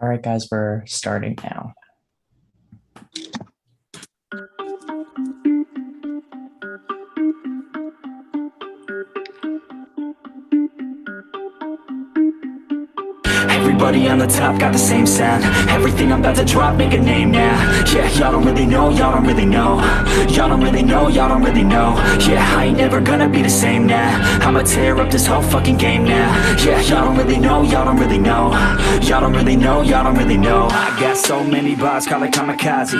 All right, guys, we're starting now. Everybody on the top got the same sound. Everything I'm about to drop, make a name now. Yeah, y'all don't really know, y'all don't really know. Y'all don't really know, y'all don't really know. Yeah, I ain't never gonna be the same now. I'ma tear up this whole fucking game now. Yeah, y'all don't really know, y'all don't really know. Y'all don't really know, y'all don't really know. I got so many bars, call it kamikaze.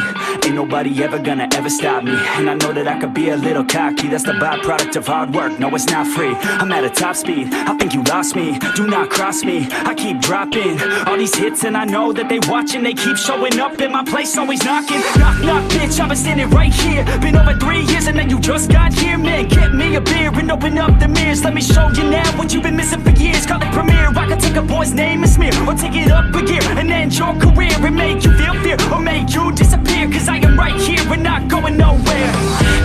Ain't nobody ever gonna ever stop me. And I know that I could be a little cocky. That's the byproduct of hard work, no it's not free. I'm at a top speed, I think you lost me. Do not cross me, I keep dropping all these hits and I know that they watching. They keep showing up in my place, always knocking. Knock, knock, bitch, I've been standing right here. Been over 3 years and then you just got here. Man, get me a beer and open up the mirrors. Let me show you now what you've been missing for years. Call it premiere, I can take a boy's name and smear, or take it up a gear and end your career and make you feel fear, or make you disappear. Cause I am right here, we're not going nowhere.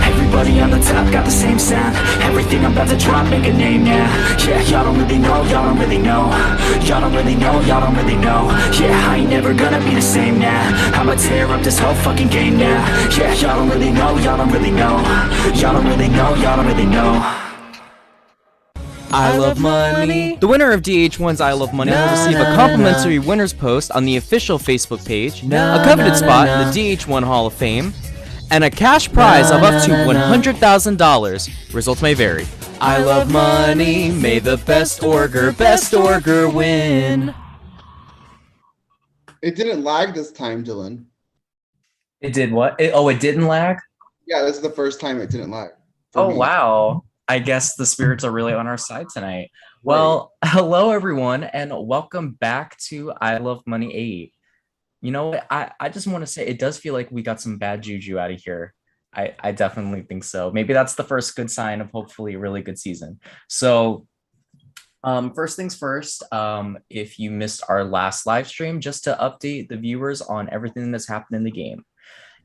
Everybody on the top got the same sound. Everything I'm about to drop, make a name now. Yeah, y'all don't really know, y'all don't really know. Y'all don't really know, y'all don't really know. Yeah, I ain't never gonna be the same now. I'ma tear up this whole fucking game now. Yeah, y'all don't really know, y'all don't really know. Y'all don't really know, y'all don't really know. I Love Money. The winner of DH1's I Love Money will receive a complimentary winner's post on the official Facebook page, a coveted spot in the DH1 Hall of Fame, and a cash prize of up to $100,000. Results may vary. I love money. May the best orger win. It didn't lag this time, Dylan. It did what? It didn't lag? Yeah, this is the first time it didn't lag. Oh, wow. I guess the spirits are really on our side tonight. Well, hello, everyone, and welcome back to I Love Money 8. You know what? I just want to say it does feel like we got some bad juju out of here. I definitely think so. Maybe that's the first good sign of hopefully a really good season. So first things first, if you missed our last live stream, just to update the viewers on everything that's happened in the game.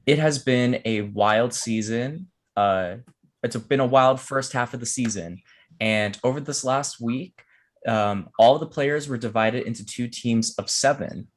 It has been a wild season. It's been a wild first half of the season. And over this last week, all the players were divided into 2 teams of 7.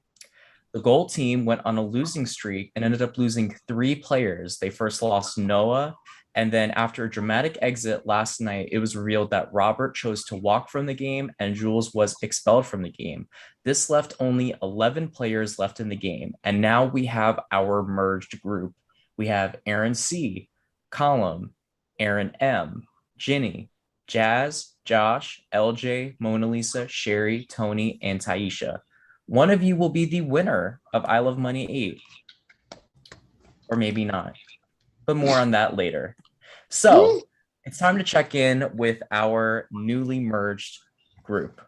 The gold team went on a losing streak and ended up losing 3 players. They first lost Noah, and then after a dramatic exit last night, it was revealed that Robert chose to walk from the game and Jules was expelled from the game. This left only 11 players left in the game, and now we have our merged group. We have Aaron C, Column, Aaron M, Ginny, Jazz, Josh, LJ, Mona Lisa, Sherry, Tony, and Taisha. One of you will be the winner of I Love Money 8. Or maybe not. But more on that later. So, it's time to check in with our newly merged group.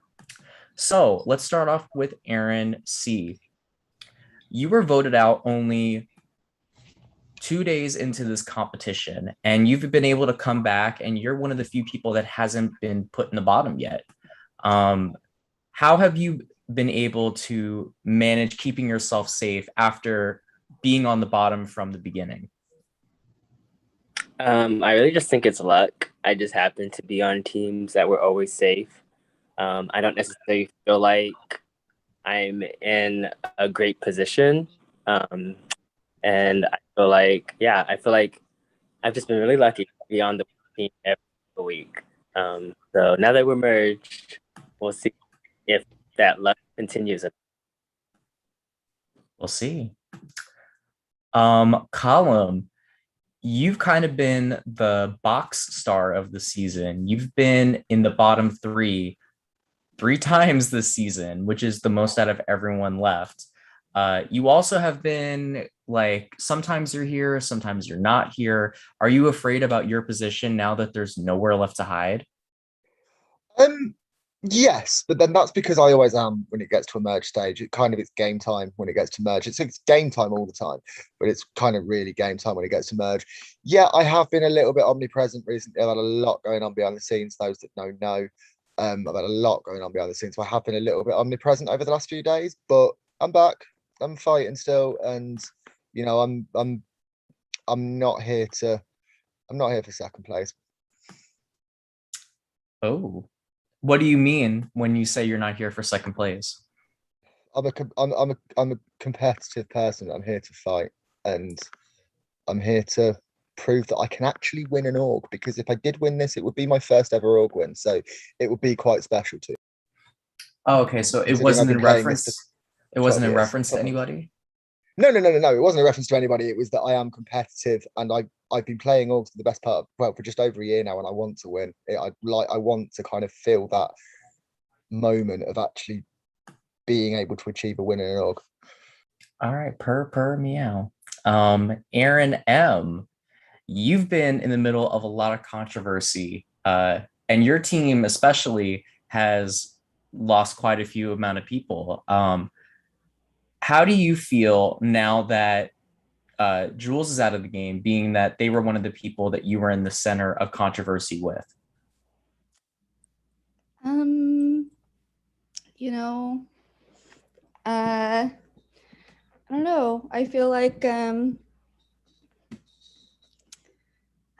So, let's start off with Aaron C. You were voted out only 2 days into this competition, and you've been able to come back, and you're one of the few people that hasn't been put in the bottom yet. How have you been able to manage keeping yourself safe after being on the bottom from the beginning? I really just think it's luck. I just happen to be on teams that were always safe. I don't necessarily feel like I'm in a great position. And I feel like I've just been really lucky to be on the team every week. So now that we're merged, we'll see if that luck continues. We'll see. Column, you've kind of been the box star of the season. You've been in the bottom 3 times this season, which is the most out of everyone left. You also have been like, sometimes you're here, sometimes you're not here. Are you afraid about your position now that there's nowhere left to hide? Yes, but then that's because I always am when it gets to a merge stage. It's game time when it gets to merge. It's game time all the time, but it's kind of really game time when it gets to merge. Yeah, I have been a little bit omnipresent recently. I've had a lot going on behind the scenes. Those that know. I've had a lot going on behind the scenes. So I have been a little bit omnipresent over the last few days, but I'm back. I'm fighting still, and you know, I'm not here for second place. Oh, what do you mean when you say you're not here for second place? I'm a competitive person. I'm here to fight, and I'm here to prove that I can actually win an org. Because if I did win this, it would be my first ever org win, so it would be quite special too. Oh, okay, so it Considering I've wasn't been in playing this for reference. It 12 wasn't in years. reference to anybody. No. It wasn't a reference to anybody. It was that I am competitive, and I've been playing orgs for the best part of, well, for just over a year now, and I want to win. I want to kind of feel that moment of actually being able to achieve a win in an org. All right, per meow. Aaron M, you've been in the middle of a lot of controversy, and your team especially has lost quite a few amount of people. How do you feel now that Jules is out of the game, being that they were one of the people that you were in the center of controversy with? You know, I don't know. I feel like I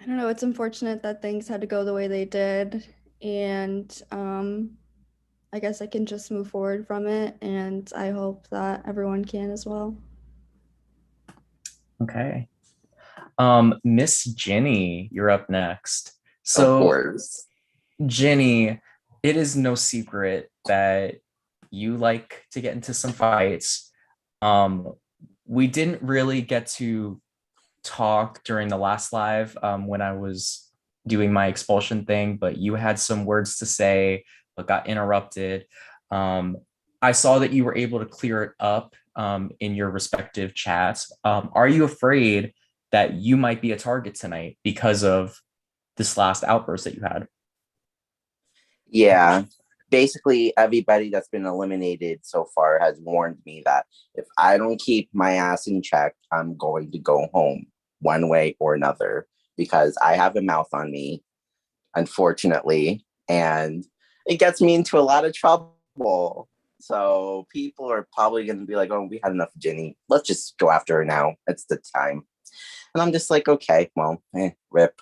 don't know, it's unfortunate that things had to go the way they did, and I guess I can just move forward from it, and I hope that everyone can as well. Okay. Miss Jenny, you're up next. Of So, course. Jenny, it is no secret that you like to get into some fights. We didn't really get to talk during the last live when I was doing my expulsion thing, but you had some words to say, but got interrupted. I saw that you were able to clear it up in your respective chats. Are you afraid that you might be a target tonight because of this last outburst that you had? Yeah. Basically, everybody that's been eliminated so far has warned me that if I don't keep my ass in check, I'm going to go home one way or another because I have a mouth on me, unfortunately, and it gets me into a lot of trouble. So people are probably going to be like, oh, we had enough of Jenny. Let's just go after her now. It's the time. And I'm just like, okay, well, rip.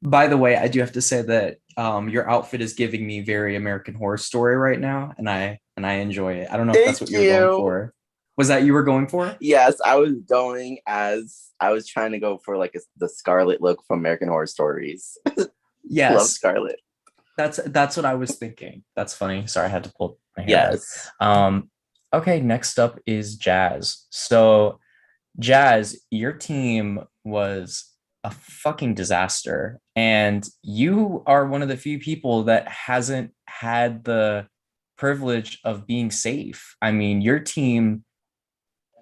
By the way, I do have to say that your outfit is giving me very American Horror Story right now, and I enjoy it. I don't know if that's what you were going for. Was that you were going for? Yes, I was trying to go for like the Scarlet look from American Horror Stories. Yes, love Scarlet. That's what I was thinking. That's funny. Sorry, I had to pull my hair. Yes. Okay, next up is Jazz. So, Jazz, your team was a fucking disaster, and you are one of the few people that hasn't had the privilege of being safe. I mean, your team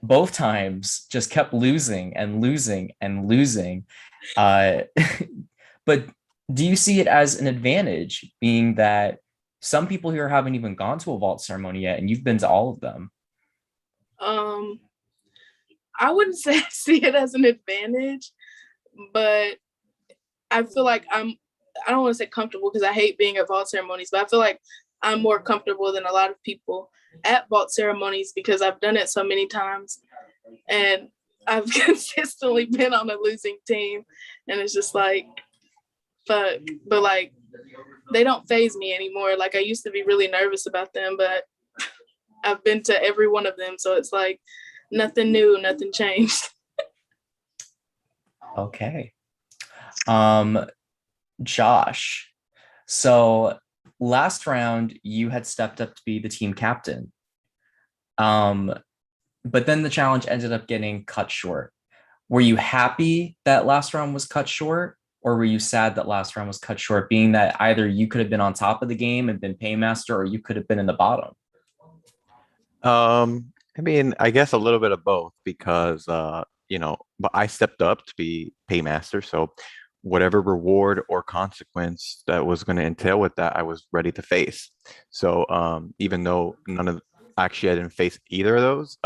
both times just kept losing and losing and losing. But do you see it as an advantage, being that some people here haven't even gone to a vault ceremony yet, and you've been to all of them? I wouldn't say I see it as an advantage, but I feel like I don't want to say comfortable because I hate being at vault ceremonies, but I feel like I'm more comfortable than a lot of people at vault ceremonies because I've done it so many times and I've consistently been on a losing team, and it's just like, fuck. But like, they don't faze me anymore. Like I used to be really nervous about them, but I've been to every one of them, so it's like nothing new, nothing changed. Okay. Josh, so last round you had stepped up to be the team captain, but then the challenge ended up getting cut short. Were you happy that last round was cut short, or were you sad that last round was cut short, being that either you could have been on top of the game and been paymaster, or you could have been in the bottom? I mean, I guess a little bit of both because but I stepped up to be paymaster, so whatever reward or consequence that was going to entail with that, I was ready to face. So even though I didn't face either of those,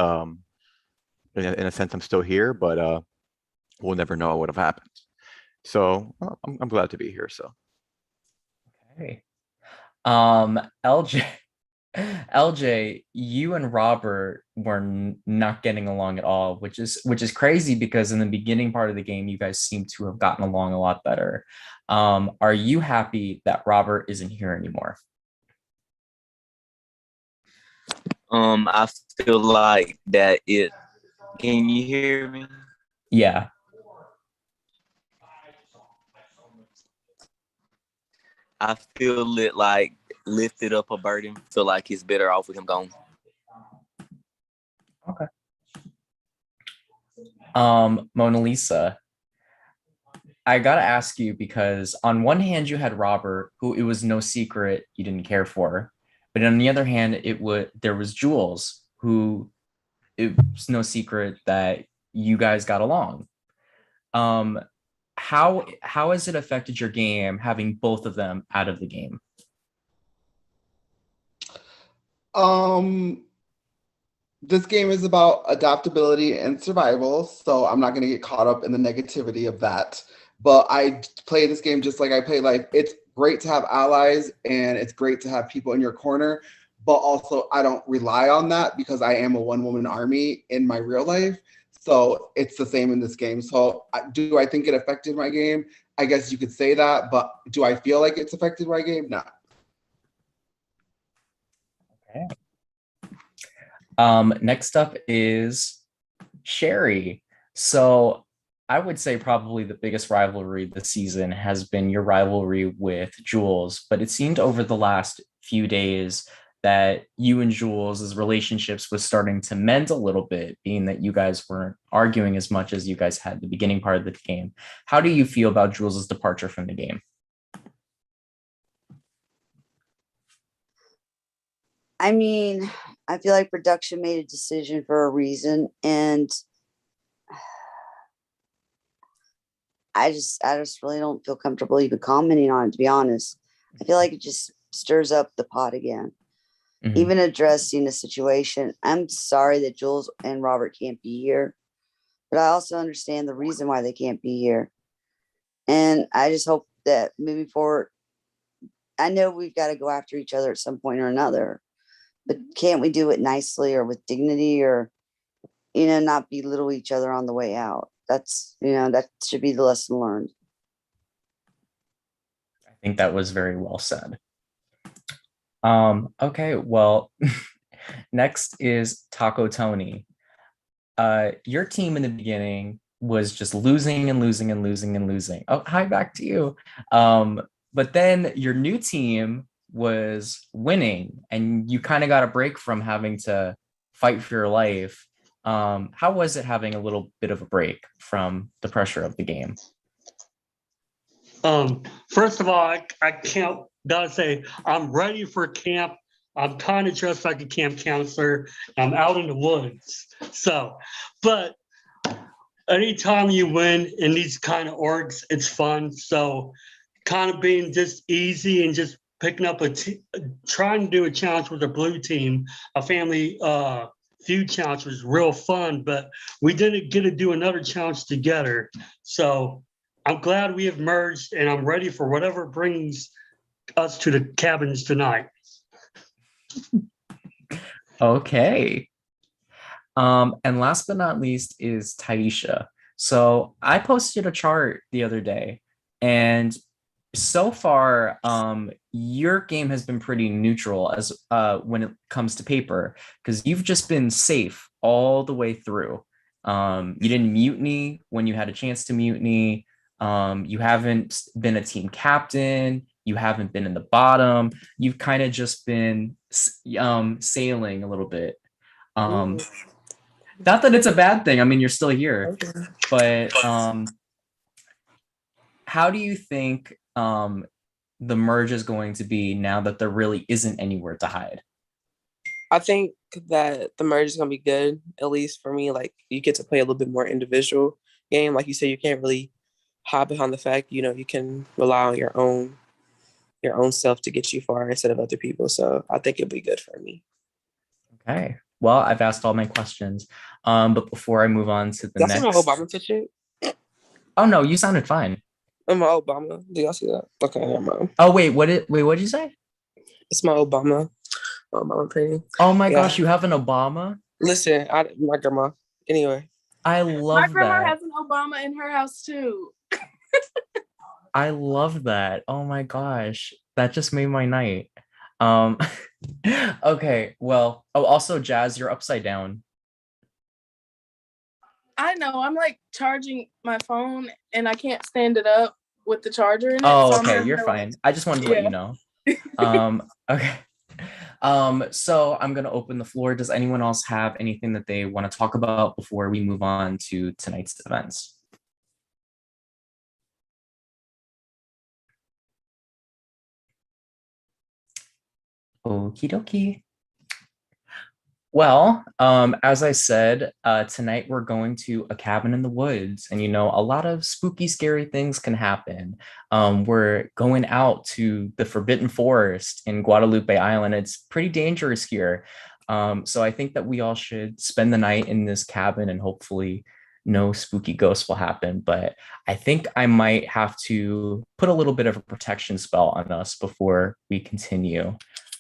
in a sense, I'm still here, but we'll never know what would have happened. So I'm glad to be here. So, okay, LJ, you and Robert were not getting along at all, which is crazy because in the beginning part of the game, you guys seem to have gotten along a lot better. Are you happy that Robert isn't here anymore? I feel like that it. Can you hear me? Yeah. I feel it like lifted up a burden. Feel like it's better off with him gone. Okay. Mona Lisa, I gotta ask you because on one hand you had Robert, who it was no secret you didn't care for, but on the other hand, there was Jules, who it was no secret that you guys got along. Um, how has it affected your game having both of them out of the game? Um, this game is about adaptability and survival, so I'm not going to get caught up in the negativity of that. But I play this game just like I play life. It's great to have allies and it's great to have people in your corner, but also I don't rely on that because I am a one-woman army in my real life. So it's the same in this game. So do I think it affected my game? I guess you could say that, but do I feel like it's affected my game? No. Okay. Next up is Sherry. So I would say probably the biggest rivalry this season has been your rivalry with Jules, but it seemed over the last few days that you and Jules' relationships was starting to mend a little bit, being that you guys weren't arguing as much as you guys had the beginning part of the game. How do you feel about Jules' departure from the game? I mean, I feel like production made a decision for a reason, and I just really don't feel comfortable even commenting on it, to be honest. I feel like it just stirs up the pot again. Mhm. Even addressing the situation. I'm sorry that Jules and Robert can't be here, but I also understand the reason why they can't be here. And I just hope that moving forward, I know we've got to go after each other at some point or another, but can't we do it nicely or with dignity or, not belittle each other on the way out? That's, that should be the lesson learned. I think that was very well said. Okay, well, next is Taco Tony. Your team in the beginning was just losing and losing and losing and losing. Oh, hi, back to you. But then your new team was winning and you kind of got a break from having to fight for your life. How was it having a little bit of a break from the pressure of the game? First of all, I can't gotta say I'm ready for camp. I'm kind of dressed like a camp counselor. I'm out in the woods. So, but anytime you win in these kind of orgs, it's fun. So, kind of being just easy and just picking up trying to do a challenge with a blue team, a family feud challenge was real fun. But we didn't get to do another challenge together. So, I'm glad we have merged, and I'm ready for whatever brings us to the cabins tonight. Okay. And last but not least is Taisha. So I posted a chart the other day, and so far, your game has been pretty neutral as when it comes to paper, because you've just been safe all the way through. You didn't mutiny when you had a chance to mutiny. You haven't been a team captain. You haven't been in the bottom. You've kind of just been sailing a little bit. Not that it's a bad thing. I mean, you're still here, but how do you think the merge is going to be now that there really isn't anywhere to hide? I think that the merge is going to be good, at least for me. Like, you get to play a little bit more individual game. Like you said, you can't really hide behind the fact, you can rely on your own self to get you far instead of other people. So I think it'll be good for me. Okay. Well, I've asked all my questions. But before I move on to the Y'all next. see my Obama picture? Oh no, you sounded fine. I'm my Obama. Do y'all see that? Okay, never mind. Oh wait, what did you say? It's my Obama painting. Oh my gosh, you have an Obama? Listen, my grandma. Anyway. I love My grandma that. has an Obama in her house too. I love that. Oh my gosh. That just made my night. Um, okay, well, oh, also, Jazz, you're upside down. I know. I'm like charging my phone and I can't stand it up with the charger in it. Oh, So I'm okay, having you're to like, fine. I just wanted to let you yeah. know. Okay. So I'm gonna open the floor. Does anyone else have anything that they want to talk about before we move on to tonight's events? Okie dokie. Well, as I said, tonight we're going to a cabin in the woods, and a lot of spooky, scary things can happen. We're going out to the Forbidden Forest in Guadalupe Island. It's pretty dangerous here. So I think that we all should spend the night in this cabin and hopefully no spooky ghosts will happen. But I think I might have to put a little bit of a protection spell on us before we continue.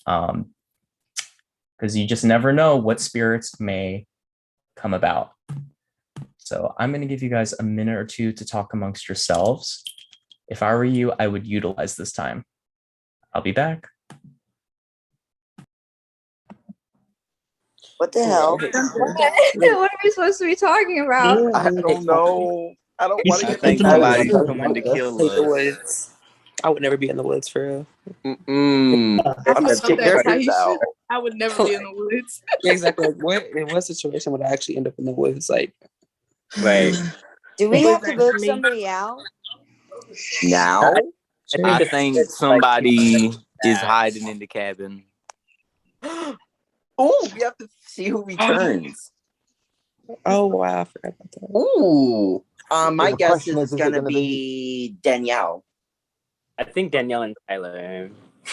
Because you just never know what spirits may come about. So I'm going to give you guys a minute or two to talk amongst yourselves. If I were you, I would utilize this time. I'll be back. What the hell? What are we supposed to be talking about? I don't know. I don't want to I get think possessed. somebody's coming to kill Hate the us. woods. I would never be in the woods for real. I'm I gonna feel check that's how this you out. should. I would never be in the woods. Yeah, exactly. Like, what in what situation would I actually end up in the woods? Like, Right. Do we have to Wizard vote for me. somebody out? Now? I think somebody is hiding in the cabin. Oh, we have to see who returns. oh wow, I forgot about that. Ooh. My the guess question is is it's it gonna gonna be Danielle. I think Danielle and Tyler.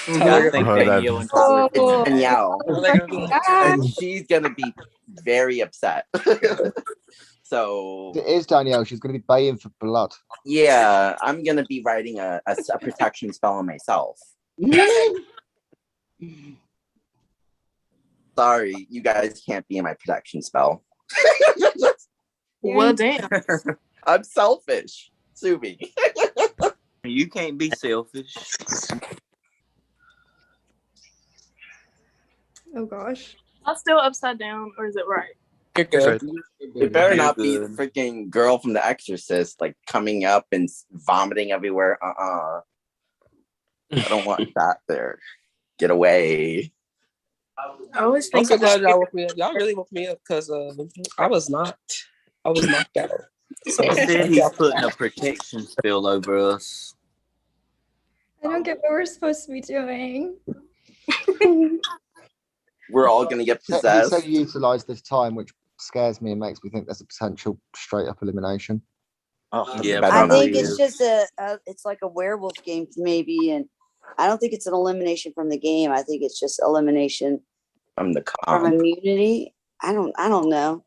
I think Oh, Danielle and that's Tyler. It's Danielle. What are they gonna do? And she's gonna be very upset. So It is Danielle. She's going to be baying for blood. yeah, I'm gonna be writing a protection spell on myself. Sorry, you guys can't be in my protection spell. Well, damn. I'm selfish. Sue me. You can't be selfish. Oh gosh. I'm still upside down, or is it right? You're good. It better You're not be the good. freaking girl from The Exorcist, like coming up and vomiting everywhere. I don't want that there. Get away. I always I'm think so I'm glad y'all woke me up. Y'all really woke me up because I was knocked out. So He said thank he's y'all. putting a protection spell over us. I don't get what we're supposed to be doing. We're all gonna get He said possessed. utilize this time, which scares me and makes me think there's a potential straight up elimination. Oh, Yeah, better I not think be. it's just it's like a werewolf game maybe, and I don't think it's an elimination from the game. I think it's just elimination I'm the from comp. immunity. I don't know.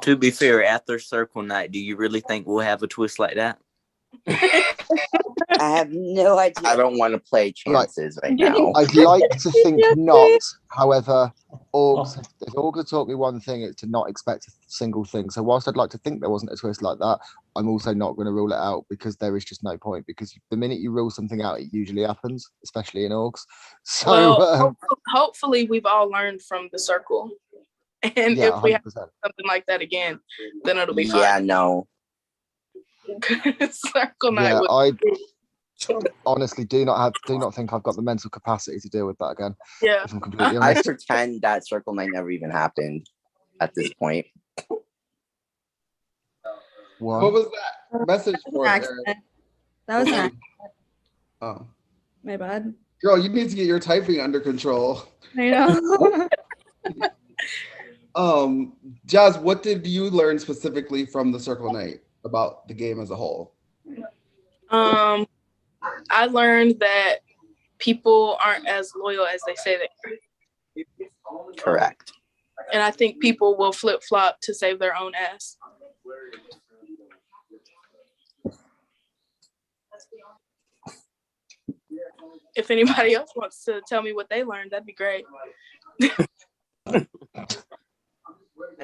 To be fair, after Circle Night, do you really think we'll have a twist like that? I have no idea. I don't want to play chances right now. I'd like to think Yes, not. please. However, Orgs, if Orgs taught me one thing, it's to not expect a single thing. So whilst I'd like to think there wasn't a twist like that, I'm also not going to rule it out because there is just no point. Because the minute you rule something out, it usually happens, especially in Orgs. So well, hopefully we've all learned from the circle. And yeah, if we 100%. have something like that again, then it'll be Yeah, fine. no. Circle night Yeah, was I honestly do not think I've got the mental capacity to deal with that again. yeah. If I'm completely I honest. pretend that Circle Night never even happened at this point. What was that message for? Eric? Accident. That was an accident. Oh, My bad. girl, you need to get your typing under control. I know. Jazz, what did you learn specifically from the Circle Night about the game as a whole? I learned that people aren't as loyal as they say they are. Correct. And I think people will flip-flop to save their own ass. If anybody else wants to tell me what they learned, that'd be great. I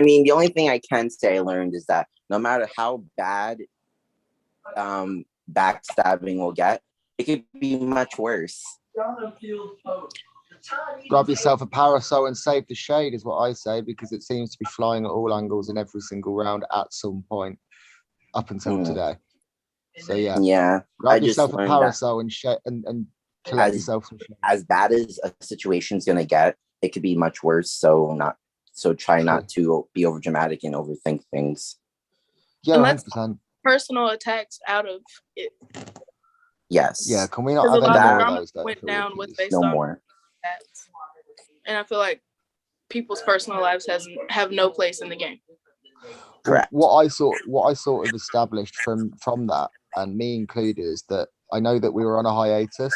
mean, the only thing I can say I learned is that no matter how bad backstabbing will get, it could be much worse. Grab yourself a parasol and save the shade is what I say, because it seems to be flying at all angles in every single round at some point up until today. So yeah, grab yourself a parasol and collect yourself some shade. As bad as a situation's gonna get, it could be much worse. So try not to be over dramatic and overthink things. Yeah, 100%. Personal attacks out of it. Yes. Yeah, can we not have any more of those? Went down with based no on more. That. And I feel like people's personal lives have no place in the game. Correct. What I sort of established from that, and me included, is that I know that we were on a hiatus,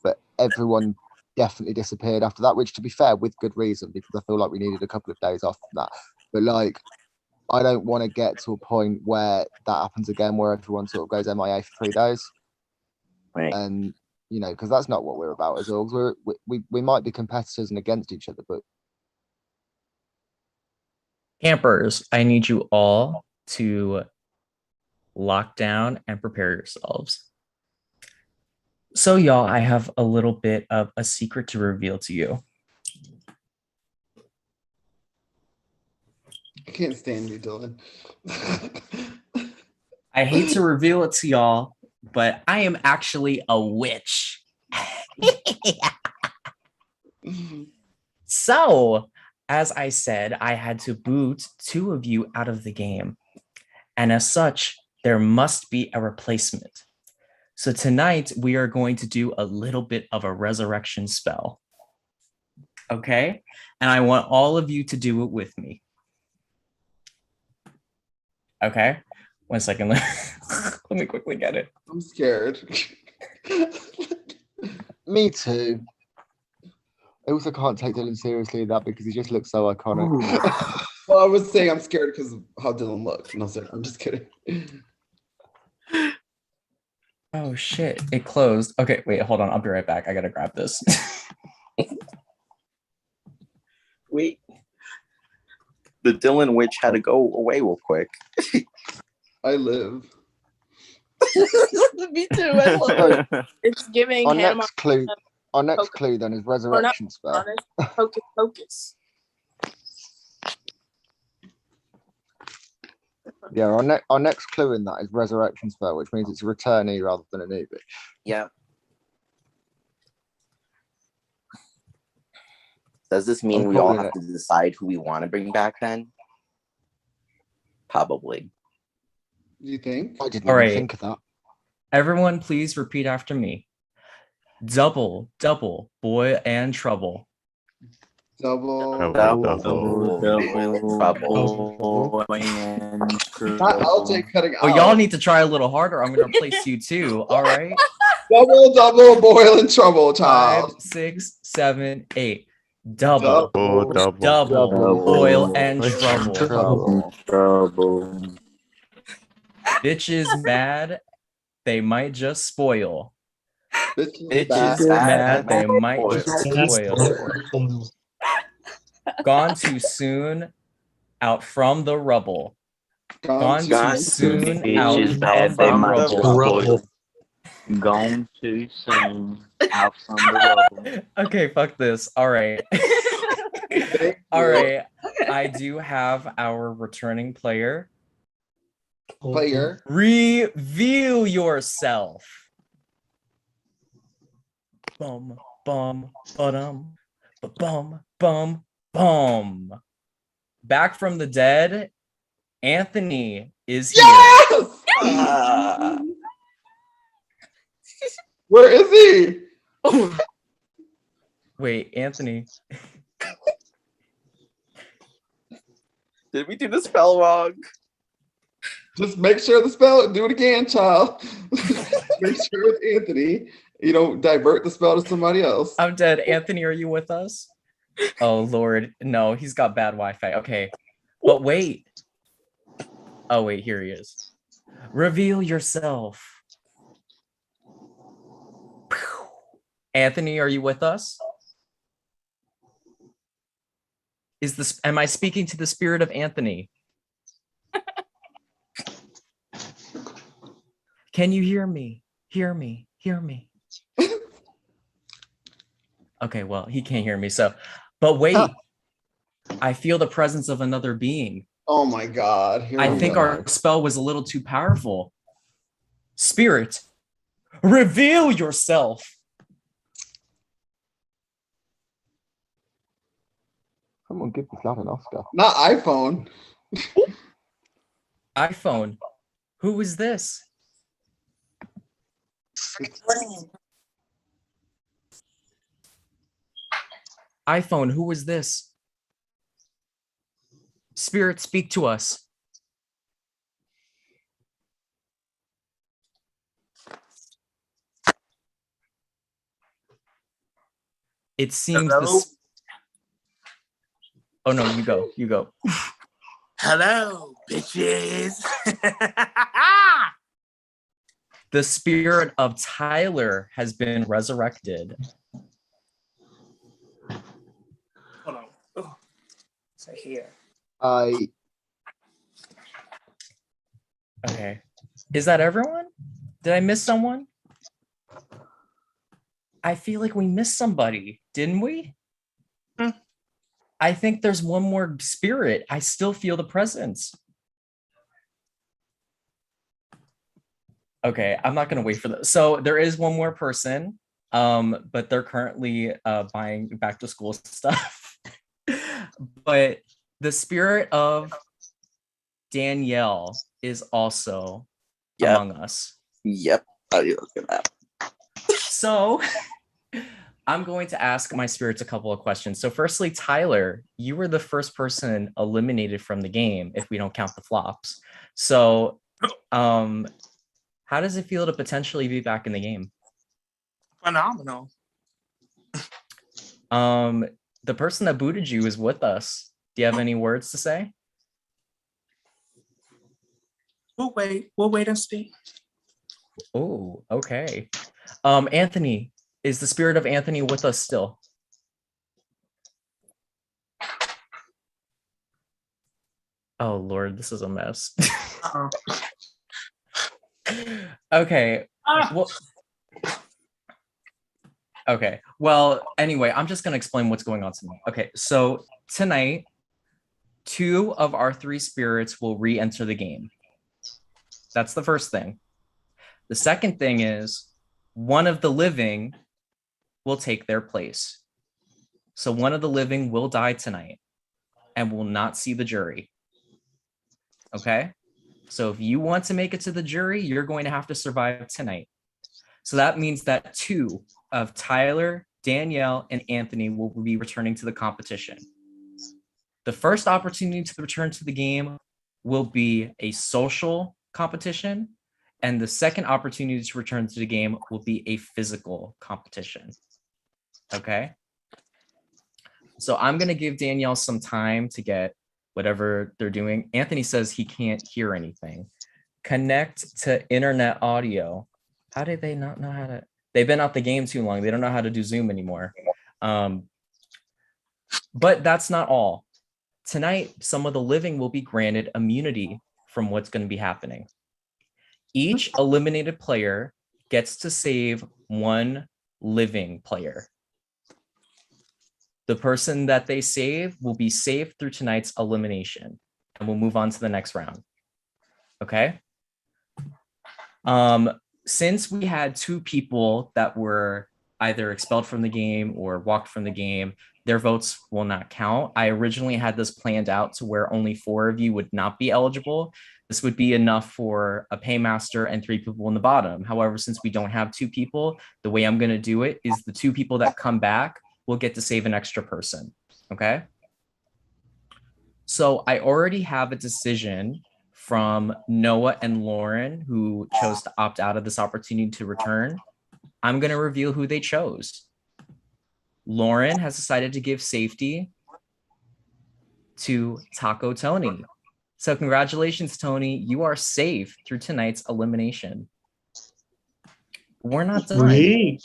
but everyone definitely disappeared after that, which, to be fair, with good reason, because I feel like we needed a couple of days off from that. But like, I don't want to get to a point where that happens again, where everyone sort of goes MIA for 3 days. Right. And because that's not what we're about as orgs. We might be competitors and against each other, but Campers, I need you all to lock down and prepare yourselves. So y'all, I have a little bit of a secret to reveal to you. I can't stand you, Dylan. I hate to reveal it to y'all, but I am actually a witch. So, as I said, I had to boot 2 of you out of the game. And as such, there must be a replacement. So tonight, we are going to do a little bit of a resurrection spell. Okay? And I want all of you to do it with me. Okay? 1 second. Let me quickly get it. I'm scared. me too. I also can't take Dylan seriously in that because he just looks so iconic. Well, I was saying I'm scared because of how Dylan looked. And I was like, I'm just kidding. Oh shit, it closed. Okay, wait, hold on. I'll be right back. I gotta grab this. Wait. The Dylan witch had to go away real quick. I live. Me too. I love it. It's giving Our him next clue then is resurrection spell. Hocus Pocus. Yeah, our next clue in that is resurrection spell, which means it's a returnee rather than a newbie. Yeah. Does this mean we all have to decide who we want to bring back then? Probably. Do you think? I didn't All even right. think of that. Everyone, please repeat after me. Double, double, boy and trouble. Double. Trouble. Not LJ cutting out. Oh, y'all need to try a little harder. I'm going to replace you too. All right. Double, double, boil in trouble, child. 5, 6, 7, 8. Double, Double. boil and trouble. Trouble. Bitches mad, they might just spoil. Bitches mad, they might just spoil. Gone too soon, out from the rubble. Gone too soon, out from the rubble. Gone too soon, out from the rubble. Okay, fuck this. All right. All right. I do have our returning player. Reveal yourself. Bum, bum, ba-dum, ba-bum, bum, bum. Back from the dead, Anthony is here. Yes! Where is he? Wait, Anthony. Did we do the spell wrong? Just make sure the spell, do it again, child. Make sure it's Anthony. You don't divert the spell to somebody else. I'm dead. Anthony, are you with us? Oh, Lord. No, he's got bad Wi-Fi. Okay. But wait. Oh, wait, here he is. Reveal yourself. Anthony, are you with us? Am I speaking to the spirit of Anthony? Can you hear me? Hear me? Hear me? Okay, well, he can't hear me. So, but wait, I feel the presence of another being. Oh my God. Here I we think go. our spell was a little too powerful. Spirit, reveal yourself. Someone give this lad an Oscar. Not iPhone. iPhone, who is this? iPhone, who is this? Spirit, speak to us. It seems this. Oh no, you go. You go. Hello, bitches. The spirit of Tyler has been resurrected. Hold on. Oh, it's right here. Okay. Is that everyone? Did I miss someone? I feel like we missed somebody, didn't we? I think there's one more spirit. I still feel the presence. Okay, I'm not gonna wait for that. So there is one more person, but they're currently buying back to school stuff. But the spirit of Danielle is also among us. Yep. Oh, you look at that. So I'm going to ask my spirits a couple of questions. So firstly, Tyler, you were the first person eliminated from the game if we don't count the flops. So how does it feel to potentially be back in the game? Phenomenal. The person that booted you is with us. Do you have any words to say? We'll wait and see. Oh, okay. Anthony, is the spirit of Anthony with us still? Oh Lord, this is a mess. Okay. Well, okay. Well, anyway, I'm just gonna explain what's going on tonight. Okay, so tonight, 2 of our 3 spirits will re-enter the game. That's the first thing. The second thing is one of the living will take their place. So one of the living will die tonight and will not see the jury. Okay? So if you want to make it to the jury, you're going to have to survive tonight. So that means that 2 of Tyler, Danielle, and Anthony will be returning to the competition. The first opportunity to return to the game will be a social competition, and the second opportunity to return to the game will be a physical competition. Okay? So I'm going to give Danielle some time to get whatever they're doing. Anthony says he can't hear anything. Connect to internet audio. How did they not know how to? They've been out the game too long. They don't know how to do Zoom anymore. But that's not all. Tonight, some of the living will be granted immunity from what's going to be happening. Each eliminated player gets to save 1 living player. The person that they save will be saved through tonight's elimination, and we'll move on to the next round. Okay? Since we had 2 people that were either expelled from the game or walked from the game, their votes will not count. I originally had this planned out to where only 4 of you would not be eligible. This would be enough for a paymaster and 3 people in the bottom. However, since we don't have 2 people, the way I'm going to do it is the 2 people that come back will get to save an extra person. Okay? So I already have a decision from Noah and Lauren, who chose to opt out of this opportunity to return. I'm going to reveal who they chose. Lauren has decided to give safety to Taco Tony. So congratulations, Tony. You are safe through tonight's elimination. We're not done. Sweet.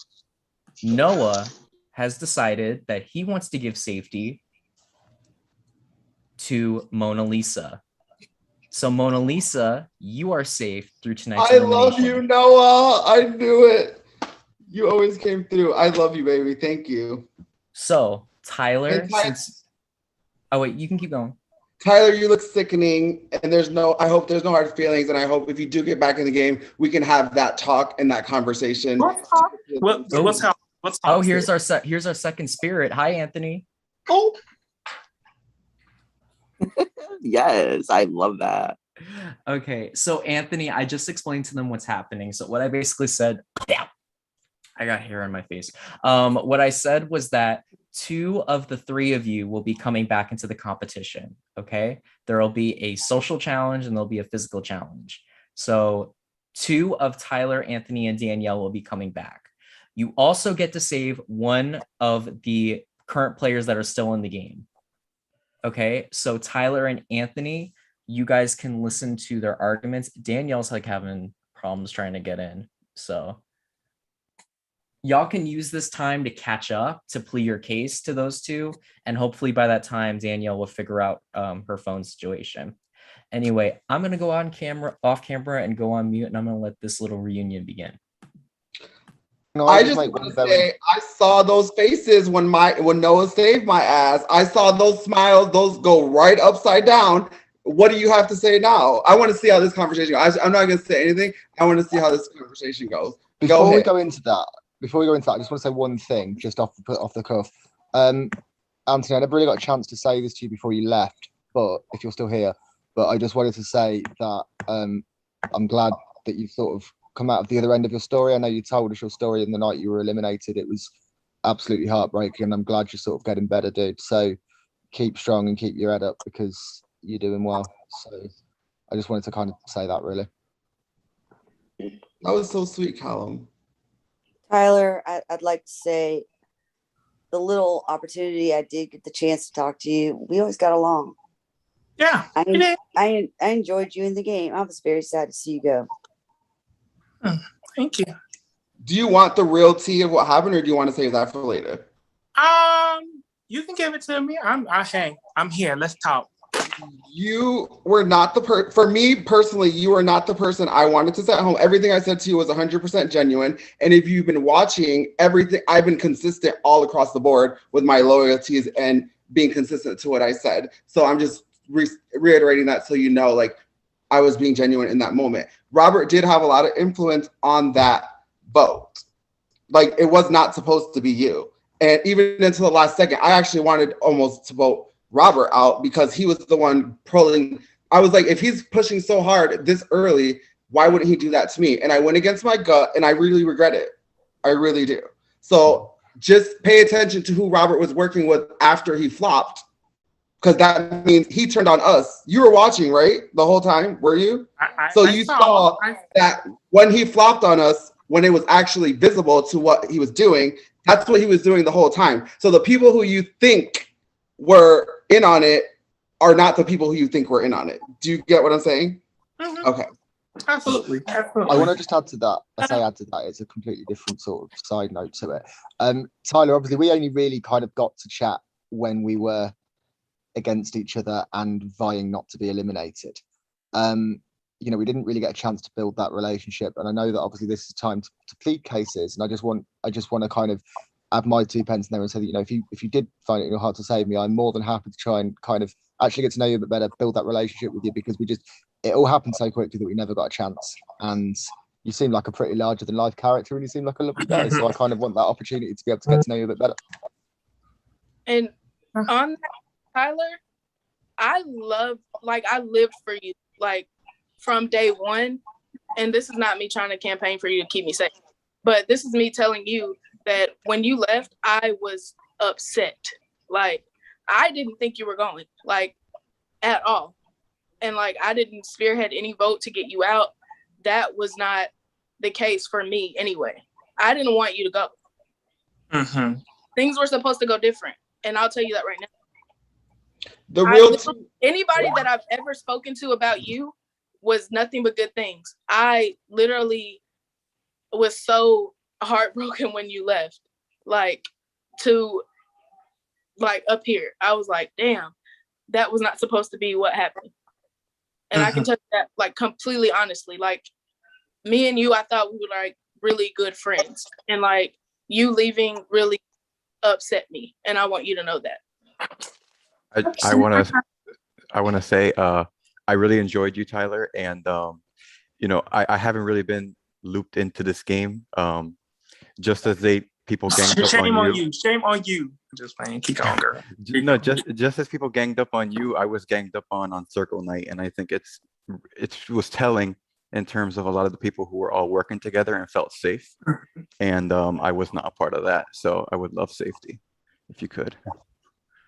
Noah has decided that he wants to give safety to Mona Lisa. So Mona Lisa, you are safe through tonight's I love elimination. you, Noah. I knew it. You always came through. I love you, baby. Thank you. So Tyler, And since oh wait, you can keep going. Tyler, you look sickening, and I hope there's no hard feelings, and I hope if you do get back in the game, we can have that talk and that conversation. What's how? Oh, here's our second spirit. Hi, Anthony. Oh, Yes, I love that. Okay, so Anthony, I just explained to them what's happening. So what I basically said, damn, I got hair on my face. What I said was that 2 of the 3 of you will be coming back into the competition. Okay, there will be a social challenge and there'll be a physical challenge. So 2 of Tyler, Anthony, and Danielle will be coming back. You also get to save 1 of the current players that are still in the game. Okay, so Tyler and Anthony, you guys can listen to their arguments. Danielle's like having problems trying to get in. So y'all can use this time to catch up, to plead your case to those 2. And hopefully by that time, Danielle will figure out her phone situation. Anyway, I'm going to go off camera and go on mute, and I'm going to let this little reunion begin. I just want to say, I saw those faces when Noah saved my ass. I saw those smiles, those go right upside down. What do you have to say now? I want to see how this conversation goes. I'm not going to say anything. I want to see how this conversation goes. Before we go into that, I just want to say one thing, just off the cuff. Anthony, I never really got a chance to say this to you before you left, but if you're still here, but I just wanted to say that I'm glad that you sort of come out of the other end of your story. I know you told us your story in the night you were eliminated. It was absolutely heartbreaking, and I'm glad you're sort of getting better, dude. So keep strong and keep your head up because you're doing well. So I just wanted to kind of say that, really. That was so sweet, Callum. Tyler, I'd like to say the little opportunity I did get the chance to talk to you, we always got along. Yeah. I enjoyed you in the game. I was very sad to see you go. Thank you. Do you want the real tea of what happened, or do you want to save that for later? You can give it to me. I'm here. Let's talk. You were not for me personally, you were not the person I wanted to set home. Everything I said to you was 100% genuine. And if you've been watching everything, I've been consistent all across the board with my loyalties and being consistent to what I said. So I'm just reiterating that so you know, like, I was being genuine in that moment. Robert did have a lot of influence on that vote. Like, it was not supposed to be you. And even until the last second, I actually wanted almost to vote Robert out because he was the one pulling. I was like, if he's pushing so hard this early, why wouldn't he do that to me? And I went against my gut, and I really regret it. I really do. So just pay attention to who Robert was working with after he flopped, because that means he turned on us. You were watching, right? The whole time, were you? You saw that when he flopped on us, when it was actually visible to what he was doing, that's what he was doing the whole time. So the people who you think were in on it are not the people who you think were in on it. Do you get what I'm saying? Mm-hmm. Okay. Absolutely. I want to just add to that. It's a completely different sort of side note to it. Tyler, obviously, we only really kind of got to chat when we were against each other and vying not to be eliminated. We didn't really get a chance to build that relationship. And I know that obviously this is time to plead cases. And I just want to kind of add my 2 pence in there and say that, if you did find it in your heart to save me, I'm more than happy to try and kind of actually get to know you a bit better, build that relationship with you, because it all happened so quickly that we never got a chance. And you seem like a pretty larger than life character, and you seem like a lovely guy. So I kind of want that opportunity to be able to get to know you a bit better. And on that, Tyler, I lived for you, like, from day one. And this is not me trying to campaign for you to keep me safe, but this is me telling you that when you left, I was upset. Like, I didn't think you were going, like, at all. And, like, I didn't spearhead any vote to get you out. That was not the case for me anyway. I didn't want you to go. Mm-hmm. Things were supposed to go different. And I'll tell you that right now. Anybody that I've ever spoken to about you was nothing but good things. I literally was so heartbroken when you left, like, up here. I was like, damn, that was not supposed to be what happened. And I can tell you that like completely honestly. Like me and you, I thought we were like really good friends. And like you leaving really upset me. And I want you to know that. I want to say I really enjoyed you, Tyler, and I haven't really been looped into this game. Just as people ganged up Shame on on you. you. Shame on you. I'm just playing. Keep going, girl. No, just as people ganged up on you, I was ganged up on Circle Night, and I think it was telling in terms of a lot of the people who were all working together and felt safe, and I was not a part of that. So I would love safety, if you could.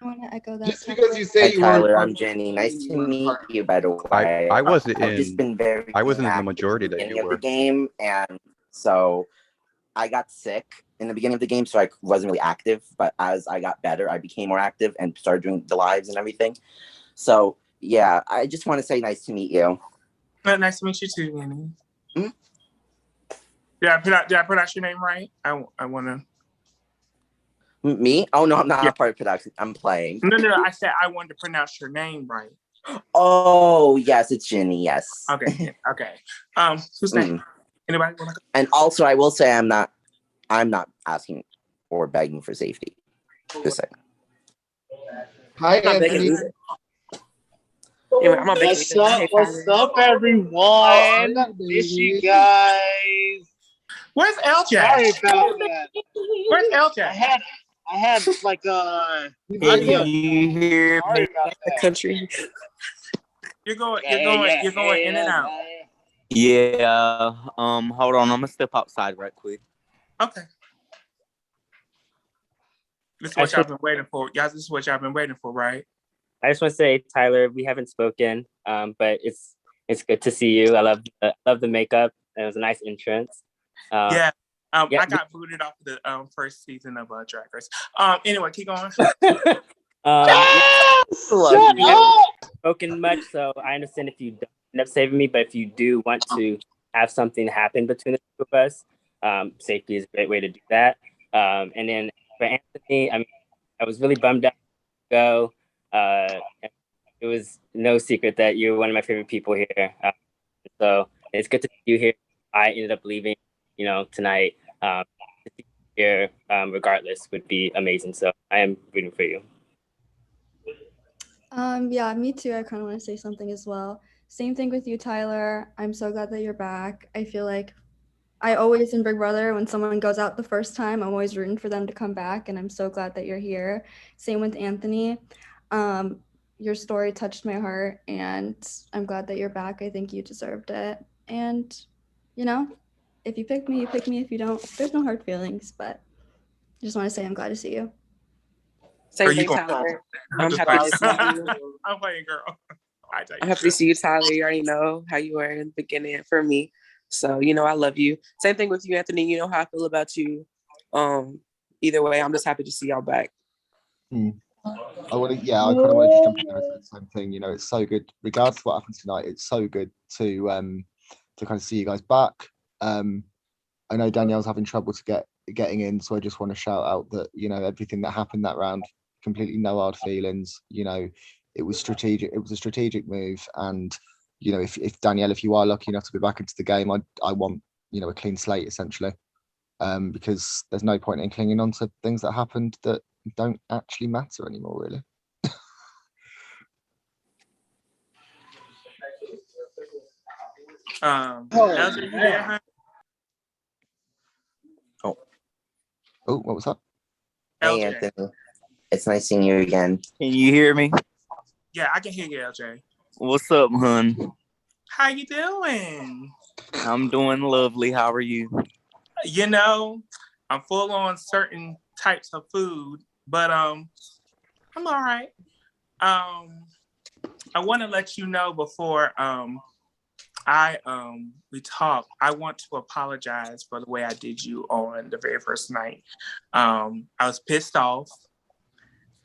I want to echo that. Just because you say Hi, you Tyler. weren't I'm Jenny. Nice to meet you. By the way, I wasn't I've just in. been very. I wasn't in the active majority at the that beginning you of the were. game, and so I got sick in the beginning of the game, so I wasn't really active. But as I got better, I became more active and started doing the lives and everything. So yeah, I just want to say nice to meet you. Nice to meet you too, Annie. Mm-hmm. Did I pronounce your name right? I want to. Me? Oh no, I'm not a part of production. I'm playing. No. I said I wanted to pronounce your name right. Oh yes, it's Jenny. Yes. Okay. Who's name? Anybody want to? And also, I will say I'm not asking or begging for safety. Just saying. Hi, Anthony. What's up, everyone? Miss you guys. Where's LJ? Sorry about that. Where's LJ? I had like Can you hear me? Country. You're going in and out. Yeah. Hold on. I'm gonna step outside right quick. Okay. This is what y'all been waiting for. This is what y'all been waiting for, right? I just want to say, Tyler, we haven't spoken, but it's good to see you. I love the makeup. It was a nice entrance. I got booted off the first season of Drag Race. Anyway, keep going. Spoken much, so I understand if you don't end up saving me, but if you do want to have something happen between the two of us, safety is a great way to do that. And then for Anthony, I mean, I was really bummed out to go. It was no secret that you're one of my favorite people here. So it's good to see you here. I ended up leaving, tonight. To see you here, regardless, would be amazing. So I am rooting for you. Yeah, me too. I kind of want to say something as well. Same thing with you, Tyler. I'm so glad that you're back. I feel like I always in Big Brother, when someone goes out the first time, I'm always rooting for them to come back, and I'm so glad that you're here. Same with Anthony. Your story touched my heart, and I'm glad that you're back. I think you deserved it. And, if you pick me, you pick me. If you don't, there's no hard feelings, but I just want to say I'm glad to see you. Same thing, Tyler. I'm happy to see you. I'm playing, girl. I'm happy to see you, Tyler. You already know how you were in the beginning for me. So, I love you. Same thing with you, Anthony. You know how I feel about you. Either way, I'm just happy to see y'all back. I kind of want to just jump in there and say the same thing. It's so good, regardless of what happens tonight. It's so good to kind of see you guys back. I know Danielle's having trouble getting in, so I just want to shout out that everything that happened that round, completely no hard feelings. It was strategic. It was a strategic move, and if Danielle, if you are lucky enough to be back into the game, I want a clean slate essentially, because there's no point in clinging on to things that happened that don't actually matter anymore, really. Elsa, you there, huh? Oh, what was that? Hey, Anthony. It's nice seeing you again. Can you hear me? Yeah, I can hear you, LJ. What's up, hun? How you doing? I'm doing lovely. How are you? I'm full on certain types of food, but I'm all right. I want to let you know before we talk. I want to apologize for the way I did you on the very first night. I was pissed off,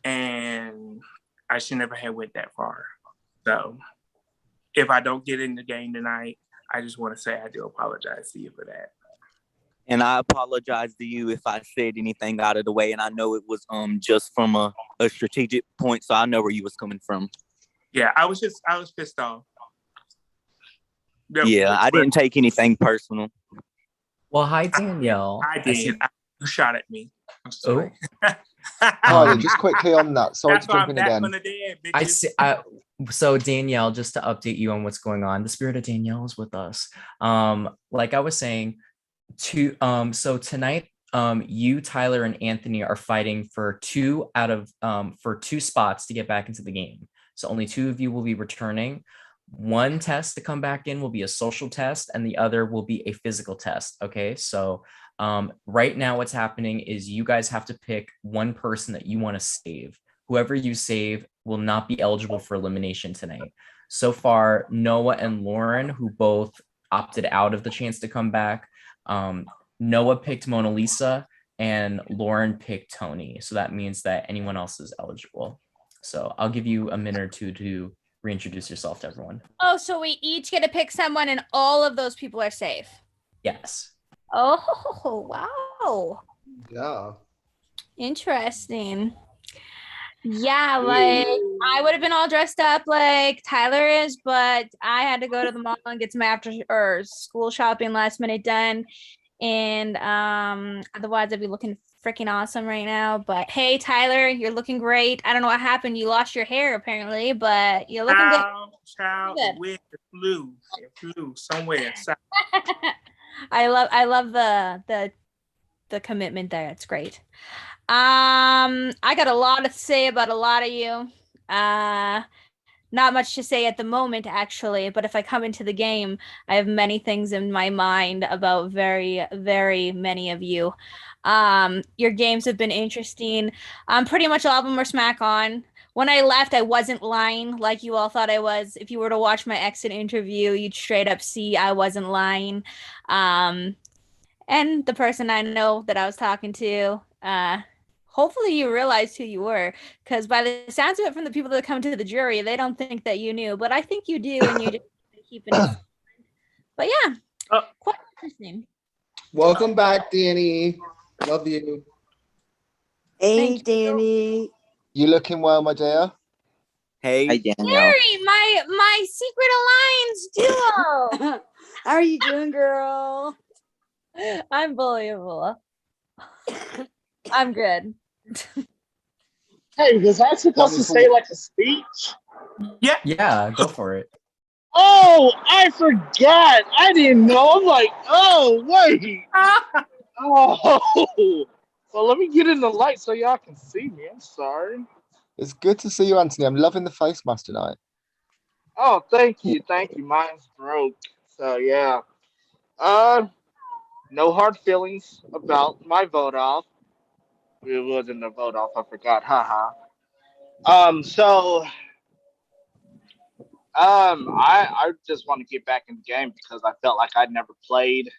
and I should never have went that far. So if I don't get in the game tonight, I just want to say I do apologize to you for that. And I apologize to you if I said anything out of the way. And I know it was just from a strategic point, so I know where you was coming from. Yeah, I was pissed off. Yeah, I didn't take anything personal. Well, hi Danielle. I did. You shot at me. I'm Oh, sorry. Tyler, just quickly on that. Sorry That's to why jump I'm in back again. from the dead, I bitches. see. So Danielle, just to update you on what's going on, the spirit of Danielle is with us. Like I was saying, so tonight, you, Tyler, and Anthony are fighting for two spots to get back into the game. So only two of you will be returning. One test to come back in will be a social test, and the other will be a physical test. Okay, so right now what's happening is you guys have to pick one person that you want to save. Whoever you save will not be eligible for elimination tonight. So far, Noah and Lauren, who both opted out of the chance to come back. Noah picked Mona Lisa and Lauren picked Tony. So that means that anyone else is eligible. So I'll give you a minute or two to reintroduce yourself to everyone. Oh, so we each get to pick someone and all of those people are safe. Yes. Oh, wow. Yeah. Interesting. Yeah, like I would have been all dressed up like Tyler is, but I had to go to the mall and get some after or school shopping last minute done. And otherwise I'd be looking freaking awesome right now. But hey, Tyler, you're looking great. I don't know what happened. You lost your hair apparently, but you're looking Child, good. the wind flew. It flew somewhere. I love the commitment there. It's great. I got a lot to say about a lot of you. Not much to say at the moment, actually, but if I come into the game, I have many things in my mind about very, very many of you. Your games have been interesting. Pretty much all of them were smack on. When I left, I wasn't lying like you all thought I was. If you were to watch my exit interview, you'd straight up see I wasn't lying. And the person I know that I was talking to, hopefully you realized who you were, because by the sounds of it from the people that come to the jury, they don't think that you knew, but I think you do, and you're just keeping it. But yeah, quite interesting. Welcome back, Danny. Love you. Hey, Danny. You looking well, my dear? Hey, Mary, my secret alliance duo. How are you doing, girl? Unbelievable. I'm good. Hey, was I supposed to say like a speech? Yeah, go for it. Oh, I forgot. I didn't know. I'm like, oh, wait. Oh. Well, let me get in the light so y'all can see me. I'm sorry. It's good to see you, Anthony. I'm loving the face mask tonight. Oh, thank you. Thank you. Mine's broke. So, yeah. No hard feelings about my vote off. It wasn't a vote off. I forgot. Haha. I just want to get back in the game because I felt like I'd never played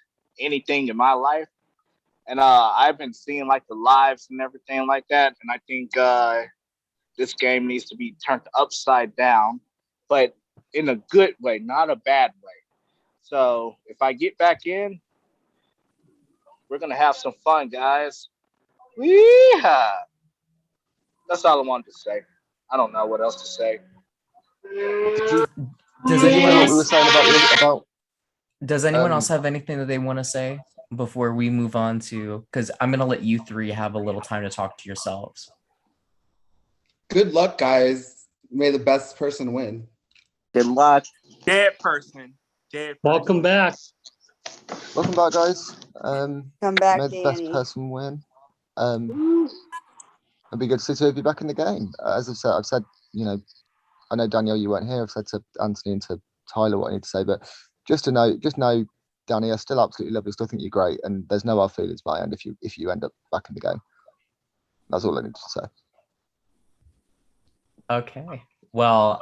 anything in my life. And I've been seeing like the lives and everything like that. And I think this game needs to be turned upside down, but in a good way, not a bad way. So if I get back in, we're going to have some fun, guys. Weehaw! That's all I wanted to say. I don't know what else to say. Does anyone what else we were saying about Does anyone else have anything that they want to say before we move on to? Because I'm gonna let you three have a little time to talk to yourselves. Good luck, guys. May the best person win. Good luck. Dead person. Dead person. Welcome back. Welcome back, guys. Come back, may the best Danny. person win. It'd be good to see two of you back in the game. As I've said, you know, I know Danielle, you weren't here. I've said to Anthony and to Tyler what I need to say, but just know, Danny, I still absolutely love you. Still think you're great, and there's no hard feelings by end if you end up back in the game. That's all I need to say. Okay. Well,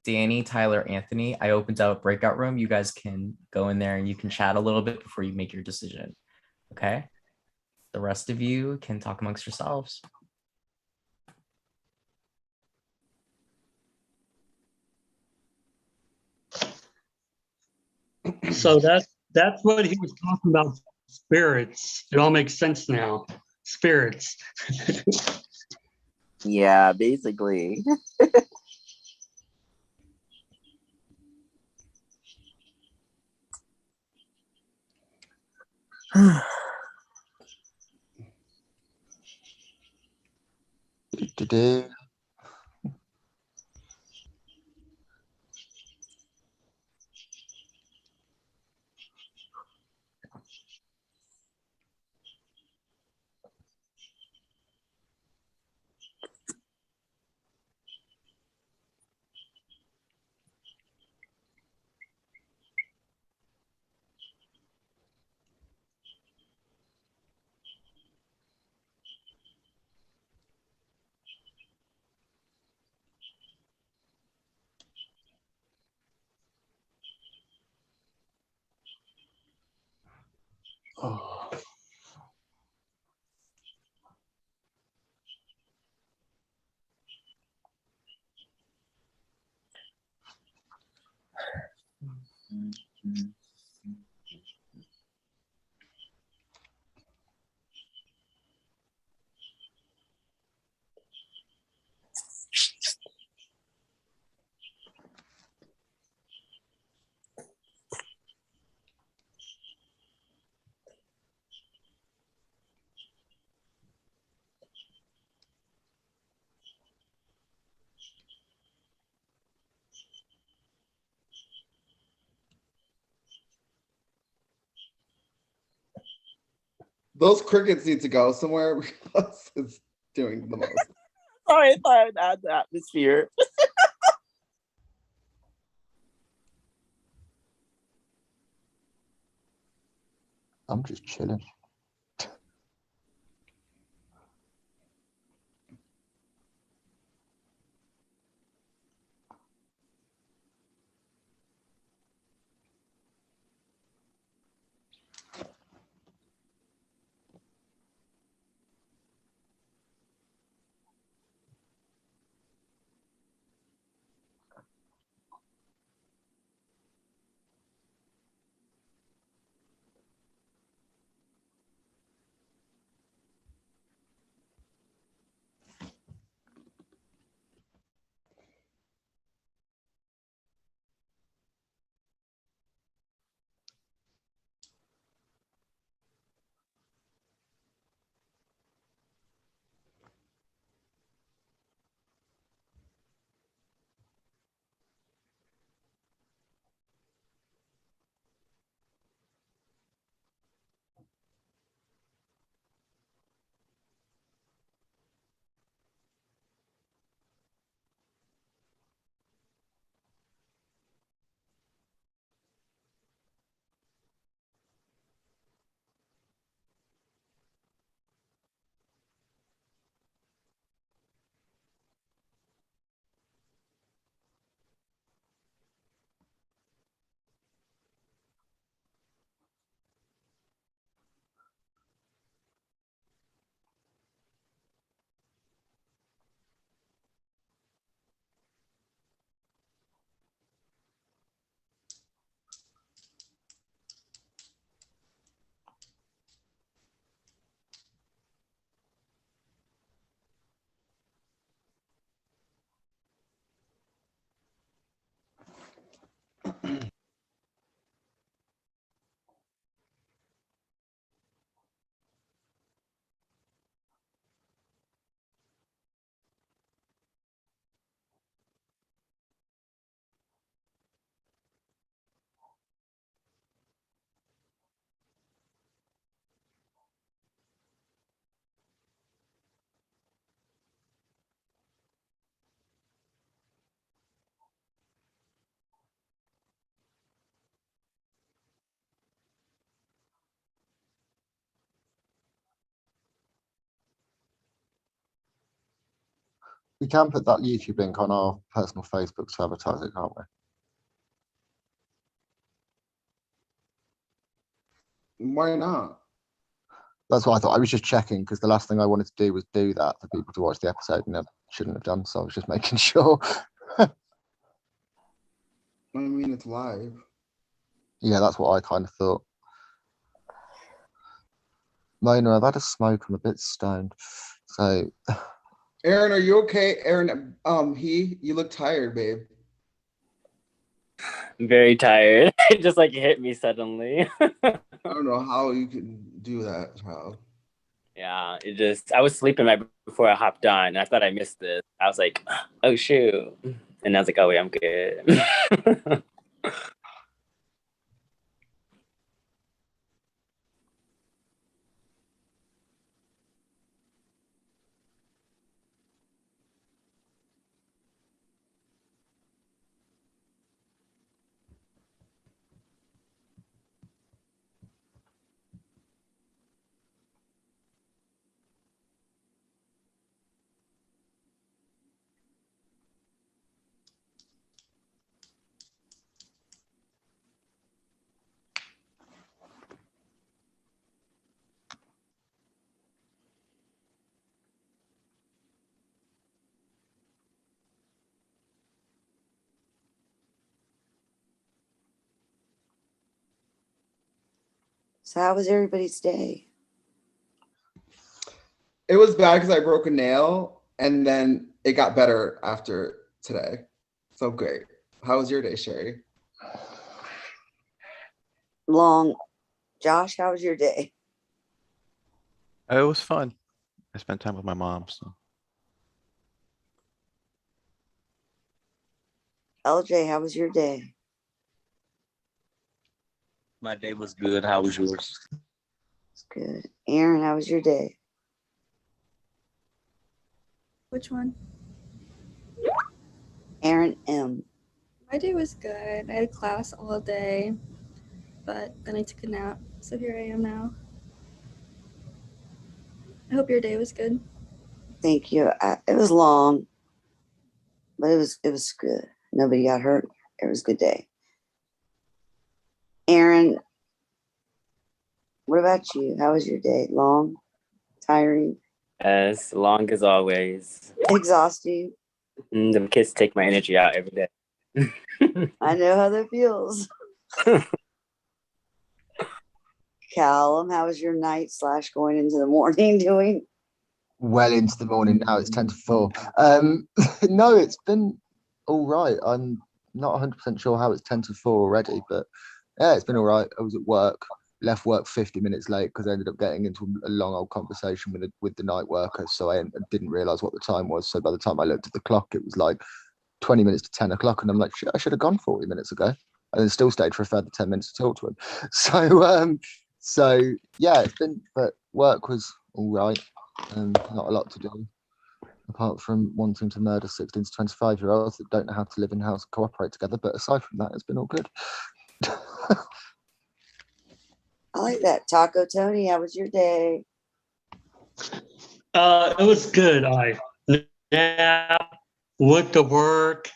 Danny, Tyler, Anthony, I opened up a breakout room. You guys can go in there and you can chat a little bit before you make your decision. Okay. The rest of you can talk amongst yourselves. So that's what he was talking about. Spirits. It all makes sense now. Spirits. Yeah, basically. dear. Oh. Those crickets need to go somewhere because it's doing the most. Sorry, I thought I'd add the atmosphere. I'm just chilling. We can put that YouTube link on our personal Facebook to advertise it, can't we? Why not? That's what I thought. I was just checking because the last thing I wanted to do was do that for people to watch the episode, and I shouldn't have done. So I was just making sure. I mean, it's live. Yeah, that's what I kind of thought. Mona, I've had a smoke. I'm a bit stoned. So, Aaron, are you okay? Aaron, you look tired, babe. I'm very tired. It just like hit me suddenly. I don't know how you can do that, child. Yeah, I was sleeping right before I hopped on, and I thought I missed this. I was like, oh shoot, and I was like, oh wait, I'm good. So how was everybody's day? It was bad because I broke a nail, and then it got better after today. So great. How was your day, Sherry? Long. Josh, how was your day? It was fun. I spent time with my mom. So LJ, how was your day? My day was good. How was yours? It's good. Aaron, how was your day? Which one? Aaron M. My day was good. I had class all day, but then I took a nap, so here I am now. I hope your day was good. Thank you. It was long, but it was good. Nobody got hurt. It was a good day. Aaron, what about you? How was your day? Long? Tiring? As long as always. Exhausting? The kids take my energy out every day. I know how that feels. Callum, how was your night / going into the morning doing? Well into the morning now. It's 10 to 4. No, it's been all right. I'm not 100% sure how it's 10 to 4 already, but yeah, it's been all right. I was at work, left work 50 minutes late because I ended up getting into a long old conversation with the night workers. So I didn't realize what the time was. So by the time I looked at the clock, it was like 20 minutes to 10 o'clock. And I'm like, shit, I should have gone 40 minutes ago. And then still stayed for a further 10 minutes to talk to him. So yeah, it's been, but work was all right. Not a lot to do apart from wanting to murder 16 to 25-year-olds that don't know how to live in house and cooperate together. But aside from that, it's been all good. I like that. Taco Tony, how was your day? It was good. I nap, went to work,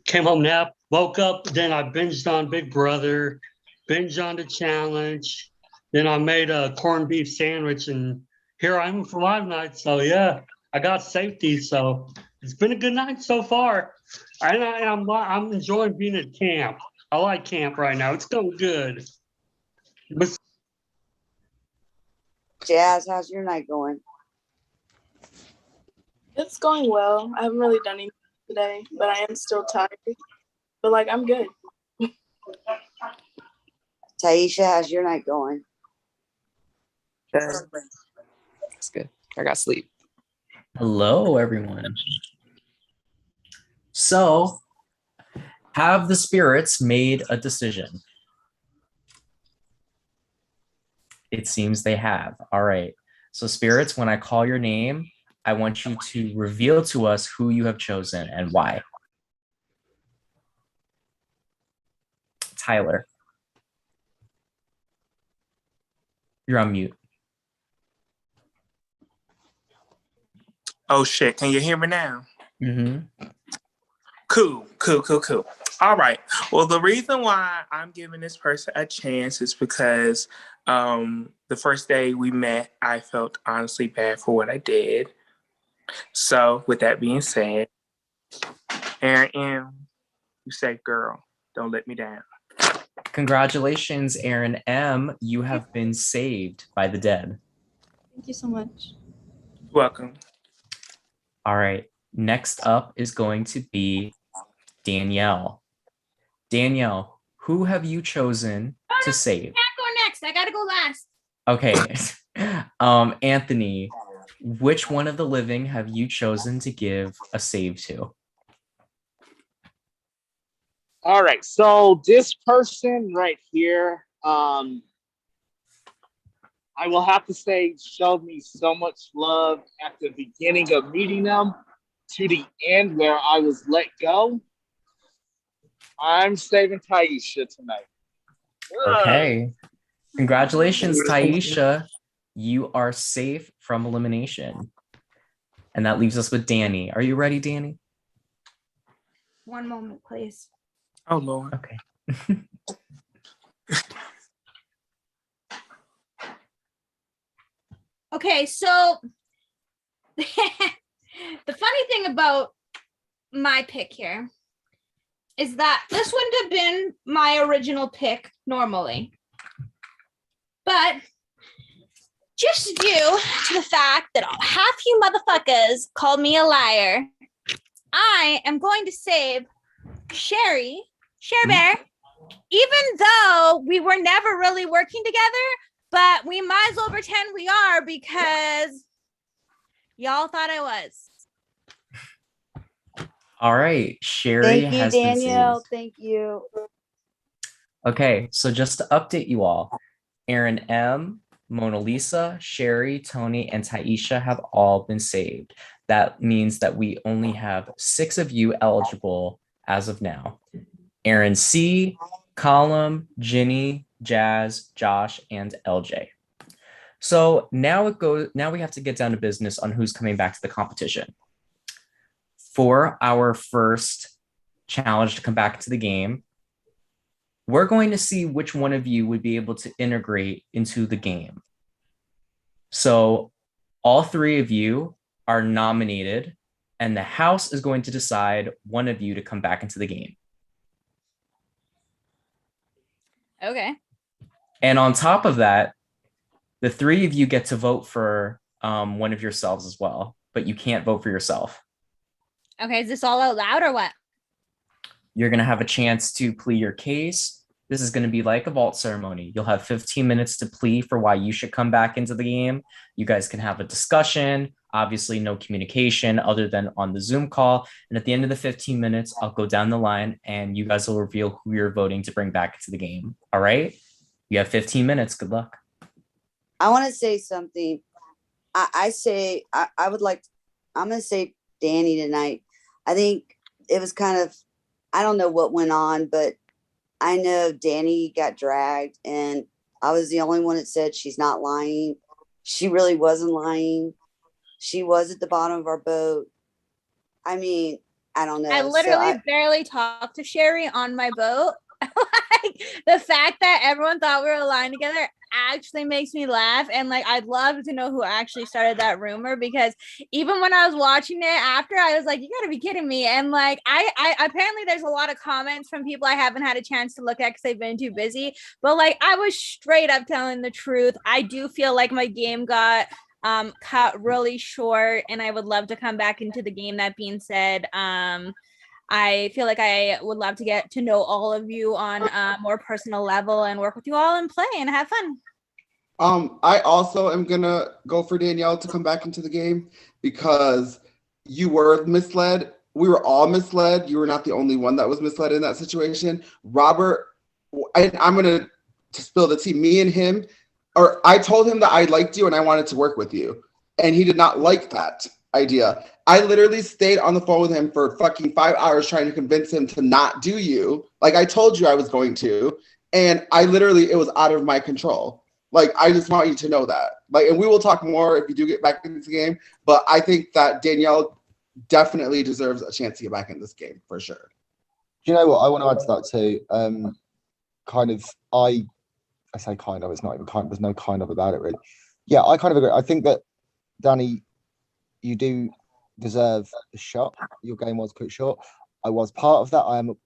came home, nap, woke up, then I binged on Big Brother, binged on the challenge. Then I made a corned beef sandwich, and here I am for my night. So yeah, I got safety. So it's been a good night so far. I'm enjoying being at camp. I like camp right now. It's going good. Jazz, how's your night going? It's going well. I haven't really done anything today, but I am still tired. But like, I'm good. Taisha, how's your night going? That's good. I got sleep. Hello, everyone. So, have the spirits made a decision? It seems they have. All right. So, spirits, when I call your name, I want you to reveal to us who you have chosen and why. Tyler. You're on mute. Oh shit, can you hear me now? Mm-hmm. Cool. All right. Well, the reason why I'm giving this person a chance is because the first day we met, I felt honestly bad for what I did. So with that being said, Aaron M., you say, girl, don't let me down. Congratulations, Aaron M. You have been saved by the dead. Thank you so much. Welcome. All right. Next up is going to be Danielle. Danielle, who have you chosen to save? I can't go next. I gotta go last. Okay. Anthony, which one of the living have you chosen to give a save to? All right, so this person right here, I will have to say, showed me so much love at the beginning of meeting them to the end where I was let go. I'm saving Taisha tonight. Okay. Congratulations, Taisha. You are safe from elimination. And that leaves us with Danny. Are you ready, Danny? One moment, please. Oh, Lord. Okay. Okay, so the funny thing about my pick here is that this wouldn't have been my original pick normally. But just due to the fact that half you motherfuckers called me a liar, I am going to save Sherry Bear, even though we were never really working together, but we might as well pretend we are because y'all thought I was. All right. Sherry Thank you, has been Danielle. saved. Thank you. Okay, so just to update you all, Aaron M., Mona Lisa, Sherry, Tony, and Taisha have all been saved. That means that we only have 6 of you eligible as of now. Aaron C., Colum, Ginny, Jazz, Josh, and LJ. So now we have to get down to business on who's coming back to the competition. For our first challenge to come back to the game, we're going to see which one of you would be able to integrate into the game. So all 3 of you are nominated, and the house is going to decide one of you to come back into the game. Okay. And on top of that, the 3 of you get to vote for one of yourselves as well, but you can't vote for yourself. Okay, is this all out loud or what? You're going to have a chance to plead your case. This is going to be like a vault ceremony. You'll have 15 minutes to plead for why you should come back into the game. You guys can have a discussion. Obviously, no communication other than on the Zoom call. And at the end of the 15 minutes, I'll go down the line and you guys will reveal who you're voting to bring back into the game. All right? You have 15 minutes. Good luck. I want to say something. I'm going to say Danny tonight. I think it was kind of, I don't know what went on, but I know Danny got dragged and I was the only one that said she's not lying. She really wasn't lying. She was at the bottom of our boat. I mean, I don't know. I literally barely talked to Sherry on my boat. Like, the fact that everyone thought we were lying together actually makes me laugh. And like, I'd love to know who actually started that rumor, because even when I was watching it after, I was like, you gotta be kidding me. And like, I apparently there's a lot of comments from people I haven't had a chance to look at because they've been too busy. But like, I was straight up telling the truth. I do feel like my game got cut really short, and I would love to come back into the game. That being said, I feel like I would love to get to know all of you on a more personal level and work with you all and play and have fun. I also am gonna go for Danielle to come back into the game because you were misled. We were all misled. You were not the only one that was misled in that situation. Robert, I'm gonna spill the tea. Me and him, or I told him that I liked you and I wanted to work with you, and he did not like that idea. I literally stayed on the phone with him for fucking 5 hours trying to convince him to not do you. Like I told you I was going to, and it was out of my control. Like, I just want you to know that. Like, and we will talk more if you do get back into the game, but I think that Danielle definitely deserves a chance to get back in this game for sure. Do you know what? I want to add to that too. I say kind of, it's not even kind, there's no kind of about it really. Yeah, I kind of agree. I think that, Danny, you do deserve a shot. Your game was cut short. I was part of that. I know,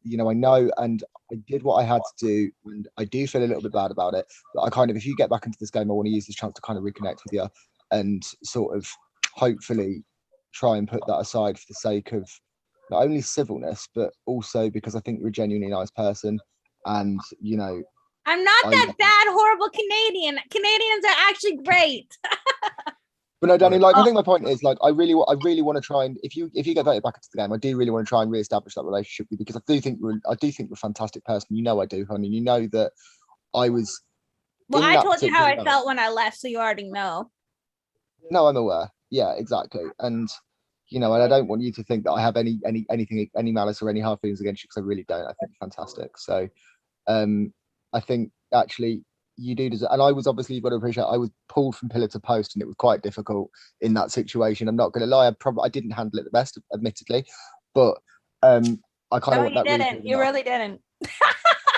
and I did what I had to do, and I do feel a little bit bad about it. But if you get back into this game, I want to use this chance to kind of reconnect with you and sort of hopefully try and put that aside for the sake of not only civilness, but also because I think you're a genuinely nice person. And, I'm not that bad, horrible Canadian. Canadians are actually great. But no, Danny, like I think my point is like I really want to try and if you get voted back into the game, I do really want to try and reestablish that relationship with you because I do think you're a fantastic person. You know I do, honey. You know that I was. Well, I told you how I felt when I left, so you already know. No, I'm aware. Yeah, exactly. And and I don't want you to think that I have any malice or any hard feelings against you because I really don't. I think you're fantastic. So, I think actually you do deserve, and I was obviously, you've got to appreciate, I was pulled from pillar to post and it was quite difficult in that situation. I'm not going to lie, I didn't handle it the best, admittedly, but I kind of want that. You really didn't.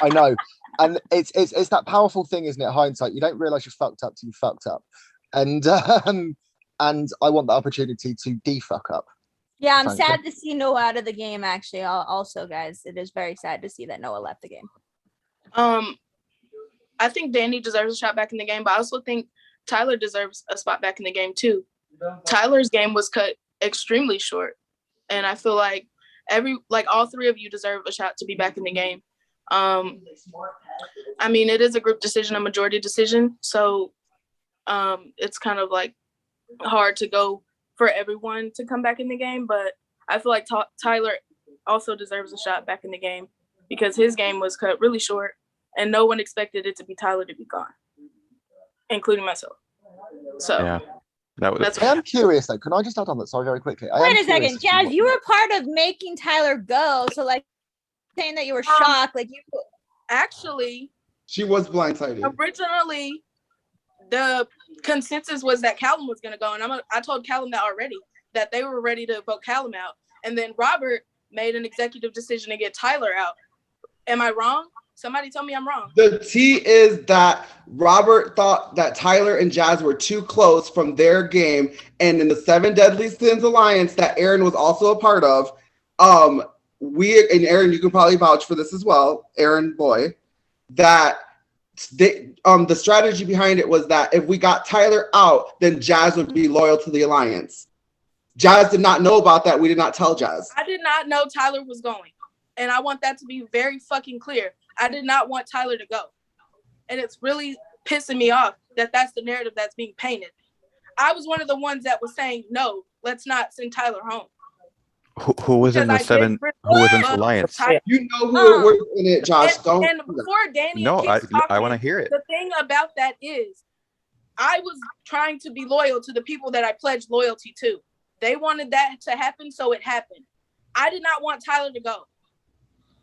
I know, and it's that powerful thing, isn't it? Hindsight, you don't realize you're fucked up till you fucked up, and I want the opportunity to de-fuck up. Yeah, I'm sad to see Noah out of the game. Actually, also, guys, it is very sad to see that Noah left the game. I think Danny deserves a shot back in the game, but I also think Tyler deserves a spot back in the game too. Tyler's game was cut extremely short, and I feel like all three of you deserve a shot to be back in the game. I mean, it is a group decision, a majority decision, so it's kind of like hard to go for everyone to come back in the game, but I feel like Tyler also deserves a shot back in the game because his game was cut really short and no one expected it to be Tyler to be gone, including myself. So yeah, I'm curious though. Can I just add on that? Sorry, very quickly. Wait a second, Jazz. You were part of making Tyler go, so like saying that you were shocked, like you actually. She was blindsided. Originally, the consensus was that Callum was going to go, and I told Callum that already, that they were ready to vote Callum out, and then Robert made an executive decision to get Tyler out. Am I wrong? Somebody tell me I'm wrong. The T is that Robert thought that Tyler and Jazz were too close from their game, and in the Seven Deadly Sins Alliance that Aaron was also a part of, and Aaron, you can probably vouch for this as well, Aaron boy, that the strategy behind it was that if we got Tyler out, then Jazz would be loyal to the Alliance. Jazz did not know about that. We did not tell Jazz. I did not know Tyler was going, and I want that to be very fucking clear. I did not want Tyler to go. And it's really pissing me off that that's the narrative that's being painted. I was one of the ones that was saying, no, let's not send Tyler home. Who was in the seven? Who was in the Alliance? You know who was in it, Josh. And before Danny I want to hear it. The thing about that is I was trying to be loyal to the people that I pledged loyalty to. They wanted that to happen, so it happened. I did not want Tyler to go.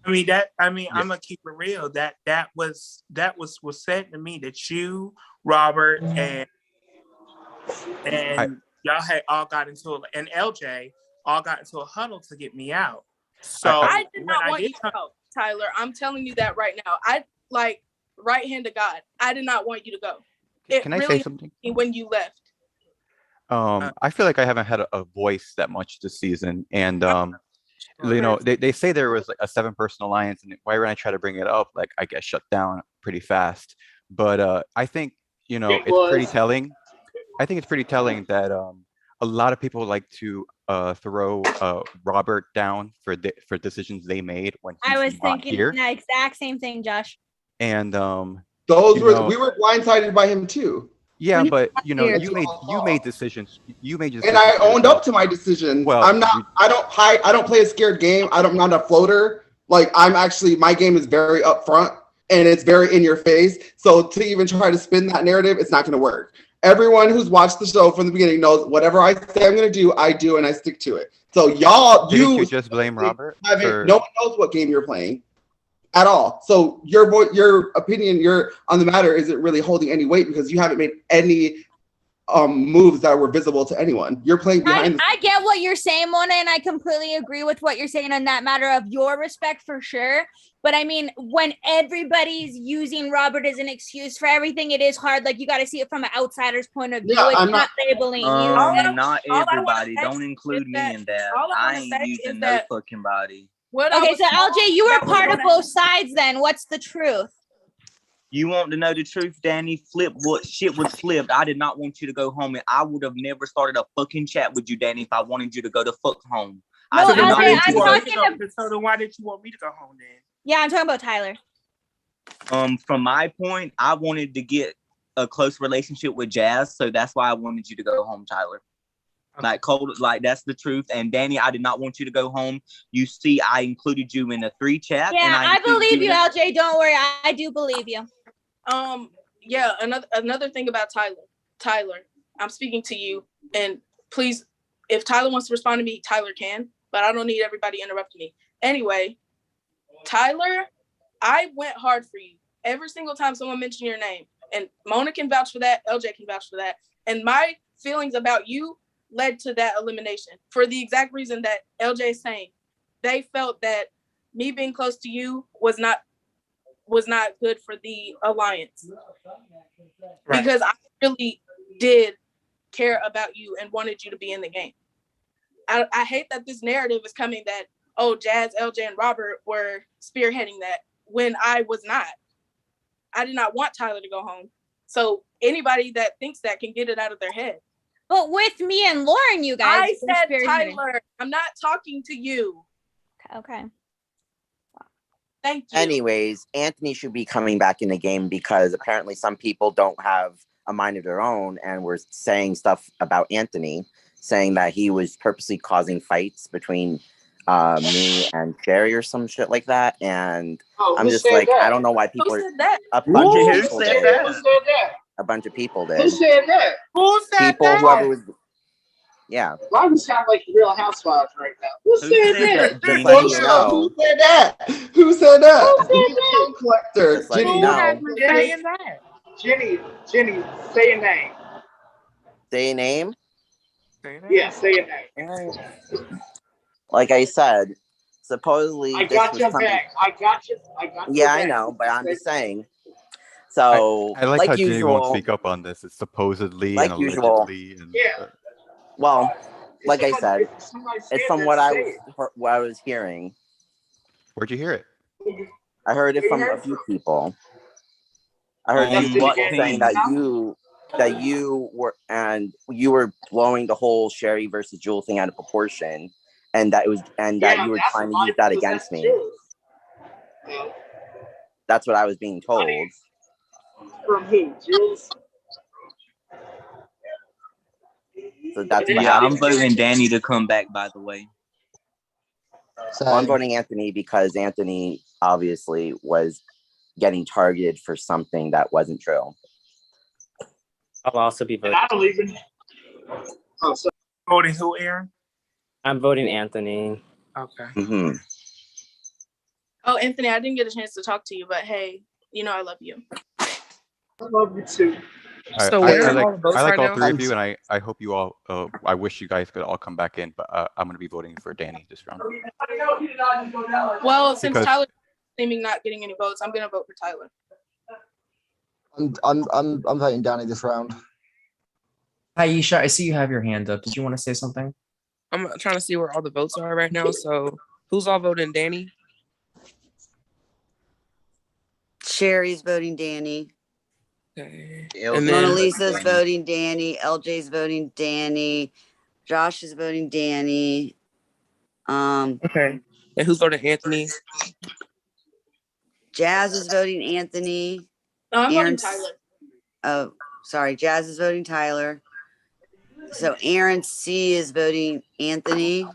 I'm gonna keep it real. That was said to me that you, Robert, and y'all had all got into and LJ all got into a huddle to get me out. So I did not want you to go, Tyler. I'm telling you that right now. I right hand to God. I did not want you to go. Can I say something? When you left. I feel like I haven't had a voice that much this season, and they say there was like a 7-person alliance, and right when I try to bring it up, like I get shut down pretty fast. But I think it's pretty telling. I think it's pretty telling that a lot of people like to throw Robert down for decisions they made when he's I was not thinking here. the exact same thing, Josh. And we were blindsided by him too. Yeah, but you made decisions. You made decisions. And I owned up to my decision. Well, I don't play a scared game. I'm not a floater. Like my game is very upfront and it's very in your face. So to even try to spin that narrative, it's not going to work. Everyone who's watched the show from the beginning knows whatever I say I'm going to do, I do, and I stick to it. So Didn't you just blame Robert? No one knows what game you're playing at all. So your opinion, on the matter isn't really holding any weight because you haven't made any moves that were visible to anyone. You're playing behind. I get what you're saying, Mona, and I completely agree with what you're saying on that matter of your respect for sure. But I mean, when everybody's using Robert as an excuse for everything, it is hard. Like you got to see it from an outsider's point of view. Yeah, it's I'm not labeling you. Not everybody. Don't include me in that. I ain't using no fucking body. Okay, so LJ, you were part of both sides then. What's the truth? You want to know the truth, Danny? Shit was flipped. I did not want you to go home, and I would have never started a fucking chat with you, Danny, if I wanted you to go to fuck home. No, so then why did you want me to go home then? Yeah, I'm talking about Tyler. From my point, I wanted to get a close relationship with Jazz, so that's why I wanted you to go home, Tyler. Like cold, like that's the truth. And Danny, I did not want you to go home. You see, I included you in a 3 chat. Yeah, and I believe you, LJ. Don't worry, I do believe you. Yeah, another thing about Tyler, I'm speaking to you, and please, if Tyler wants to respond to me, Tyler can, but I don't need everybody interrupting me. Anyway, Tyler, I went hard for you every single time someone mentioned your name, and Mona can vouch for that, LJ can vouch for that, and my feelings about you led to that elimination for the exact reason that LJ is saying. They felt that me being close to you was not good for the alliance. Right. Because I really did care about you and wanted you to be in the game. I hate that this narrative is coming that, oh, Jazz, LJ, and Robert were spearheading that when I was not. I did not want Tyler to go home. So anybody that thinks that can get it out of their head. But with me and Lauren, you guys. I said Tyler. I'm not talking to you. Okay. Thank you. Anyways, Anthony should be coming back in the game because apparently some people don't have a mind of their own and were saying stuff about Anthony, saying that he was purposely causing fights between me and Sherry or some shit like that. And I'm just like, I don't know why people Who said that? A bunch Who of said people that? did. Who said that? A bunch of people Who did. said that? Who said People, that? whoever was, yeah. Why we sound like Real Housewives right now? Who said that? Just letting you know. Who said that? Who said that? Who said that? Collector. Just letting you Who know. has been saying that? Jenny, say your name. Say a name. Yeah, say your name. Like I said, supposedly I this got was your coming. back. I got you. Yeah, I know, but I'm just saying. So, I like how Jenny won't usual, speak up on this. It's supposedly like and usual. allegedly. And, Well, like I said, it's from what I was hearing. Where'd you hear it? I heard it from a few people. I heard people saying that you were blowing the whole Sherry versus Jules thing out of proportion, and that you were trying to use that against me. That's what I was being told. From who, Jules? So that's what I'm happened. voting Danny to come back, by the way. Well, I'm voting Anthony because Anthony obviously was getting targeted for something that wasn't true. I'll also be voting. I don't even. Oh, so voting who, Aaron? I'm voting Anthony. Okay. Mm-hmm. Oh, Anthony, I didn't get a chance to talk to you, but hey, you know I love you. I love you too. So I where are like, all the votes I like right all now? three of you, and I hope you all. I wish you guys could all come back in, but I'm going to be voting for Danny this round. Well, since Because- Tyler's seeming not getting any votes, I'm gonna vote for Tyler. I'm voting Danny this round. Aisha, I see you have your hand up. Did you want to say something? I'm trying to see where all the votes are right now. So who's all voting Danny? Sherry's voting Danny. Okay. And then Mona Lisa's voting Danny. LJ's voting Danny. Josh is voting Danny. Okay. And who's voting Anthony? Jazz is voting Anthony. No, I'm voting Aaron's- Tyler. Oh, sorry. Jazz is voting Tyler. So Aaron C is voting Anthony.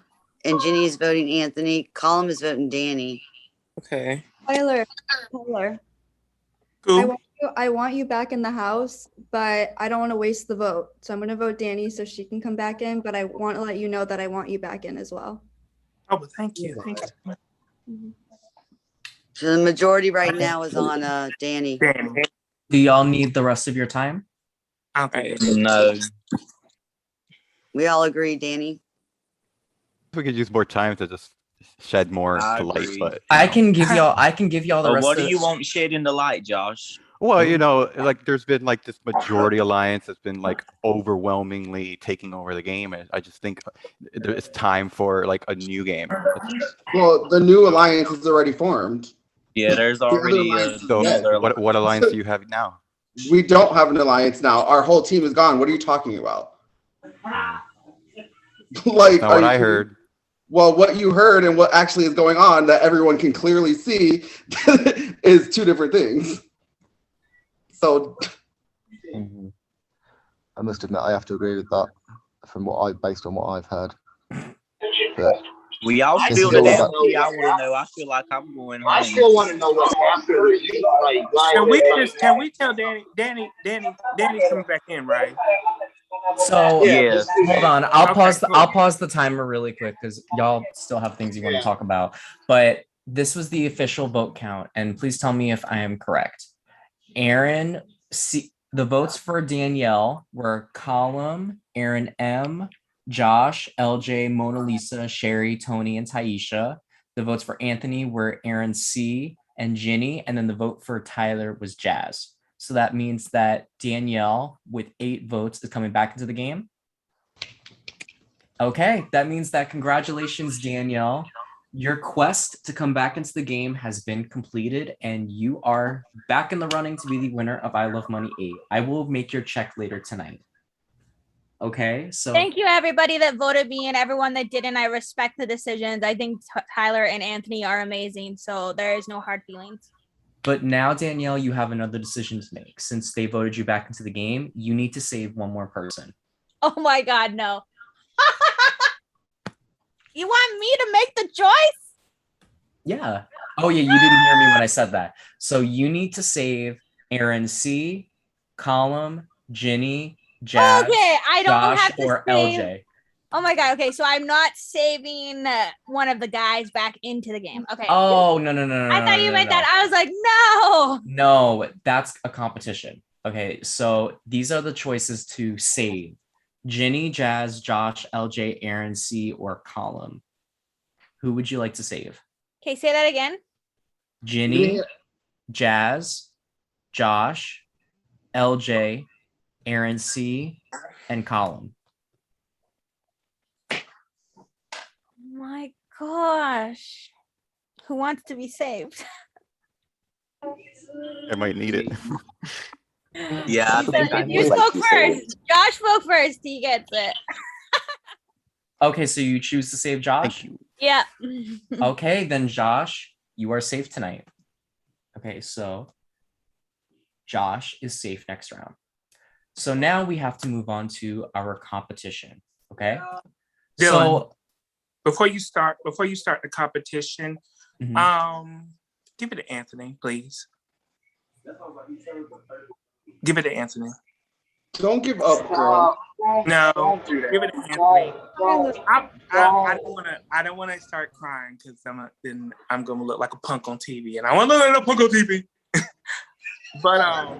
And Jenny is voting Anthony. Colin is voting Danny. Okay. Tyler. Who? I want you back in the house, but I don't want to waste the vote. So I'm going to vote Danny so she can come back in, but I want to let you know that I want you back in as well. Oh, but thank you. Thank you. So the majority right now is on Danny. Do y'all need the rest of your time? No. We all agree, Danny. We could use more time to just shed more I to light, agree. but I can give y'all the rest What of do you want shed in the light, Josh? well, you know, like there's been like this majority alliance that's been like overwhelmingly taking over the game, and I just think it's time for like a new game. Well, the new alliance is already formed. Yeah, there's already So what alliance do you have now? We don't have an alliance now. Our whole team is gone. What are you talking about? Like, That's not what I heard. Well, what you heard and what actually is going on that everyone can clearly see is two different things. So I must admit, I have to agree with that based on what I've heard. But Will y'all this spill is the all damn about. tea? I want to know. I feel like I'm going home. I still want to know what's happening. Can we tell Danny's coming back in, right? So Yeah. hold on, I'll Okay, cool. pause the timer really quick because y'all still have things you want to talk about. But this was the official vote count, and please tell me if I am correct. Aaron, the votes for Danielle were Column, Aaron M, Josh, LJ, Mona Lisa, Sherry, Tony, and Taisha. The votes for Anthony were Aaron C and Ginny, and then the vote for Tyler was Jazz. So that means that Danielle, with 8 votes, is coming back into the game. Okay, that means that congratulations, Danielle. Your quest to come back into the game has been completed, and you are back in the running to be the winner of I Love Money 8. I will make your check later tonight. Okay, so Thank you, everybody that voted me and everyone that didn't. I respect the decisions. I think Tyler and Anthony are amazing, so there is no hard feelings. But now, Danielle, you have another decision to make. Since they voted you back into the game, you need to save one more person. Oh my God, no. You want me to make the choice? Yeah. Oh, yeah, you didn't hear me when I said that. So you need to save Aaron C, Column, Ginny, Jazz, Okay, I don't Josh, have to or save... LJ. Oh my God. Okay, so I'm not saving one of the guys back into the game. Okay. Oh, no. I thought you meant that. I was like, no. No, that's a competition. Okay, so these are the choices to save. Ginny, Jazz, Josh, LJ, Aaron C, or Column. Who would you like to save? Okay, say that again. Ginny, Jazz, Josh, LJ, Aaron C, and Column. My gosh. Who wants to be saved? I might need it. Yeah, You spoke first. Josh spoke first. He gets it. Okay, so you choose to save Josh? Yeah. Okay, then Josh, you are safe tonight. Okay, so Josh is safe next round. So now we have to move on to our competition. Okay. Dylan, So before you start the competition, give it to Anthony, please. Give it to Anthony. Don't give up, girl. No, give it to Anthony. I don't wanna start crying because I'm gonna look like a punk on TV, and I want to look like a punk on TV. But I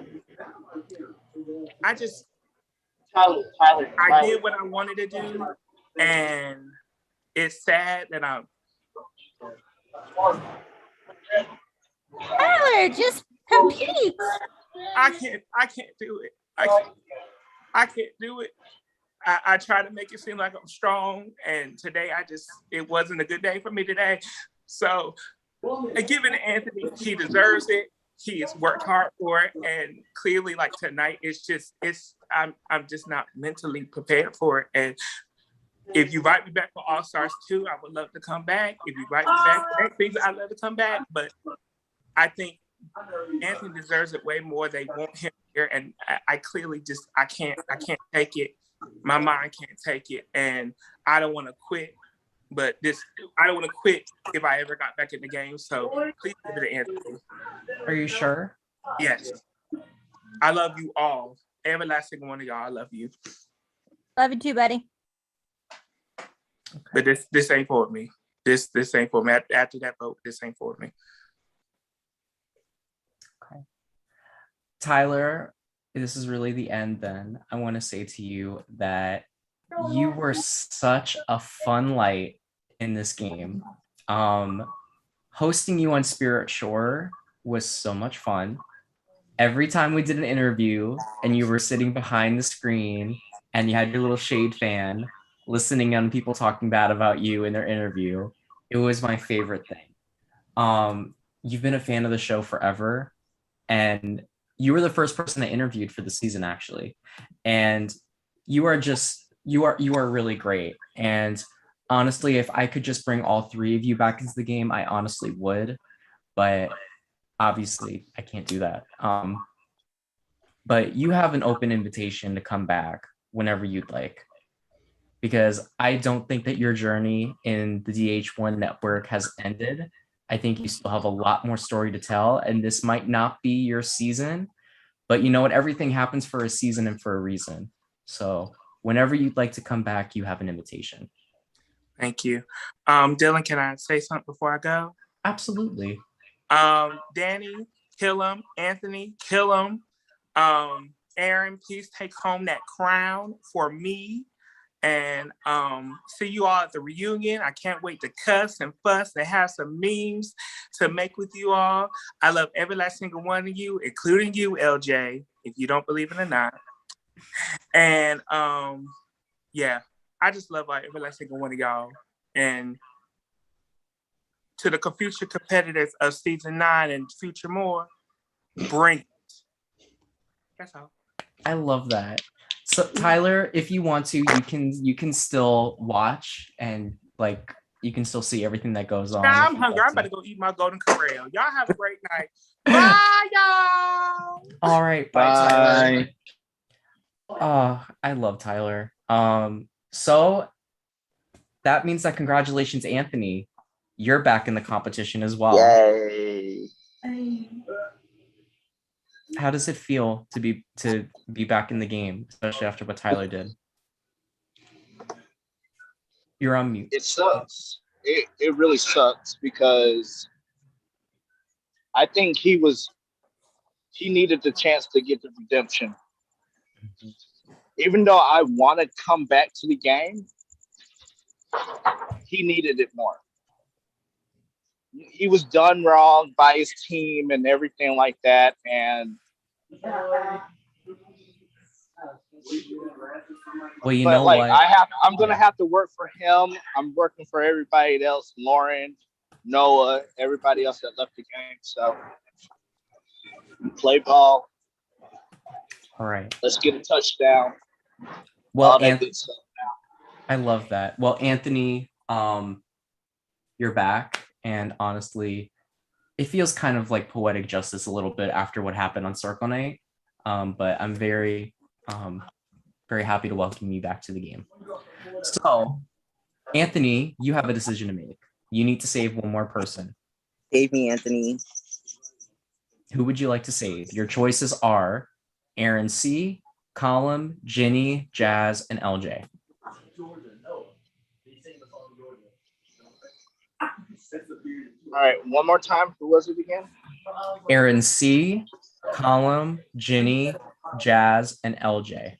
did what I wanted to do, and it's sad that Tyler, just compete. I can't do it. I can't do it. I try to make it seem like I'm strong, and today it wasn't a good day for me today. So give it to Anthony. He deserves it. He has worked hard for it, and clearly, like tonight, I'm just not mentally prepared for it. And if you invite me back for All Stars 2, I would love to come back. If you invite me back for next season, I'd love to come back. But I think Anthony deserves it way more. They want him here, and I clearly I can't take it. My mind can't take it, and I don't want to quit. But I don't want to quit if I ever got back in the game. So please give it to Anthony. are you sure? Yes. I love you all. Every last single one of y'all. I love you. Love you too, buddy. But this ain't for me. This ain't for me. After that vote, this ain't for me. Okay. Tyler, this is really the end then. I want to say to you that you were such a fun light in this game. Hosting you on Spirit Shore was so much fun. Every time we did an interview and you were sitting behind the screen and you had your little shade fan listening on people talking bad about you in their interview, it was my favorite thing. You've been a fan of the show forever, and you were the first person I interviewed for the season, actually. And you are really great. And honestly, if I could just bring all three of you back into the game, I honestly would. But obviously, I can't do that. But you have an open invitation to come back whenever you'd like, because I don't think that your journey in the DH1 network has ended. I think you still have a lot more story to tell, and this might not be your season, but you know what? Everything happens for a season and for a reason. So whenever you'd like to come back, you have an invitation. Thank you. Dylan, can I say something before I go? Absolutely. Danny, kill him. Anthony, kill him. Aaron, please take home that crown for me. And see you all at the reunion. I can't wait to cuss and fuss and have some memes to make with you all. I love every last single one of you, including you, LJ, if you don't believe it or not. And yeah, I just love every last single one of y'all. And to the future competitors of season 9 and future more, bring it. That's all. I love that. So Tyler, if you want to, you can still watch and like you can still see everything that goes on. Nah, I'm hungry. I'm about to go eat my golden corral. Y'all have a great night. Bye, y'all. All right, bye, Tyler. Oh, I love Tyler. So that means that congratulations, Anthony. You're back in the competition as well. Yay. How does it feel to be back in the game, especially after what Tyler did? You're on mute. It sucks. It really sucks because I think he needed the chance to get the redemption. Even though I want to come back to the game, he needed it more. He was done wrong by his team and everything like that, and well, you know like what? I'm gonna have to work for him. I'm working for everybody else, Lauren, Noah, everybody else that left the game. So play ball. All right. Let's get a touchdown. Well, I love that. Well, Anthony, you're back, and honestly, it feels kind of like poetic justice a little bit after what happened on Circle Night. But I'm very happy to welcome you back to the game. So, Anthony, you have a decision to make. You need to save one more person. Save me, Anthony. Who would you like to save? Your choices are Aaron C, Colin, Ginny, Jazz, and LJ. All right, one more time. Who was it again? Aaron C, Colin, Ginny, Jazz, and LJ.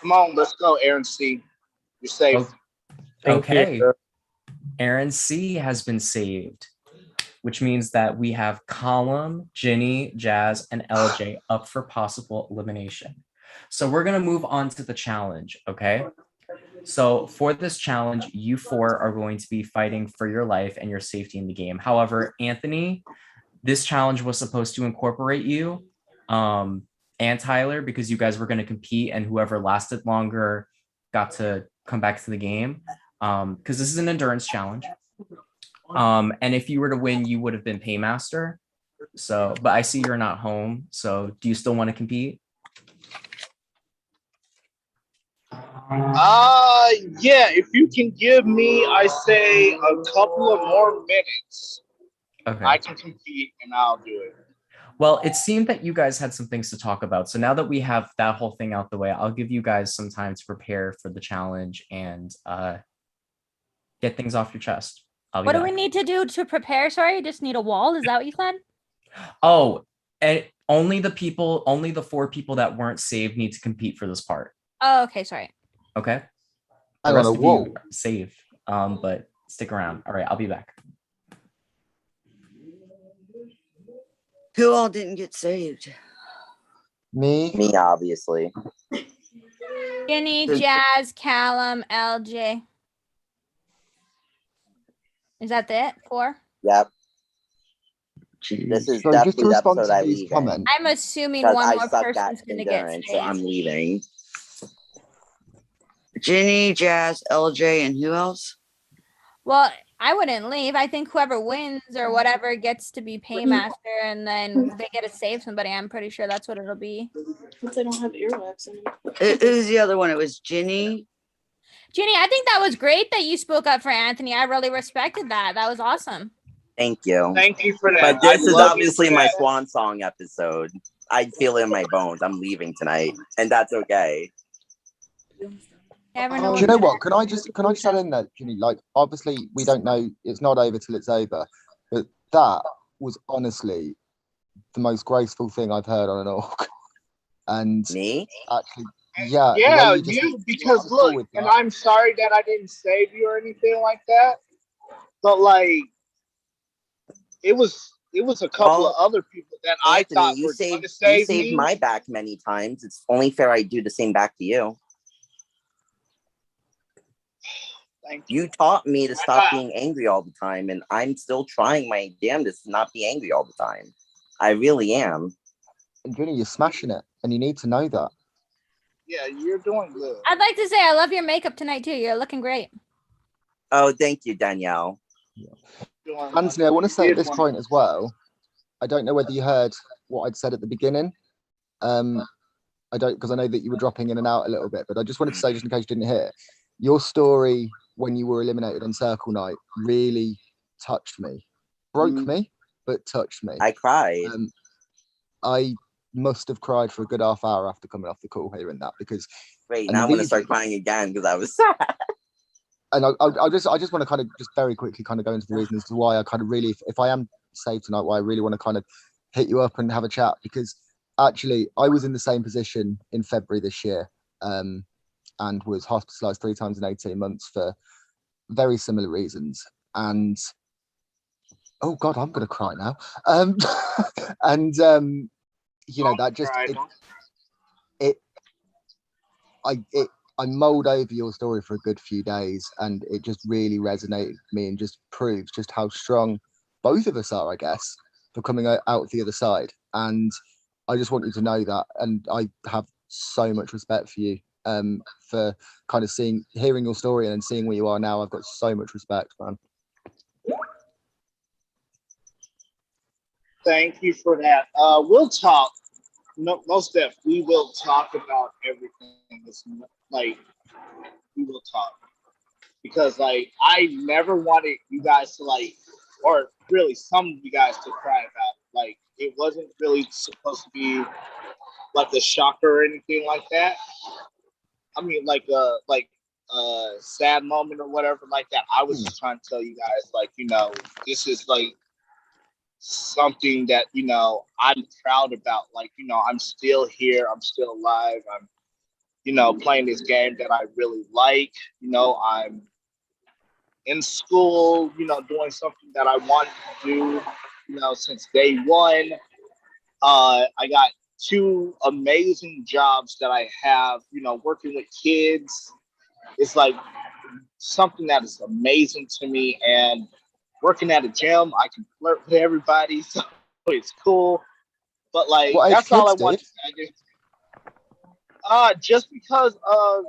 Come on, let's go, Aaron C. You're safe. Okay. Aaron C has been saved, which means that we have Colin, Ginny, Jazz, and LJ up for possible elimination. So we're going to move on to the challenge, okay? So for this challenge, you four are going to be fighting for your life and your safety in the game. However, Anthony, this challenge was supposed to incorporate you and Tyler because you guys were going to compete and whoever lasted longer got to come back to the game because this is an endurance challenge. And if you were to win, you would have been paymaster. So, but I see you're not home. So do you still want to compete? Yeah, if you can give me, I say, a couple of more minutes, okay, I can compete and I'll do it. Well, it seemed that you guys had some things to talk about. So now that we have that whole thing out the way, I'll give you guys some time to prepare for the challenge and get things off your chest. What do we need to do to prepare? Sorry, you just need a wall. Is that what you said? Oh, and only the 4 people that weren't saved need to compete for this part. Oh, okay. Sorry. Okay. I got a wall. Save. But stick around. All right, I'll be back. Who all didn't get saved? Me, obviously. Ginny, Jazz, Callum, LJ. Is that it? 4? Yep. This is So just to definitely the respond episode to I these leave comments, in. I'm assuming Because one I more suck at person's gonna get endurance, so saved. I'm leaving. Ginny, Jazz, LJ, and who else? Well, I wouldn't leave. I think whoever wins or whatever gets to be paymaster, and then they get to save somebody. I'm pretty sure that's what it'll be. Since I don't have earwax in Who's the other one? It was Ginny. Ginny, I think that was great that you spoke up for Anthony. I really respected that. That was awesome. Thank you. Thank you for that. But this I is love you obviously for my that. swan song episode. I feel it in my bones. I'm leaving tonight, and that's okay. Never know. do you know what? Can I just add in there, Ginny? Like, obviously, we don't know. It's not over till it's over. But that was honestly the most graceful thing I've heard on an orc. And me, actually, yeah, Yeah, the way you just because forward look, with and that. I'm sorry that I didn't save you or anything like that, but like it was a couple of other people that I Anthony, thought you were going to saved save me. my back many times. It's only fair I do the same back to you. Thank you. You taught me to stop being angry all the time, and I'm still trying my damnedest to not be angry all the time. I really am. And Ginny, you're smashing it, and you need to know that. Yeah, you're doing good. I'd like to say I love your makeup tonight too. You're looking great. Oh, thank you, Danielle. Anthony, I want to say at this point as well, I don't know whether you heard what I'd said at the beginning. I don't, because I know that you were dropping in and out a little bit, but I just wanted to say, just in case you didn't hear, your story when you were eliminated on Circle Night really touched me. Broke me, but touched me. I cried. I must have cried for a good half hour after coming off the call hearing that, because wait, now I'm gonna start crying again because I was sad. And I just want to kind of just very quickly kind of go into the reasons as to why I kind of really, if I am saved tonight, why I really want to kind of hit you up and have a chat, because actually I was in the same position in February this year, and was hospitalized 3 times in 18 months for very similar reasons. And oh God, I'm gonna cry now. And you know, that just I mulled over your story for a good few days, and it just really resonated with me and just proves just how strong both of us are, I guess, for coming out the other side. And I just want you to know that, and I have so much respect for you, for kind of hearing your story and seeing where you are now. I've got so much respect, man. Thank you for that. We'll talk. No, most definitely, we will talk about everything. Like, we will talk, because like I never wanted you guys to like, or really some of you guys to cry about it. Like, it wasn't really supposed to be like a shocker or anything like that. I mean, like a sad moment or whatever like that. I was just trying to tell you guys, like, you know, this is like something that, you know, I'm proud about. Like, you know, I'm still here, I'm still alive, I'm, you know, playing this game that I really like. You know, I'm in school, you know, doing something that I wanted to do, you know, since day one. I got 2 amazing jobs that I have, you know, working with kids. It's like something that is amazing to me. And working at a gym, I can flirt with everybody, so it's cool. But like, that's all I want to say. Just because of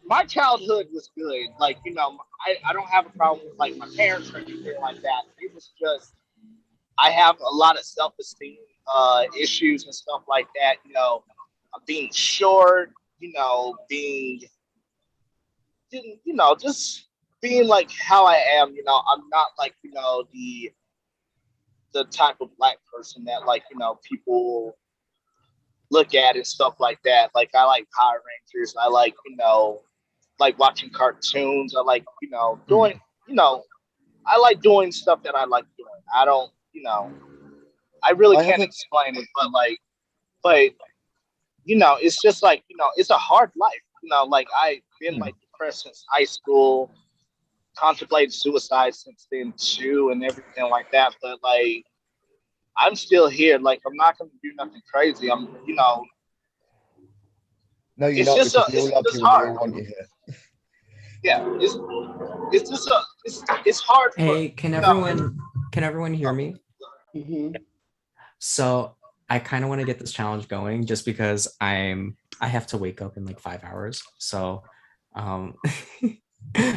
my childhood was good. Like, you know, I don't have a problem with like my parents or anything like that. It was just, I have a lot of self-esteem issues and stuff like that. You know, being short, you know, just being like how I am. You know, I'm not like, you know, the type of black person that, like, you know, people look at and stuff like that. Like, I like Power Rangers. I like, you know, like watching cartoons. I like, you know, doing, you know, I like doing stuff that I like doing. I don't, you know, I really can't explain it, but you know, it's just like, you know, it's a hard life. You know, like, I've been like depressed since high school, contemplated suicide since then too, and everything like that. But like, I'm still here. Like, I'm not going to do nothing crazy. I'm, you know. No, you're not, because we all love you and we all want you here. Yeah, it's just it's hard. Hey, can everyone hear me? So I kind of want to get this challenge going just because I have to wake up in like 5 hours. So um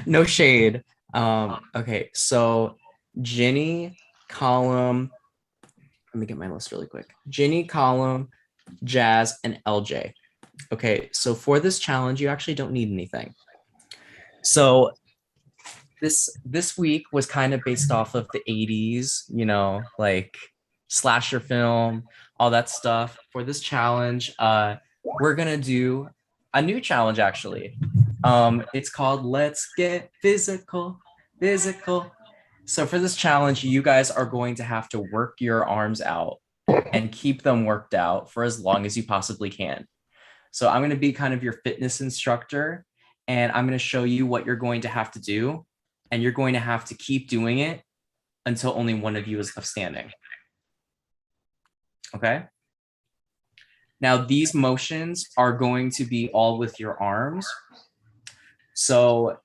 no shade. Okay, so Ginny, Column, let me get my list really quick. Ginny, Column, Jazz, and LJ. Okay, so for this challenge, you actually don't need anything. So this week was kind of based off of the 80s, you know, like slasher film, all that stuff. For this challenge, we're gonna do a new challenge actually. It's called Let's Get Physical, Physical. So for this challenge, you guys are going to have to work your arms out and keep them worked out for as long as you possibly can. So I'm going to be kind of your fitness instructor, and I'm going to show you what you're going to have to do, and you're going to have to keep doing it until only one of you is left standing. Okay? Now, these motions are going to be all with your arms. So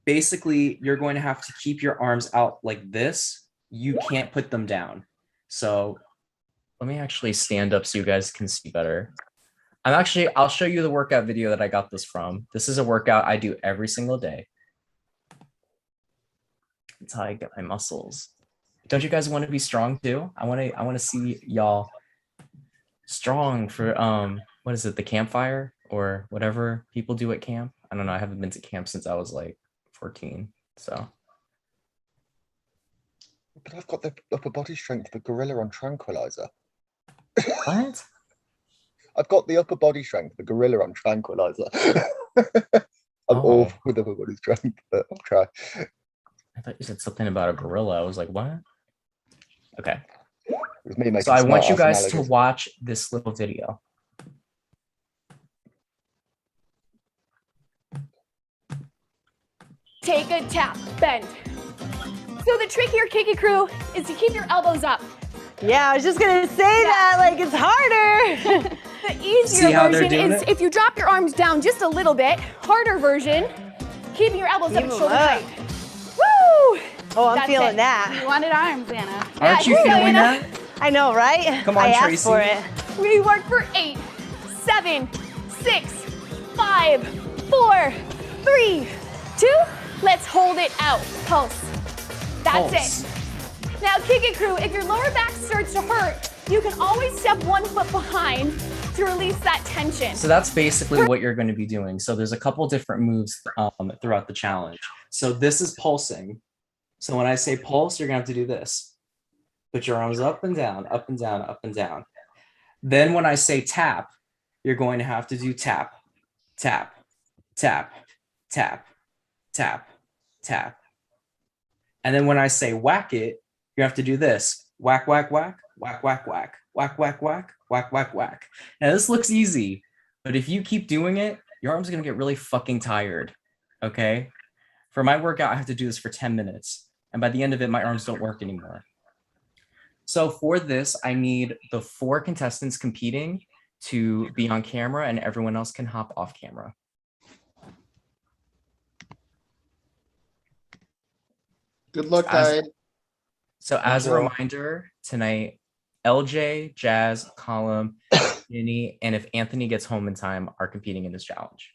basically, you're going to have to keep your arms out like this. You can't put them down. So let me actually stand up so you guys can see better. I'll show you the workout video that I got this from. This is a workout I do every single day. That's how I get my muscles. Don't you guys want to be strong too? I want to see y'all strong for what is it, the campfire or whatever people do at camp? I don't know. I haven't been to camp since I was like 14. So But I've got the upper body strength of a gorilla on tranquilizer. What? I've got the upper body strength of a gorilla on tranquilizer. I'm awful with upper body strength, but I'll try. I thought you said something about a gorilla. I was like, what? Okay. It was me making So I want you smart-ass guys to analogies. watch this little video. Take a tap, bend. So the trick here, Kiki Crew, is to keep your elbows up. Yeah, I was just gonna say that, like it's harder. The easier version is if you drop your arms down just a little bit. Harder version, keeping your elbows up and shoulder height. Woo! Oh, I'm feeling that. You wanted arms, Anna. Aren't you feeling that? I know, right? Come on, I asked Tracy. for it. We work for 8, 7, 6, 5, 4, 3, 2. Let's hold it out. Pulse. That's it. Now, kick it, crew. If your lower back starts to hurt, you can always step 1 foot behind to release that tension. So that's basically what you're going to be doing. So there's a couple different moves throughout the challenge. So this is pulsing. So when I say pulse, you're going to have to do this. Put your arms up and down, up and down, up and down. Then when I say tap, you're going to have to do tap, tap, tap, tap, tap, tap. And then when I say whack it, you have to do this. Whack, whack, whack, whack, whack, whack, whack, whack, whack, whack, whack, whack. Now this looks easy, but if you keep doing it, your arms are going to get really fucking tired, okay? For my workout, I have to do this for 10 minutes. And by the end of it, my arms don't work anymore. So for this, I need the 4 contestants competing to be on camera, and everyone else can hop off camera. Good luck, guys. So as a reminder, tonight, LJ, Jazz, Column, Ginny, and if Anthony gets home in time, are competing in this challenge.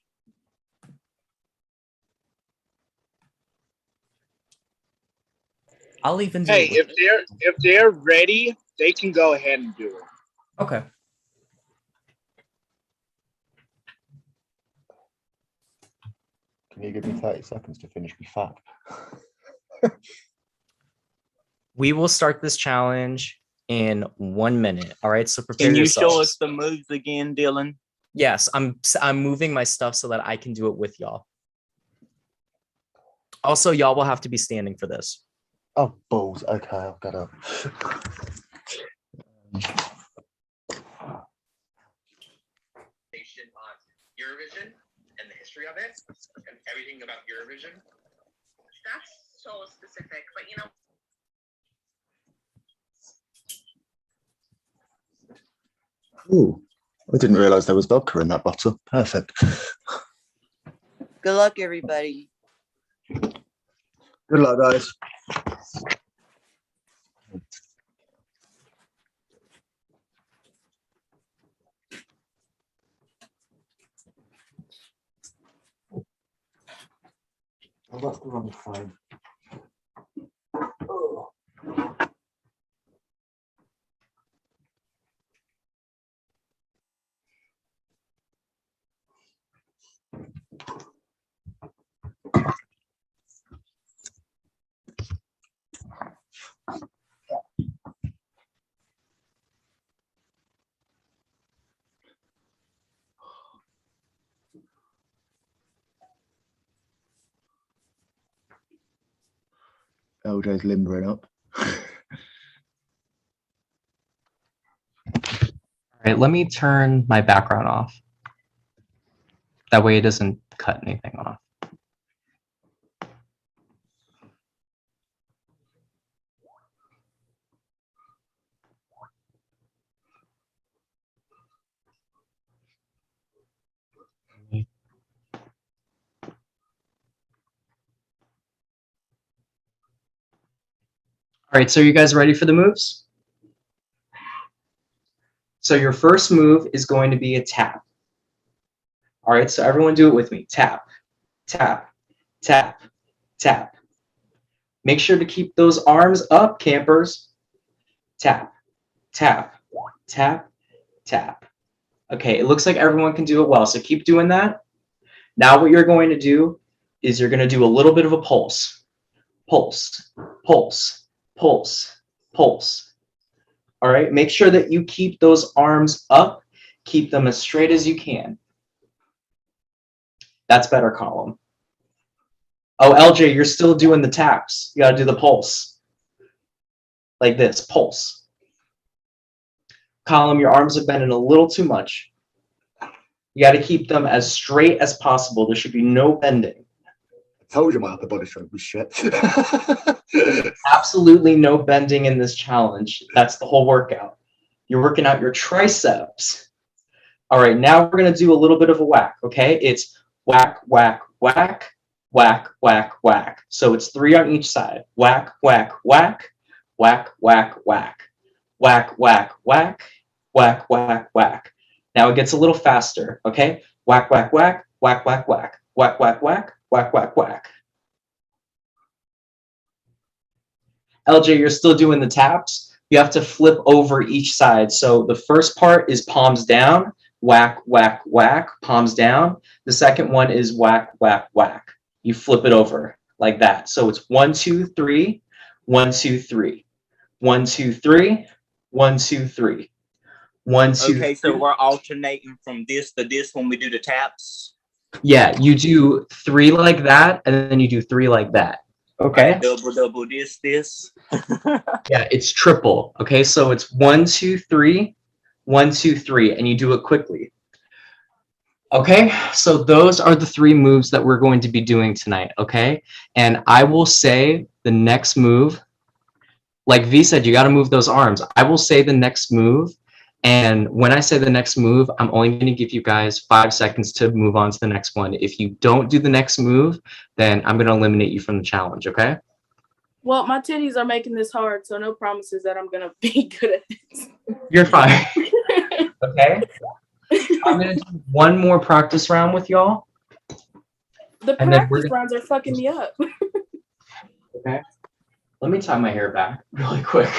I'll even do it. If they're ready, they can go ahead and do it. Okay. Can you give me 30 seconds to finish my fact? We will start this challenge in 1 minute. All right, so prepare Can you yourselves. show us the moves again, Dylan? Yes, I'm moving my stuff so that I can do it with y'all. Also, y'all will have to be standing for this. Oh, balls. Okay, I've got up. On Eurovision and the history of it and everything about Eurovision. That's so specific, but you know. Ooh, I didn't realize there was vodka in that bottle. Perfect. Good luck, everybody. Good luck, guys. that's the wrong phone. LJ's limbering up. All right, let me turn my background off. That way it doesn't cut anything off. All right, so you guys ready for the moves? So your first move is going to be a tap. All right, so everyone do it with me. Tap, tap, tap, tap. Make sure to keep those arms up, campers. Tap, tap, tap, tap. Okay, it looks like everyone can do it well, so keep doing that. Now what you're going to do is you're going to do a little bit of a pulse. Pulse, pulse, pulse, pulse. All right, make sure that you keep those arms up. Keep them as straight as you can. That's better, Column. Oh, LJ, you're still doing the taps. You got to do the pulse. Like this, pulse. Column, your arms are bending a little too much. You got to keep them as straight as possible. There should be no bending. I told you my upper body strength was shit. Absolutely no bending in this challenge. That's the whole workout. You're working out your triceps. All right, now we're going to do a little bit of a whack, okay? It's whack, whack, whack, whack, whack, whack. So it's 3 on each side. Whack, whack, whack, whack, whack, whack, whack, whack, whack, whack, whack, whack. Now it gets a little faster, okay? Whack, whack, whack, whack, whack, whack, whack, whack, whack, whack, whack, whack. LJ, you're still doing the taps. You have to flip over each side. So the first part is palms down, whack, whack, whack, palms down. The second one is whack, whack, whack. You flip it over like that. So it's 1, 2, 3, 1, 2, 3, 1, 2, 3, 1, 2, 3, 1, 2. Okay, so we're alternating from this to this when we do the taps. Yeah, you do 3 like that, and then you do 3 like that. Okay. Right, double this. Yeah, it's triple. Okay, so it's 1, 2, 3, 1, 2, 3, and you do it quickly. Okay, so those are the 3 moves that we're going to be doing tonight. Okay, and I will say the next move, like V said, you got to move those arms. I will say the next move, and when I say the next move, I'm only going to give you guys 5 seconds to move on to the next one. If you don't do the next move, then I'm going to eliminate you from the challenge. Okay. Well, my titties are making this hard, so no promises that I'm going to be good at this. You're fine. Okay. I'm going to do one more practice round with y'all. The practice rounds are fucking me up. Okay. Let me tie my hair back really quick.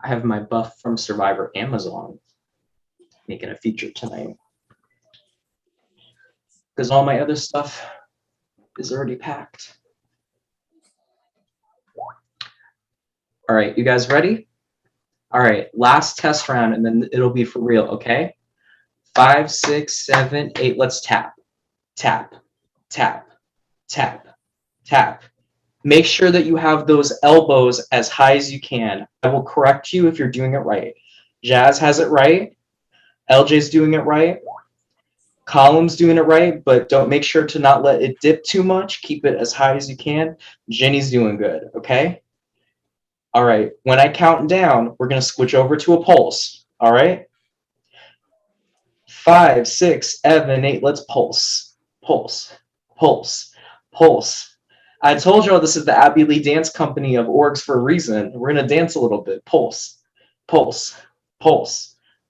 I have my buff from Survivor Amazon making a feature tonight. Because all my other stuff is already packed. All right, you guys ready? All right, last test round, and then it'll be for real, okay? 5, 6, 7, 8. Let's tap. Tap, tap, tap, tap. Make sure that you have those elbows as high as you can. I will correct you if you're doing it right. Jazz has it right. LJ's doing it right. Column's doing it right, but don't make sure to not let it dip too much. Keep it as high as you can. Jenny's doing good, okay? All right, when I count down, we're going to switch over to a pulse, all right? 5, 6, 7, 8, let's pulse, pulse, pulse, pulse. I told y'all this is the Abbey Lee Dance Company of orgs for a reason. We're going to dance a little bit. Pulse, pulse, pulse,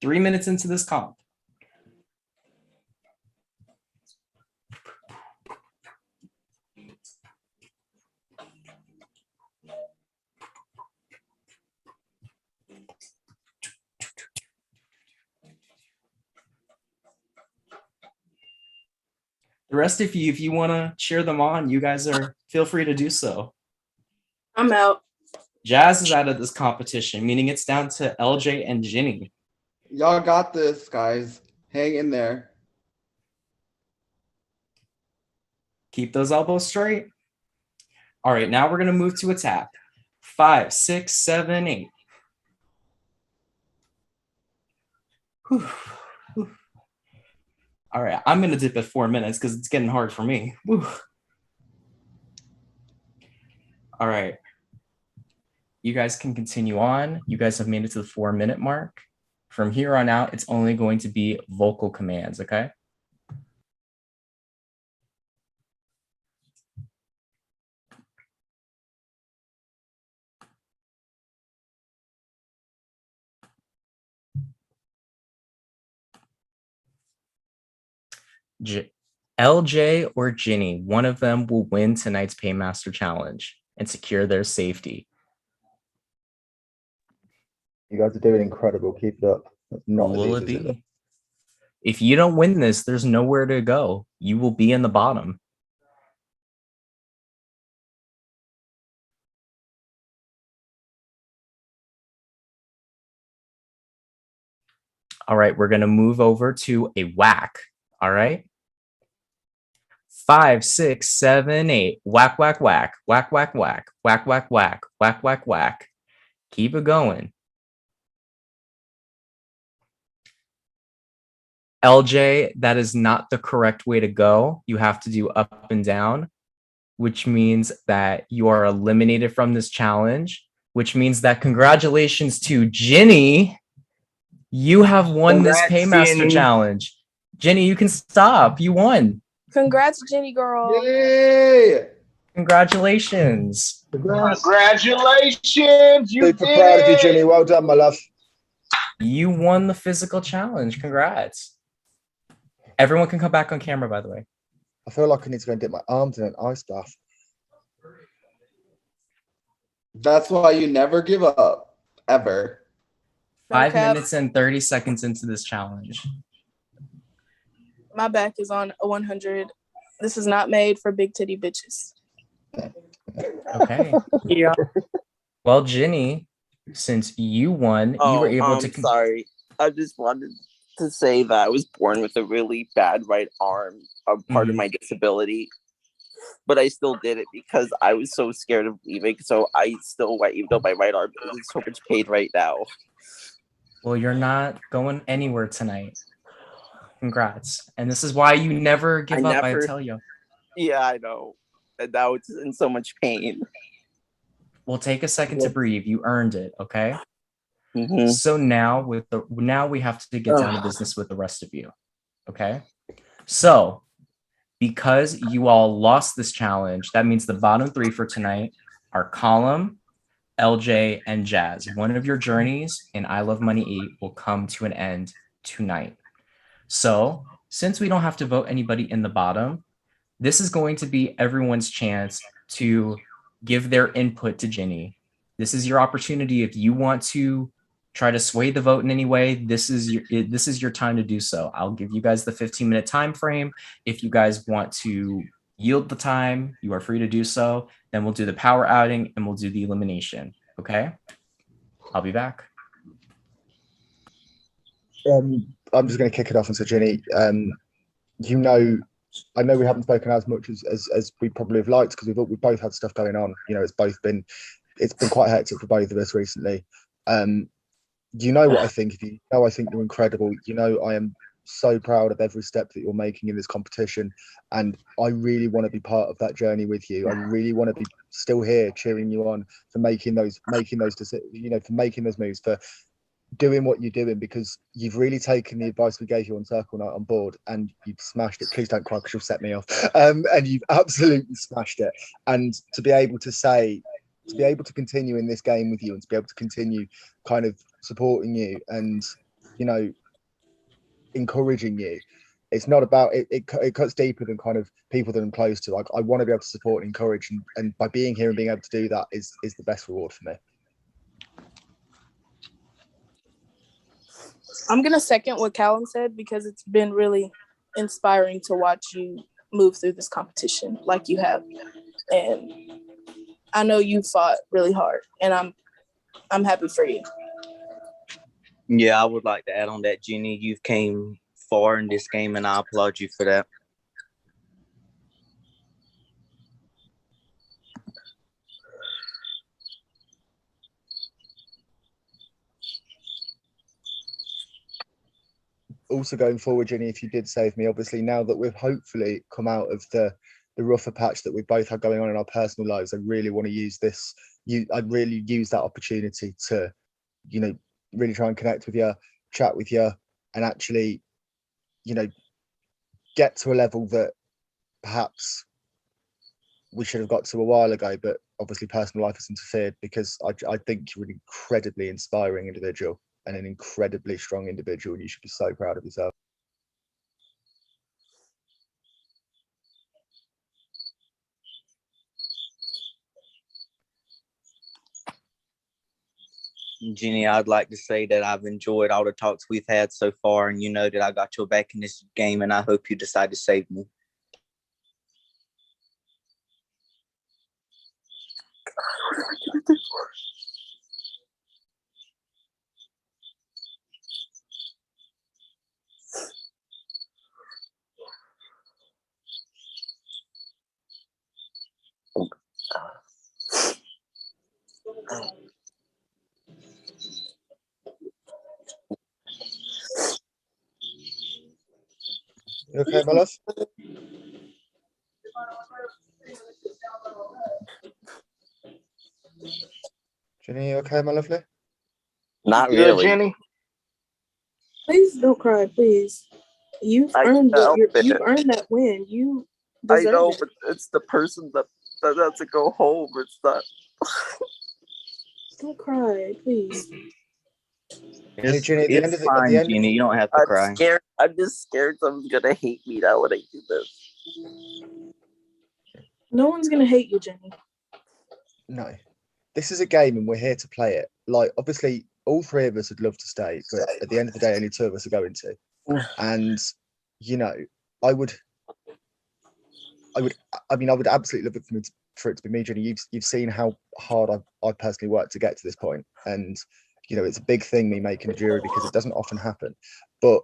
3 minutes into this comp. The rest of you, if you want to cheer them on, you guys feel free to do so. I'm out. Jazz is out of this competition, meaning it's down to LJ and Ginny. Y'all got this, guys. Hang in there. Keep those elbows straight. All right, now we're going to move to attack. 5, 6, 7, 8. Whew. Whew. All right, I'm going to dip at 4 minutes because it's getting hard for me. Whew. All right. You guys can continue on. You guys have made it to the 4-minute mark. From here on out, it's only going to be vocal commands, okay? LJ or Ginny, one of them will win tonight's Paymaster Challenge and secure their safety. You guys are doing incredible. Keep it up. That's not Will as it easy as it be? If you don't win this, there's nowhere to go. You will be in the bottom. All right, we're going to move over to a whack. All right. 5, 6, 7, 8. Whack, whack, whack. Whack, whack, whack. Whack, whack, whack. Whack, whack, whack. Keep it going. LJ, that is not the correct way to go. You have to do up and down, which means that you are eliminated from this challenge, which means that congratulations to Ginny. You have won this Paymaster Ginny. Challenge. Ginny, you can stop. You won. Congrats, Jenny girl. Yay! Congratulations. Congratulations, you Super did proud of you, it! Ginny. Well done, my love. You won the physical challenge. Congrats. Everyone can come back on camera, by the way. I feel like I need to go and dip my arms in an ice bath. That's why you never give up, ever. 5 cap. minutes and 30 seconds into this challenge. My back is on a 100. This is not made for big titty bitches. Okay. Yeah. Well, Ginny, since you won, you were able to. Sorry. I just wanted to say that I was born with a really bad right arm, a part of my disability. But I still did it because I was so scared of leaving. So I still went, even though my right arm is in so much pain right now. Well, you're not going anywhere tonight. Congrats. And this is why you never give up, I tell you. Yeah, I know. And now it's in so much pain. Well, take a second to breathe. You earned it, okay? Mm-hmm. So now we have to get down to business with the rest of you. Okay? So because you all lost this challenge, that means the bottom 3 for tonight are Column, LJ, and Jazz. One of your journeys in I Love Money 8 will come to an end tonight. So since we don't have to vote anybody in the bottom, this is going to be everyone's chance to give their input to Ginny. This is your opportunity. If you want to try to sway the vote in any way, this is your time to do so. I'll give you guys the 15-minute time frame. If you guys want to yield the time, you are free to do so. Then we'll do the power outing and we'll do the elimination. Okay? I'll be back. I'm just going to kick it off and say, Ginny, I know we haven't spoken as much as we probably have liked because we've both had stuff going on. You know, it's been quite hectic for both of us recently. You know what I think of you. I think you're incredible. You know, I am so proud of every step that you're making in this competition, and I really want to be part of that journey with you. I really want to be still here cheering you on for making those decisions, you know, for making those moves, for doing what you're doing, because you've really taken the advice we gave you on Circle Night on board and you've smashed it. Please don't cry because you'll set me off. And you've absolutely smashed it. And to be able to continue in this game with you and to be able to continue kind of supporting you and encouraging you. It's not about it. It cuts deeper than kind of people that I'm close to. Like, I want to be able to support and encourage, and by being here and being able to do that is the best reward for me. I'm gonna second what Callum said because it's been really inspiring to watch you move through this competition like you have, and I know you fought really hard, and I'm happy for you. Yeah, I would like to add on that, Jenny. You've came far in this game, and I applaud you for that. Also going forward, Jenny, if you did save me, obviously now that we've hopefully come out of the rougher patch that we both had going on in our personal lives, I really want to use this. I'd really use that opportunity to, really try and connect with you, chat with you, and actually, get to a level that perhaps we should have got to a while ago, but obviously personal life has interfered, because I think you're an incredibly inspiring individual and an incredibly strong individual, and you should be so proud of yourself. Jenny, I'd like to say that I've enjoyed all the talks we've had so far, and you know that I got your back in this game, and I hope you decide to save me. You okay, my love? Jenny, you okay, my lovely? Not Good, really. Jenny. Please don't cry, please. You've earned you've earned that win. You I deserve know, it. but it's the person that has to go home. It's not. Don't cry, please. It's, Jenny, at the end of the, at the fine, end, Jenny. You don't have to cry. Scared. I'm just scared someone's gonna hate me now when I do this. No one's gonna hate you, Jenny. no, this is a game and we're here to play it. Like, obviously, all three of us would love to stay, but at the end of the day, only two of us are going to. And I would absolutely love it for it to be me, Jenny. You've seen how hard I've personally worked to get to this point, and it's a big thing, me making a jury, because it doesn't often happen. But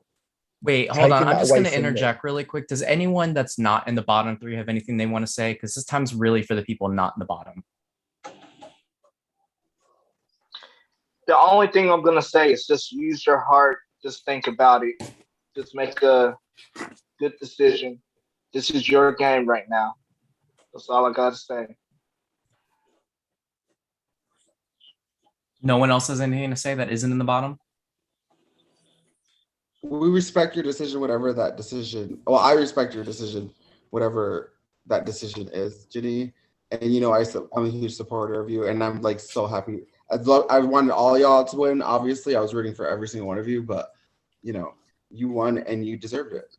wait, hold on. I'm just going to me. interject really quick. Does anyone that's not in the bottom three have anything they want to say? Because this time's really for the people not in the bottom. The only thing I'm gonna say is just use your heart. Just think about it. Just make a good decision. This is your game right now. That's all I gotta say. No one else has anything to say that isn't in the bottom? We respect your decision, whatever that decision. Well, I respect your decision, whatever that decision is, Jenny. And I'm a huge supporter of you, and I'm like so happy. I wanted all y'all to win. Obviously, I was rooting for every single one of you, but you won and you deserved it.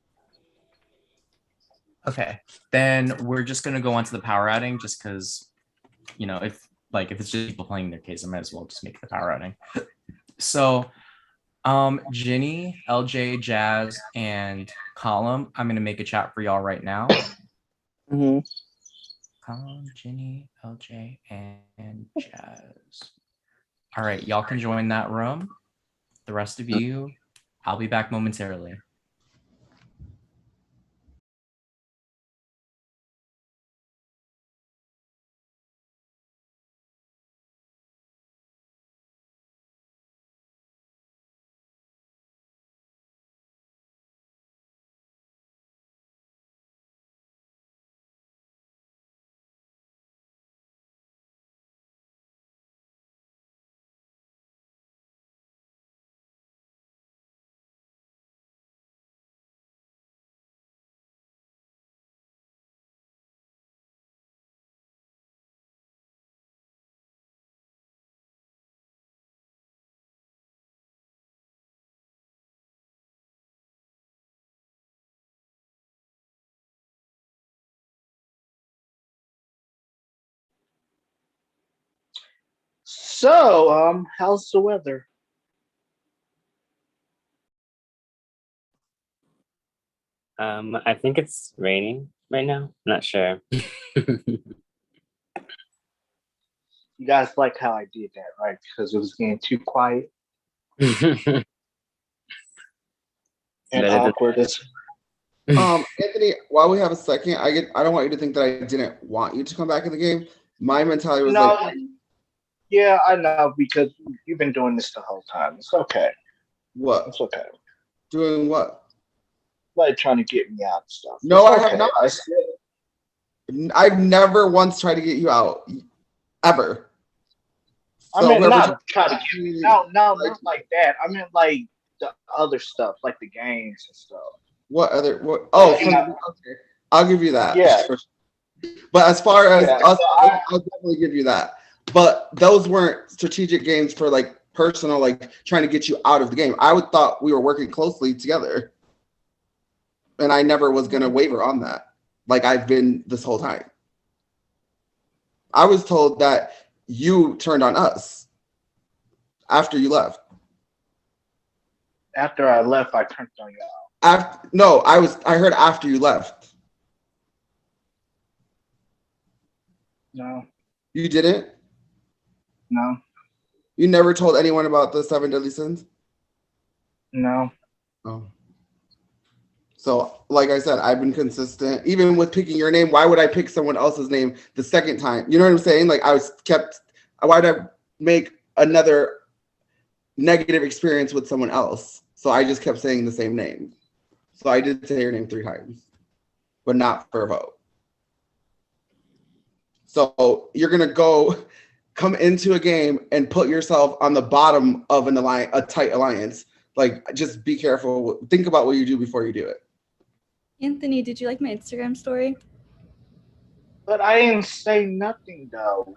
Okay, then we're just gonna go on to the power outing, just because, if it's just people playing their case, I might as well just make the power outing. So, Ginny, LJ, Jazz, and Column, I'm gonna make a chat for y'all right now. Mm-hmm. Column, Ginny, LJ, and Jazz. All right, y'all can join that room. The rest of you, I'll be back momentarily. So, how's the weather? I think it's raining right now. I'm not sure. You guys like how I did that, right? Because it was getting too quiet and awkward. Anthony, while we have a second, I don't want you to think that I didn't want you to come back in the game. My mentality was like, yeah, I know, because you've been doing this the whole time. It's okay. What? It's okay. Doing what? Like trying to get me out and stuff. No, It's I have okay. not. I've never once tried to get you out, ever. I mean, not try to get me. No, not like that. I mean, like the other stuff, like the games and stuff. What other? What? Oh, okay. I'll give you that. Yeah. But as far as Yeah, us, I'll definitely give you that. But those weren't strategic games for like personal, like trying to get you out of the game. I would thought we were working closely together, and I never was gonna waver on that. Like I've been this whole time. I was told that you turned on us after you left. After I left, I turned on you out. I heard after you left. No. You didn't? No. You never told anyone about the 7 deadly sins? No. Oh. So, like I said, I've been consistent. Even with picking your name, why would I pick someone else's name the second time? You know what I'm saying? Like why would I make another negative experience with someone else? So I just kept saying the same name. So I did say your name 3 times, but not for a vote. So you're gonna come into a game and put yourself on the bottom of an alliance, a tight alliance. Like, just be careful. Think about what you do before you do it. Anthony, did you like my Instagram story? But I didn't say nothing though.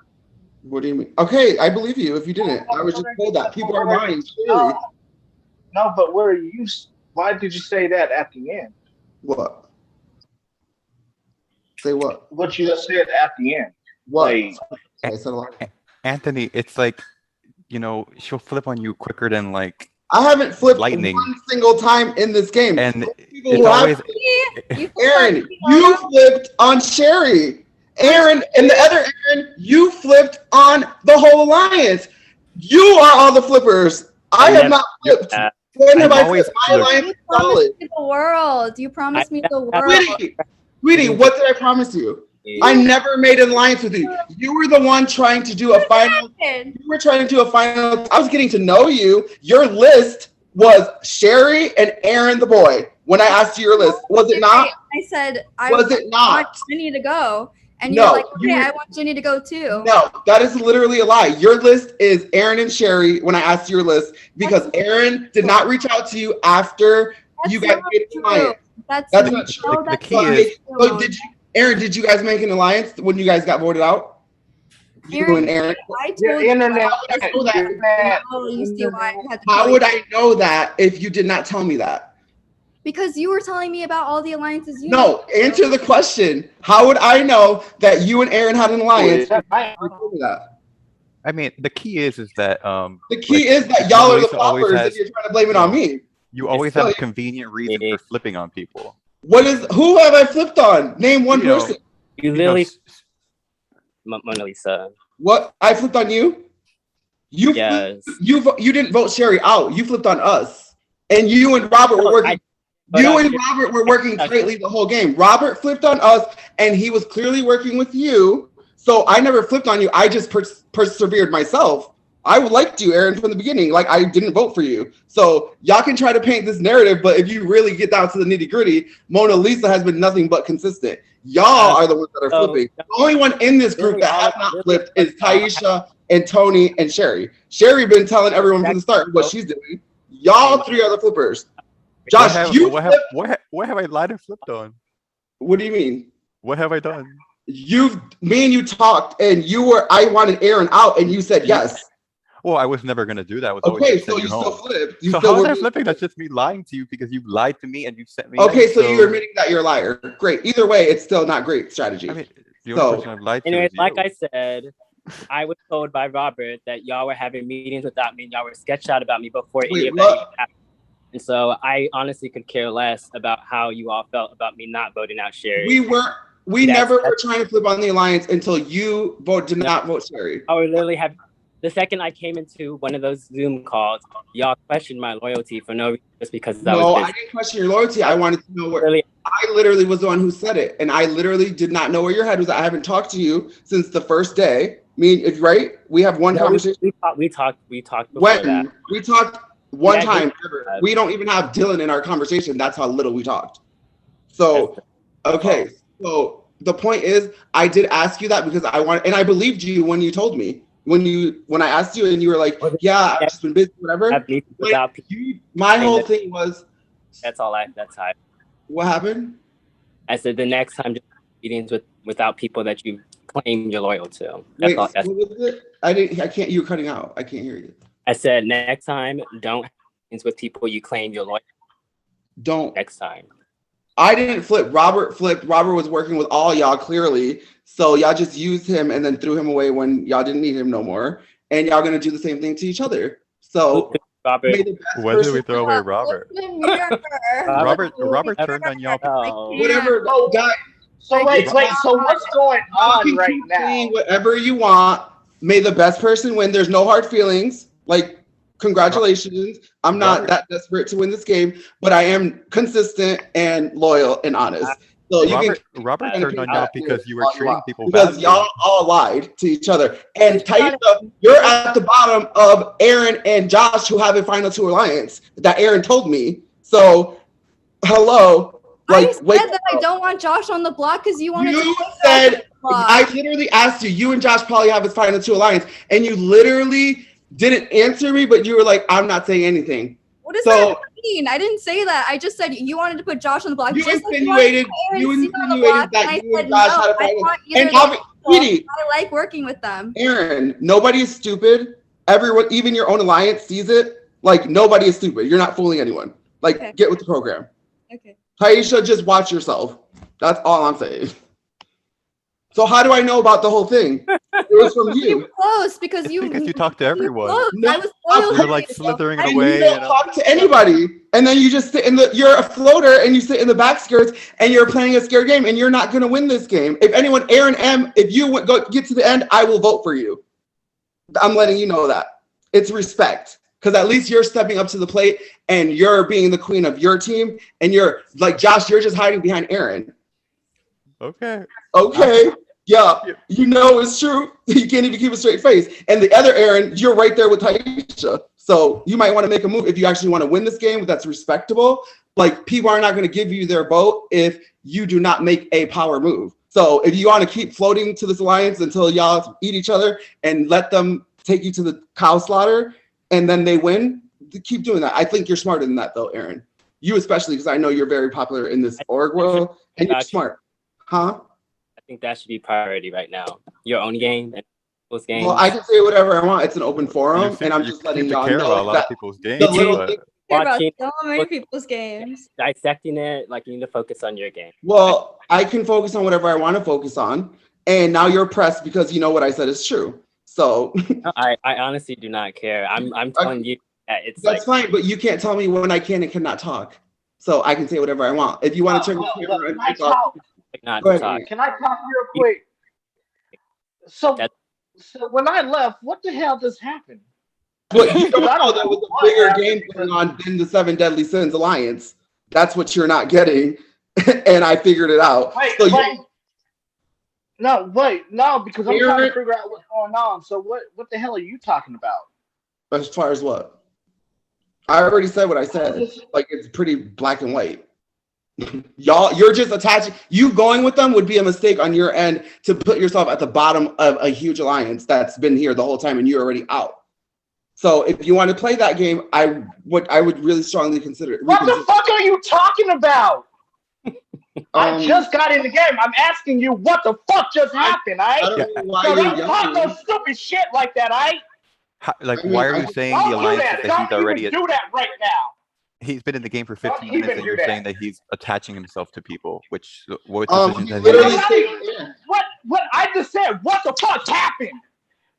What do you mean? Okay, I believe you. If you didn't, I was just told that people are lying. Clearly. No, but why did you say that at the end? What? Say what? What you just said at the end. What? Like, I said a lot. Anthony, it's like, she'll flip on you quicker than like I haven't flipped lightning. one single time in this game. And it's always Aaron, you flipped on Sherry. Aaron and the other Aaron, you flipped on the whole alliance. You are all the flippers. I have not flipped. When have I flipped? My alliance is solid. The world. You promised me the world. Sweetie, what did I promise you? I never made an alliance with you. You were the one trying to do a final. You were trying to do a final. I was getting to know you. Your list was Sherry and Aaron the boy. When I asked you your list, was it not? I said, Was it not? want Jenny to go. And No, you're like, okay, you were- I want Jenny to go too. No, that is literally a lie. Your list is Aaron and Sherry when I asked your list because Aaron did not reach out to you after you guys made an alliance. That's not true. The key is So Aaron, did you guys make an alliance when you guys got voted out? You and Aaron. I told you. Oh, you see why I had to How tell would you. I know that if you did not tell me that? Because you were telling me about all the alliances you No, answer the question. How would I know that you and Aaron had an alliance? I mean, the key is that The key is that y'all are the floppers if you're trying to blame it on me. You always have a convenient reason for flipping on people. Who have I flipped on? Name one person. You literally, Mona Lisa. What? I flipped on you? You didn't vote Sherry out. You flipped on us. And you and Robert were working. Robert were working tightly the whole game. Robert flipped on us, and he was clearly working with you. So I never flipped on you. I just persevered myself. I liked you, Aaron, from the beginning. Like, I didn't vote for you. So y'all can try to paint this narrative, but if you really get down to the nitty gritty, Mona Lisa has been nothing but consistent. Y'all are the ones that are flipping. The only one in this group that has not flipped is Taisha and Tony and Sherry. Sherry been telling everyone from the start what she's doing. Y'all 3 are the flippers. Josh, what have I lied and flipped on? What do you mean? What have I done? Me and you talked, and I wanted Aaron out, and you said yes. Well, I was never gonna do that. I was Okay, always so you still home. flipped. So how is that flipping? That's just me lying to you because you lied to me and you sent me. Okay, so you're admitting that you're a liar. Great. Either way, it's still not great strategy. I mean, the only person I've lied to Anyways, is like you. I said, I was told by Robert that y'all were having meetings without me and y'all were sketched out about me before any Wait, of that what? even happened. And so I honestly could care less about how you all felt about me not voting out Sherry. We never were trying to flip on the alliance until you did not vote Sherry. I would literally have, the second I came into one of those Zoom calls, y'all questioned my loyalty for no reason, just because I was No, busy. I didn't question your loyalty. I wanted to know where. I literally was the one who said it, and I literally did not know where your head was. I haven't talked to you since the first day. Right? We have one conversation. We talked before when that. We talked one Yeah, time ever. We don't even have Dylan in our conversation. That's how little we talked. So, okay. So the point is, I did ask you that because I want, and I believed you when you told me. When I asked you and you were like, yeah, I've just been busy, whatever. My whole thing was. That's how. What happened? I said the next time, just meetings without people that you claim you're loyal to. Wait, what was it? I can't. You were cutting out. I can't hear you. I said next time, don't have meetings with people you claim you're loyal. Don't. Next time. I didn't flip. Robert flipped. Robert was working with all y'all clearly. So y'all just used him and then threw him away when y'all didn't need him no more. And y'all gonna do the same thing to each other. So Robert, when did we throw away Robert? Robert turned on y'all. Whatever, guy. So wait. So what's going on right now? Whatever you want. May the best person win. There's no hard feelings. Like, congratulations. I'm not that desperate to win this game, but I am consistent and loyal and honest. So Robert turned on y'all because you were treating people because badly. y'all all lied to each other. And Taisha, you're at the bottom of Aaron and Josh, who have a final two alliance that Aaron told me. So, hello. I said that I don't want Josh on the block because you wanted to. Said I literally asked you and Josh probably have his final two alliance, and you literally didn't answer me, but you were like, I'm not saying anything. What does that mean? I didn't say that. I just said you wanted to put Josh on the block. You just insinuated, like you insinuated that you and Josh had a final. And I like working with them. Aaron, nobody is stupid. Everyone, even your own alliance, sees it. Like, nobody is stupid. You're not fooling anyone. Like, get with the program. Okay. Taisha, just watch yourself. That's all I'm saying. So how do I know about the whole thing? It was from you. You close because you talked to everyone. I was loyal. You're like slithering And away. you don't talk to anybody, and then you just sit you're a floater, and you sit in the back skirts, and you're playing a scared game, and you're not going to win this game. If anyone, Aaron M, if you get to the end, I will vote for you. I'm letting you know that. It's respect. Because at least you're stepping up to the plate, and you're being the queen of your team, and you're, like, Josh, you're just hiding behind Aaron. Okay. Yeah, you know it's true. You can't even keep a straight face. And the other Aaron, you're right there with Taisha. So you might want to make a move if you actually want to win this game. That's respectable. Like, people are not going to give you their vote if you do not make a power move. So if you want to keep floating to this alliance until y'all eat each other and let them take you to the cow slaughter and then they win, keep doing that. I think you're smarter than that, though, Aaron. You especially, because I know you're very popular in this org world, and you're smart. Huh? I think that should be priority right now. Your own game and people's games. Well, I can say whatever I want. It's an open forum, and I'm just letting y'all care know about a lot that of people's games. the little but- thing- Care about so many people's games. Dissecting it, like, you need to focus on your game. Well, I can focus on whatever I want to focus on, and now you're pressed because you know what I said is true. So No, I honestly do not care. I'm telling you that it's that's fine, but you can't tell me when I can and cannot talk. So I can say whatever I want. If you want to turn the camera and talk, not go to ahead. talk. Can I talk real quick? So when I left, what the hell just happened? But you don't know there was a bigger game going on than the Seven Deadly Sins Alliance. That's what you're not getting, and I figured it out. Wait, So no, because I'm trying to figure out what's going on. So what the hell are you talking about? As far as what? I already said what I said. Like, it's pretty black and white. Y'all, you're just attaching. You going with them would be a mistake on your end to put yourself at the bottom of a huge alliance that's been here the whole time and you're already out. So if you want to play that game, I would really strongly consider it. What the fuck are you talking about? I just got in the game. I'm asking you what the fuck just happened, I don't know why so you're don't talk yelling. no stupid shit like that, Why are you saying the Don't do alliance that. that Don't he's already? even do that right now. He's been in the game for Don't 15 minutes, even and do you're that. saying that he's attaching himself to people. What You decisions has he literally made? said- What I just said, what the fuck happened?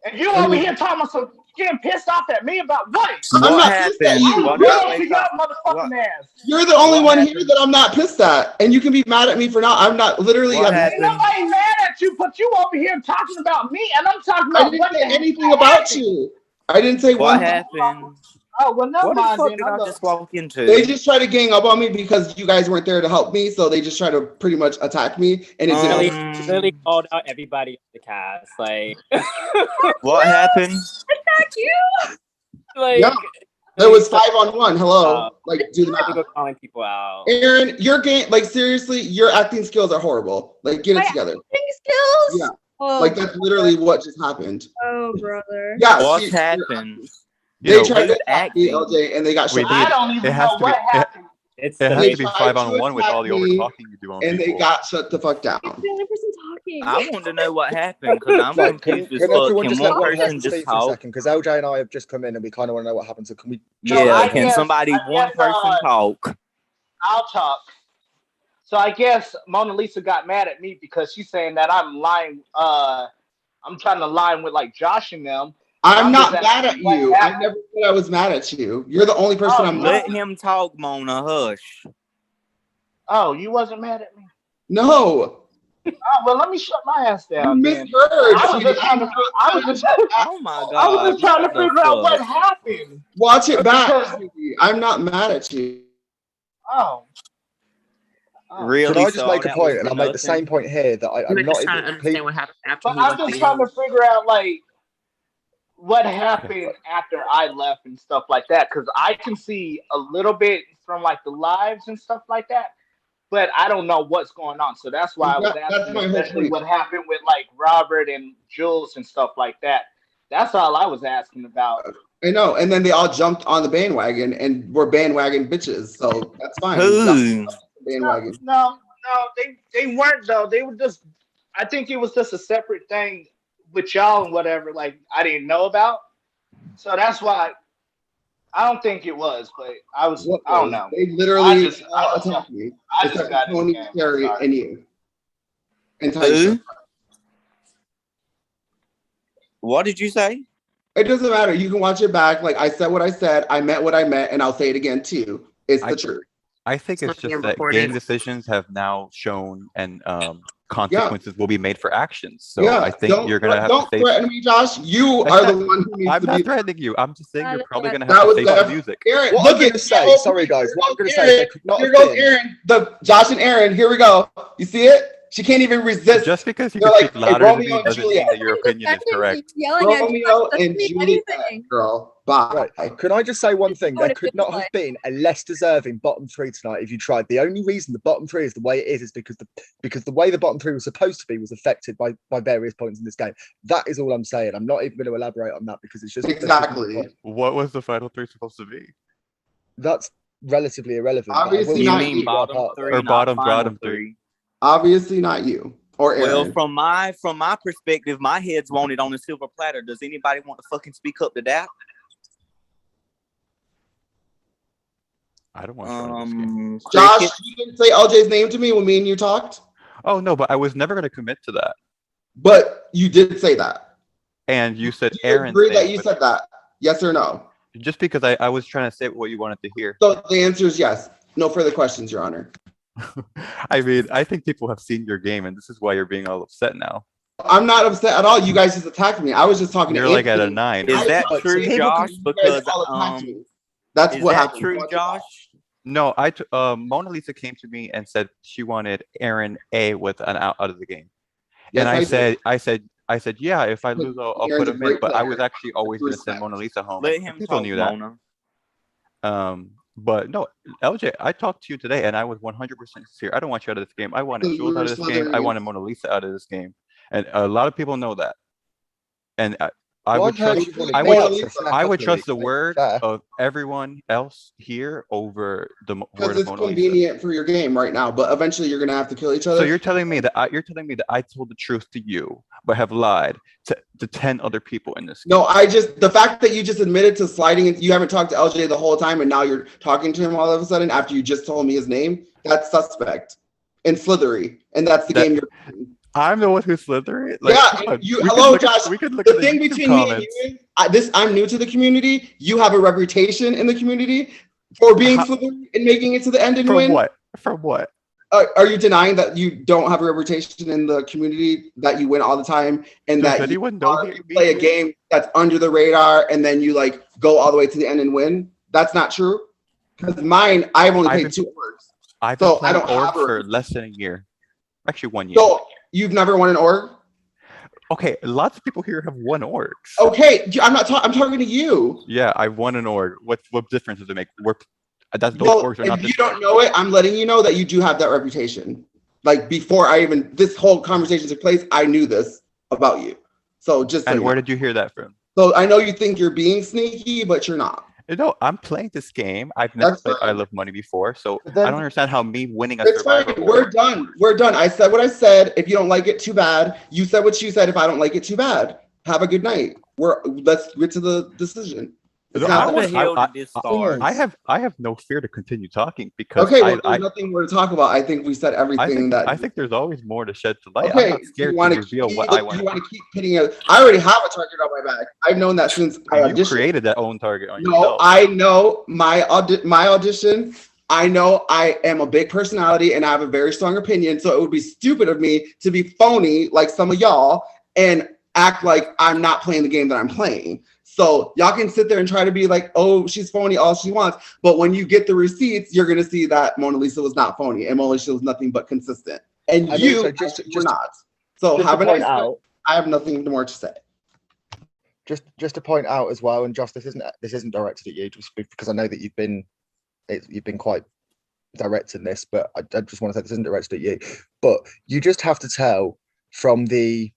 And you over here talking about some getting pissed off at me about what? I'm What not pissed at happened? you. I'm real to your motherfucking ass. You're the only What one happened? here that I'm not pissed at, and you can be mad at me for now. I'm not literally. What Ain't happened? nobody mad at you, but you over here talking about me, and I'm talking I about didn't what say the anything hell about happened. you. I didn't say What one thing. happened? Oh well, never What the mind fuck then. did I I look. just walk into? They just try to gang up on me because you guys weren't there to help me, so they just try to pretty much attack me, and it didn't Literally, work. literally called out everybody in the cast. Like, What happened? Attack you. like Yeah, there was 5-on-1. Hello, like do the I think math. we're calling people out. Aaron, your game, like seriously, your acting skills are horrible. Like get it My together. acting skills? Yeah, Oh, like that's literally what just happened. oh, brother. Yeah, What's see, happened? they You know, tried to Who's attack me, acting? LJ, and they got we shut need I don't even it has know to be what happened. It's it the has They to be tried five to on one with attack all the over me, talking you do on and they people. got shut the fuck down. He's the only person talking. I want to know what happened because I'm Right, confused as can fuck. everyone Can just one let one person person just speak for a talk? second? Because LJ and I have just come in and we kind of want to know what happened. So can we So just Yeah, I can guess somebody, one person talk? I'll talk. So I guess Mona Lisa got mad at me because she's saying that I'm lying. I'm trying to line with like Josh and them. I'm not just mad at asking what you. I happened. never said I was mad at you. You're the only person Oh, I'm Let mad at. him talk, Mona. Hush. Oh, you wasn't mad at me. No, Oh well, let me shut my ass you down then. misheard. I was sweetie. just trying to. I was just. Oh my I was god. just trying to What the figure out what fuck? happened. Watch it back. Because sweetie. I'm not mad at you. oh. Can Really? I just So all make a that was point, and for I'll make the same nothing? point here that We I'm were not just trying even to understand what happened after But he I'm left just the trying to room. figure out like what happened after I left and stuff like that, because I can see a little bit from like the lives and stuff like that, but I don't know what's going on. So that's why I was That's asking, my whole especially point. what happened with like Robert and Jules and stuff like that. That's all I was asking about. I know. And then they all jumped on the bandwagon and were bandwagon bitches. So that's fine. Who? Bandwagon. No, they weren't though. They were just. I think it was just a separate thing with y'all and whatever. Like I didn't know about. So that's why I don't think it was. But I was. What I don't was? know. They literally I attacked me. just Except got in the Tony, game. Terry, Sorry. and you. And Who? Tyson. What did you say? It doesn't matter. You can watch it back. Like I said what I said. I meant what I meant, and I'll say it again too. It's the truth. I think it's just that game decisions have now shown and consequences will be made for actions. So Yeah, I think you're gonna have to don't face. threaten me, Josh. You That's are the not- one who needs I'm to not be. threatening you. I'm just saying you're probably gonna That have to was face the left- music. Aaron, What look I'm going at to say, oh, sorry guys, what I'm going to say is Aaron, there could not here have goes been. Aaron. The Josh and Aaron. Here we go. You see it? She can't even resist. Just because you They're can like, speak hey, louder than Romeo me and doesn't mean Juliet. that your opinion is correct. Yelling at Romeo you. and Juliet, girl. Bye. Right. Can I just say one thing? What There it could feels not have like. been a less deserving bottom three tonight if you tried. The only reason the bottom three is the way it is because the way the bottom three was supposed to be was affected by various points in this game. That is all I'm saying. I'm not even going to elaborate on that because it's just Exactly. What was the final three supposed to be? That's relatively irrelevant. but I Obviously will not say you. you are Bottom part of three, it. Or not bottom final three. Obviously not you or Well, Aaron. from my perspective, my head's wanted on a silver platter. Does anybody want to fucking speak up to that? I don't want to start this game. Josh, Cricket? you didn't say LJ's name to me when me and you talked, Oh no, but I was never gonna commit to that. but you did say that. And you said Do you Aaron's agree that name, you but said that? Yes or no? just because I was trying to say what you wanted to hear. So the answer is yes. No further questions, Your Honor. I mean, I think people have seen your game, and this is why you're being all upset now. I'm not upset at all. You guys just attacked me. I was just talking You're to like at a Anthony. 9. Is that I- true, people Josh? can- you guys Because all attacked me. That's is what that happened. true, Josh? No, Mona Lisa came to me and said she wanted Aaron A with an out of the game. Yes, And I did. I said, yeah, if I lose, I'll Aaron's put a him in. great But I player. was actually always going to send Respect. Mona Lisa home. Let and him people talk, knew that. Mona. But no, LJ, I talked to you today, and I was 100% sincere. I don't want you out of this game. I wanted Jules out of this game. I wanted Mona Lisa out of this game, and a lot of people know that. And I would trust. I would trust the word of everyone else here over the word Because of it's Mona Lisa. convenient for your game right now, but eventually you're gonna have to kill each other. So you're telling me that I told the truth to you, but have lied to 10 other people in this game. No, the fact that you just admitted to sliding in, you haven't talked to LJ the whole time, and now you're talking to him all of a sudden after you just told me his name. That's suspect and slithery, and that's the game you're playing. I'm the one who's slithering. Like, yeah, come on. and you. We can Hello, look at- Josh. we can look The at the thing YouTube between me and comments. you is, I'm new to the community. You have a reputation in the community for being How- Slytherin and making it to the end and From win. what? From what? Are you denying that you don't have a reputation in the community, that you win all the time, and Does that anyone know you me play a here? game that's under the radar and then you like go all the way to the end and win? That's not true. Because mine, I've only I've played been- 2 orgs. I've been So I playing don't have org a for less than a year. Actually, 1 year. So you've never won an org? Okay, lots of people here have won orgs. Okay, I'm not talking. I'm talking to you. Yeah, I won an org. What difference does it make? Those Well, orgs are not if the you same. don't know it, I'm letting you know that you do have that reputation. Like before this whole conversation took place, I knew this about you. So just so And you where know. did you hear that from? So I know you think you're being sneaky, but you're not. No, I'm playing this game. I've never That's played fine. I Love Money before, so But then- I don't understand how me winning a It's fine. survivor We're org. done. We're done. I said what I said. If you don't like it, too bad. You said what you said. If I don't like it, too bad. Have a good night. Let's get to the decision. It's No, not I that- want- the hell I- did this start? I have no fear to continue talking because Okay, well, I there's nothing more to talk about. I think we said everything I think there's always more to shed to light. I'm Okay, not scared you to want reveal to what I want. you want to keep hitting it. I already have a target on my back. I've known that since I You auditioned. created that own target on No, yourself. I know my audition. I know I am a big personality and I have a very strong opinion. So it would be stupid of me to be phony like some of y'all and act like I'm not playing the game that I'm playing. So y'all can sit there and try to be like, oh, she's phony all she wants. But when you get the receipts, you're gonna see that Mona Lisa was not phony and Mona Lisa was nothing but consistent. And you also just were not. So just have to a nice point out, I have nothing more to say. just to point out as well, and Josh, this isn't directed at you, just because I know that you've been quite direct in this, but I just want to say this isn't directed at you. But you just have to tell from the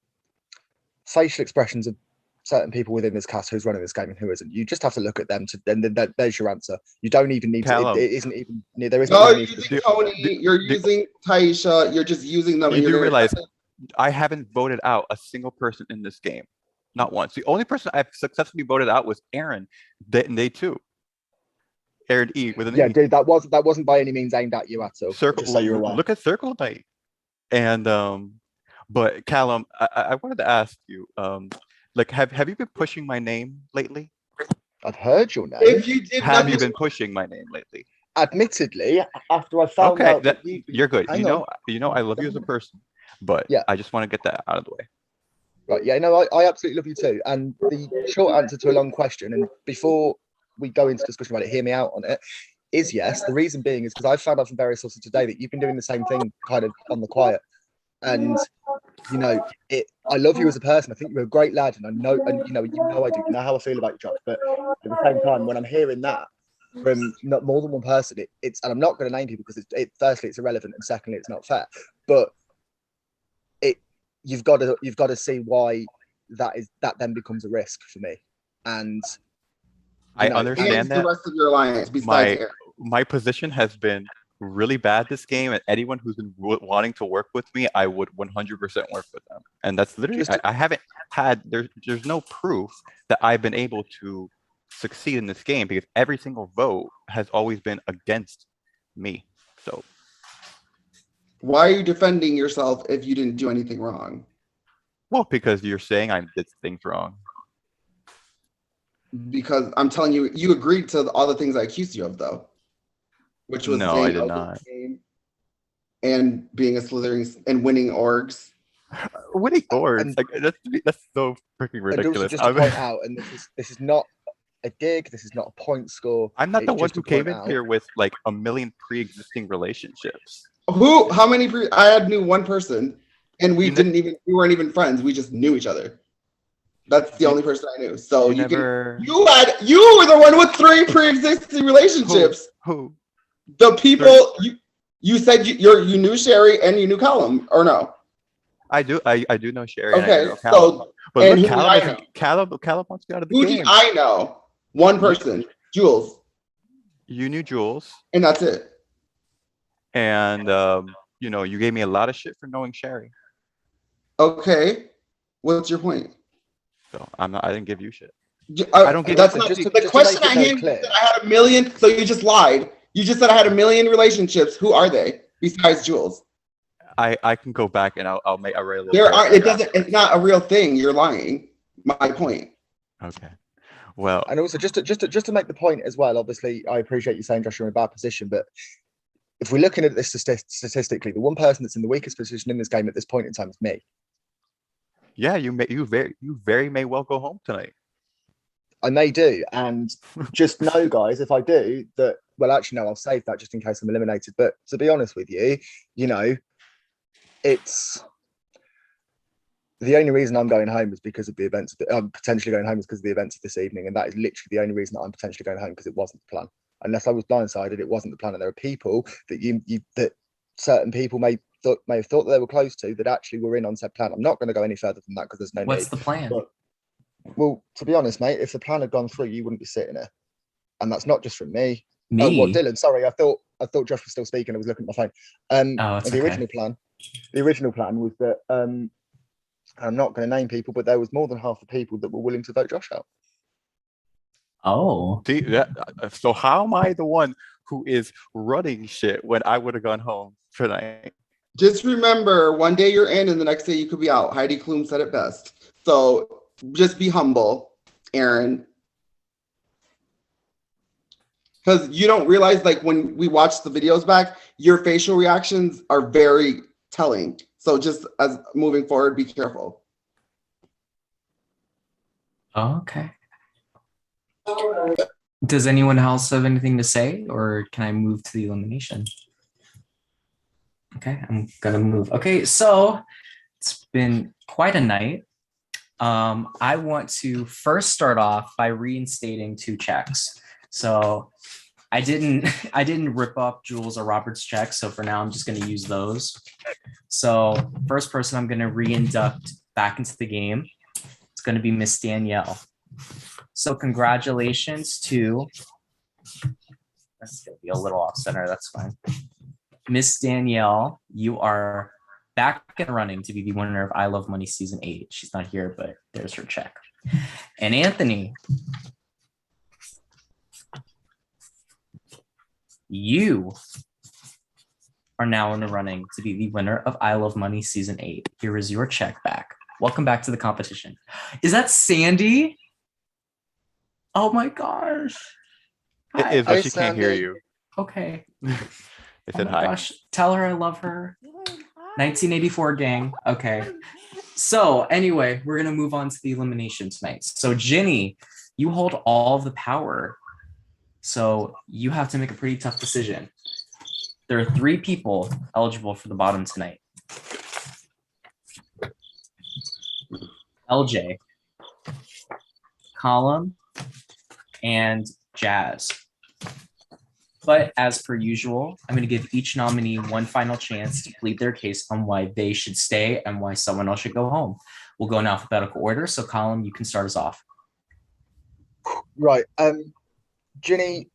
facial expressions of certain people within this cast who's running this game and who isn't. You just have to look at them then there's your answer. You don't even need Callum. to. It isn't even. There isn't. No, even you're need using to- Tony, you're using Taisha, you're just using them. and You you're do gonna- realize I haven't voted out a single person in this game. Not once. The only person I've successfully voted out was Aaron. They too. Aaron E with an Yeah, E. dude, that wasn't by any means aimed at you at all. Circle. Just so you're aware. Look at Circle Night. And but Callum, I wanted to ask you, like, have you been pushing my name lately? I've heard your name. If you did Have you nothing- been pushing my name lately? Admittedly, after I found Okay, out that you're good. Hang You know, I love you as a person, but Yeah. I just want to get that out of the way. Right, yeah, no, I absolutely love you too. And the short answer to a long question, and before we go into discussion about it, hear me out on it, is yes. The reason being is because I found out from various sources today that you've been doing the same thing kind of on the quiet. And you know, I love you as a person. I think you're a great lad, and I know, and you know I do. You know how I feel about you, Josh. But at the same time, when I'm hearing that from not more than one person, it's and I'm not going to name people because firstly it's irrelevant, and secondly it's not fair. But you've got to see why that then becomes a risk for me. And I know, understand and that. the rest of your alliance besides Aaron. My position has been really bad this game, and anyone who's been wanting to work with me, I would 100% work with them. And that's literally I haven't had there's no proof that I've been able to succeed in this game because every single vote has always been against me. So Why are you defending yourself if you didn't do anything wrong? well, because you're saying I did things wrong. Because I'm telling you, you agreed to all the things I accused you of, though. Which was No, saying I did oh, not. game and being a Slytherin and winning orgs. Winning orgs, like that's so freaking And also ridiculous. just to point out, and this is not a dig, this is not a point score. I'm not the it's one just who to came point in out- here with like a million pre-existing relationships. Who? How many? I knew one person, and we weren't even friends. We just knew each other. That's the only person I knew. So you you were the one with 3 pre-existing relationships. Who? The people you said you knew Sherry and you knew Callum, or no? I do know Sherry. And I Okay, know Callum. so but and look, who did I know? Callum wants to get out of the Who game. did I know? One person, Jules, You knew Jules, and that's it. and you know, you gave me a lot of shit for knowing Sherry. Okay, what's your point? So I didn't give you shit. I don't get that's it. not Just to- the just to question. make it I very handed clear. you said I had 1 million, so you just lied. You just said I had 1 million relationships. Who are they besides Jules? I can go back and I'll make a real. There are. It doesn't. It's not a real thing. You're lying. My point. Okay. Well, and also just to make the point as well. Obviously, I appreciate you saying Josh, you're in a bad position, but if we're looking at this statistically, the one person that's in the weakest position in this game at this point in time is me. Yeah, you very may well go home tonight. I may do, and just know, guys, if I do that, well, actually, no, I'll save that just in case I'm eliminated. But to be honest with you, you know, it's the only reason I'm going home is because of the events. I'm potentially going home is because of the events of this evening, and that is literally the only reason that I'm potentially going home, because it wasn't the plan. Unless I was blindsided, it wasn't the plan. And there are people that that certain people may have thought that they were close to that actually were in on said plan. I'm not going to go any further than that because there's no need. What's the plan? But, well, to be honest, mate, if the plan had gone through, you wouldn't be sitting here, and that's not just from me. Me? Oh, what, Dylan? Sorry, I thought Josh was still speaking. I was looking at my phone. Oh, it's the okay. original plan was that I'm not going to name people, but there was more than half the people that were willing to vote Josh out. Oh. See that? So how am I the one who is running shit when I would have gone home tonight? Just remember, one day you're in and the next day you could be out. Heidi Klum said it best. So just be humble, Aaron. Because you don't realize, like, when we watch the videos back, your facial reactions are very telling. So just as moving forward, be careful. Okay. Does anyone else have anything to say, or can I move to the elimination? Okay, I'm gonna move. Okay, so it's been quite a night. I want to first start off by reinstating 2 checks. So I didn't rip up Jules or Robert's checks, so for now I'm just gonna use those. So first person I'm gonna re-induct back into the game, it's gonna be Miss Danielle. So congratulations to, that's gonna be a little off center, that's fine. Miss Danielle, you are back and running to be the winner of I Love Money Season 8. She's not here, but there's her check. And Anthony, you are now in the running to be the winner of I Love Money Season 8. Here is your check back. Welcome back to the competition. Is that Sandy? Oh my gosh. It is, but she can't hear you. Okay. It said my hi. Gosh, tell her I love her. 1984 gang. Okay. So anyway, we're gonna move on to the elimination tonight. So Ginny, you hold all the power. So you have to make a pretty tough decision. There are 3 people eligible for the bottom tonight. LJ, Column, and Jazz. But as per usual, I'm going to give each nominee one final chance to plead their case on why they should stay and why someone else should go home. We'll go in alphabetical order. So Colin, you can start us off. Right. Ginny,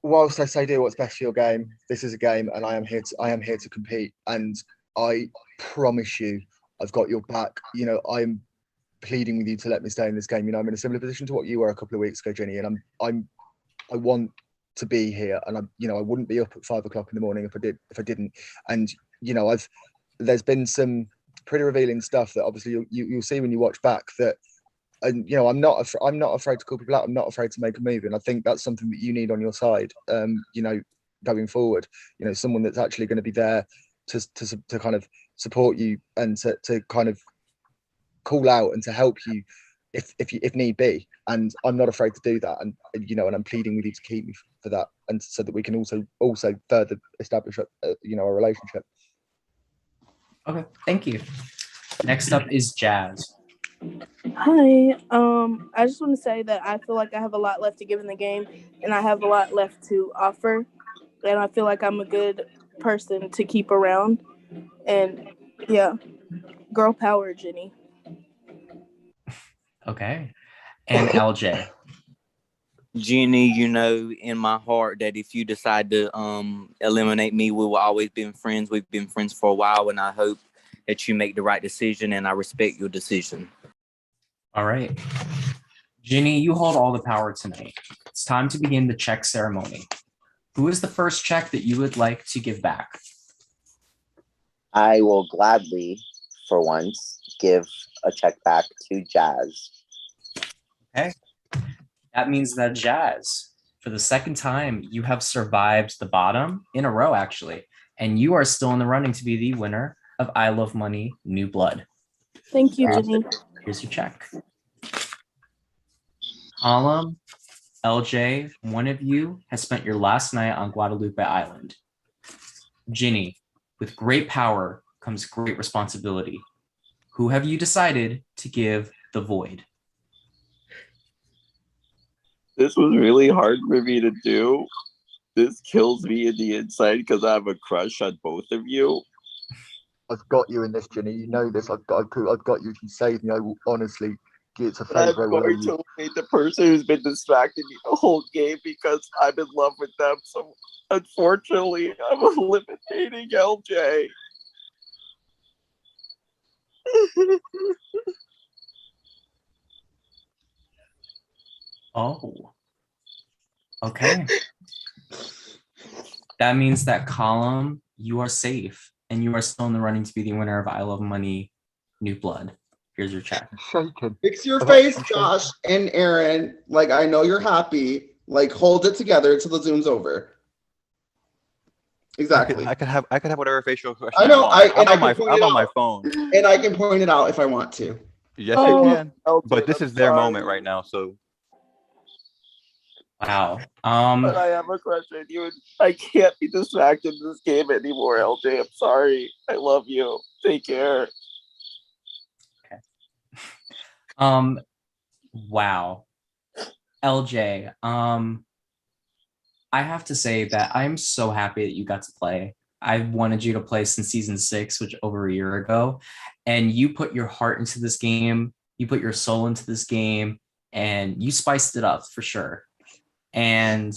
whilst I say do what's best for your game, this is a game and I am here to compete. And I promise you, I've got your back. You know, I'm pleading with you to let me stay in this game. You know, I'm in a similar position to what you were a couple of weeks ago, Ginny, and I want to be here, and I wouldn't be up at 5 o'clock in the morning if I didn't. And there's been some pretty revealing stuff that obviously you'll see when you watch back that, and I'm not afraid to call people out. I'm not afraid to make a move, and I think that's something that you need on your side. Going forward, someone that's actually going to be there to kind of support you and to kind of call out and to help you if need be. And I'm not afraid to do that, and I'm pleading with you to keep me for that, and so that we can also further establish a relationship. Okay, thank you. Next up is Jazz. Hi. I just want to say that I feel like I have a lot left to give in the game, and I have a lot left to offer, and I feel like I'm a good person to keep around. And yeah, girl power, Ginny. Okay. And LJ. Jenny, in my heart that if you decide to eliminate me, we will always be friends. We've been friends for a while, and I hope that you make the right decision, and I respect your decision. All right. Ginny, you hold all the power tonight. It's time to begin the check ceremony. Who is the first check that you would like to give back? I will gladly, for once, give a check back to Jazz. Okay. That means that Jazz, for the second time, you have survived the bottom in a row, actually. And you are still in the running to be the winner of I Love Money New Blood. Thank you, Jenny. Here's your check. Column, LJ, one of you has spent your last night on Guadalupe Island. Ginny, with great power comes great responsibility. Who have you decided to give the void? This was really hard for me to do. This kills me in the inside because I have a crush on both of you. I've got you in this, Jenny. You know this. I've got you. If you save me, I will honestly give it a I'm favor. I will owe going you. to be the person who's been distracting me the whole game because I'm in love with them. So unfortunately, I'm eliminating LJ. Oh. Okay. That means that Column, you are safe and you are still in the running to be the winner of I Love Money New Blood. Here's your check. Shaken. Fix your face, Josh and Aaron. Like, I know you're happy. Like, hold it together until the Zoom's over. Exactly. I could have whatever facial expression I know. want. I'm I'm on my phone. And I can point it out if I want to. Yes, you can. But this is their moment right now, so. Wow. But I have a crush on you, and I can't be distracted in this game anymore, LJ. I'm sorry. I love you. Take care. Wow. LJ, I have to say that I'm so happy that you got to play. I wanted you to play since season 6, which over a year ago, and you put your heart into this game, you put your soul into this game, and you spiced it up for sure. And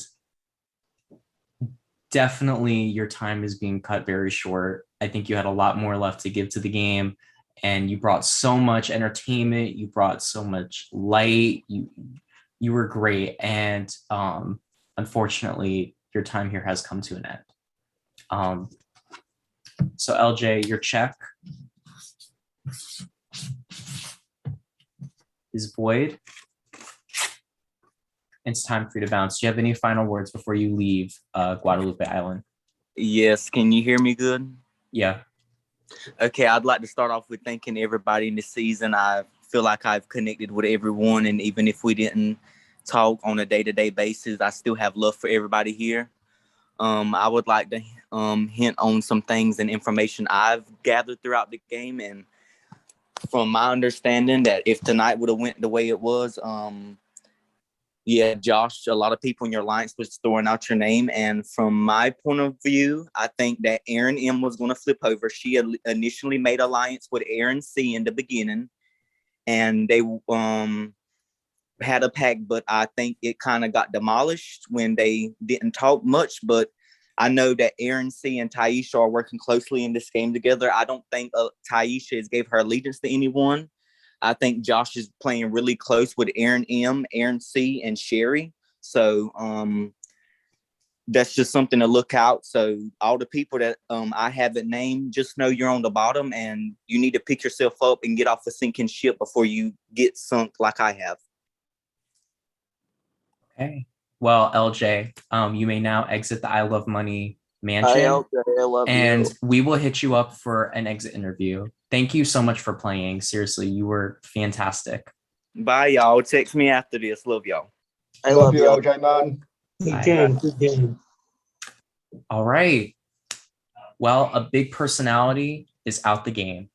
definitely your time is being cut very short. I think you had a lot more left to give to the game, and you brought so much entertainment, you brought so much light, you were great, and unfortunately your time here has come to an end. So LJ, your check is void. It's time for you to bounce. Do you have any final words before you leave Guadalupe Island? Yes, can you hear me good? Yeah. Okay, I'd like to start off with thanking everybody in this season. I feel like I've connected with everyone, and even if we didn't talk on a day-to-day basis, I still have love for everybody here. I would like to hint on some things and information I've gathered throughout the game, and from my understanding that if tonight would have went the way it was, yeah, Josh, a lot of people in your alliance was throwing out your name. And from my point of view, I think that Aaron M was going to flip over. She initially made alliance with Aaron C in the beginning, and they had a pact, but I think it kind of got demolished when they didn't talk much. But I know that Aaron C and Taisha are working closely in this game together. I don't think Taisha has gave her allegiance to anyone. I think Josh is playing really close with Aaron M, Aaron C, and Sherry. So that's just something to look out. So all the people that I haven't named, just know you're on the bottom and you need to pick yourself up and get off a sinking ship before you get sunk like I have. Okay. Well, LJ, you may now exit the I Love Money mansion. I love and you. we will hit you up for an exit interview. Thank you so much for playing. Seriously, you were fantastic. Bye, y'all. Text me after this. Love y'all. I love you, LJ, man. Good game. Good game. All right. Well, a big personality is out the game.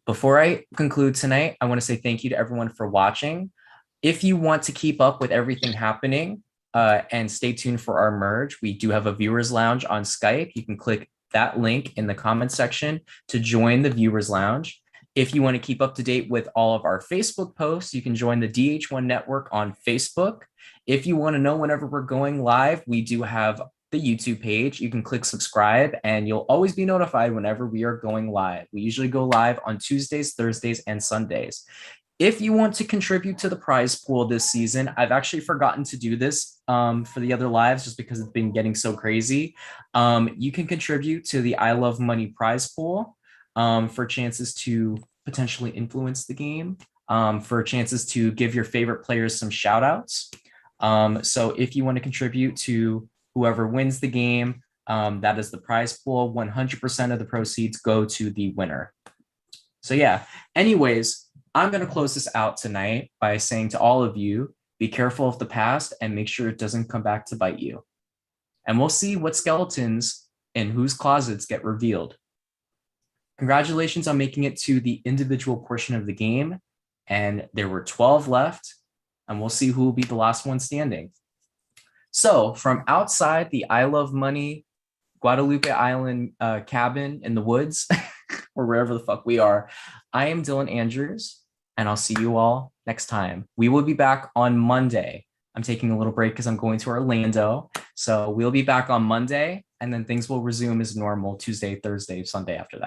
Before I conclude tonight, I want to say thank you to everyone for watching. If you want to keep up with everything happening and stay tuned for our merge, we do have a viewers lounge on Skype. You can click that link in the comment section to join the viewers lounge. If you want to keep up to date with all of our Facebook posts, you can join the DH1 network on Facebook. If you want to know whenever we're going live, we do have the YouTube page. You can click subscribe and you'll always be notified whenever we are going live. We usually go live on Tuesdays, Thursdays, and Sundays. If you want to contribute to the prize pool this season, I've actually forgotten to do this for the other lives just because it's been getting so crazy. You can contribute to the I Love Money prize pool. for chances to potentially influence the game, for chances to give your favorite players some shout outs. So if you want to contribute to whoever wins the game, that is the prize pool. 100% of the proceeds go to the winner. So yeah, anyways, I'm going to close this out tonight by saying to all of you, be careful of the past and make sure it doesn't come back to bite you. And we'll see what skeletons in whose closets get revealed. Congratulations on making it to the individual portion of the game. And there were 12 left, and we'll see who will be the last one standing. So from outside the I Love Money Guadalupe Island cabin in the woods, or wherever the fuck we are, I am Dylan Andrews, and I'll see you all next time. We will be back on Monday. I'm taking a little break because I'm going to Orlando. So we'll be back on Monday, and then things will resume as normal Tuesday, Thursday, Sunday after that.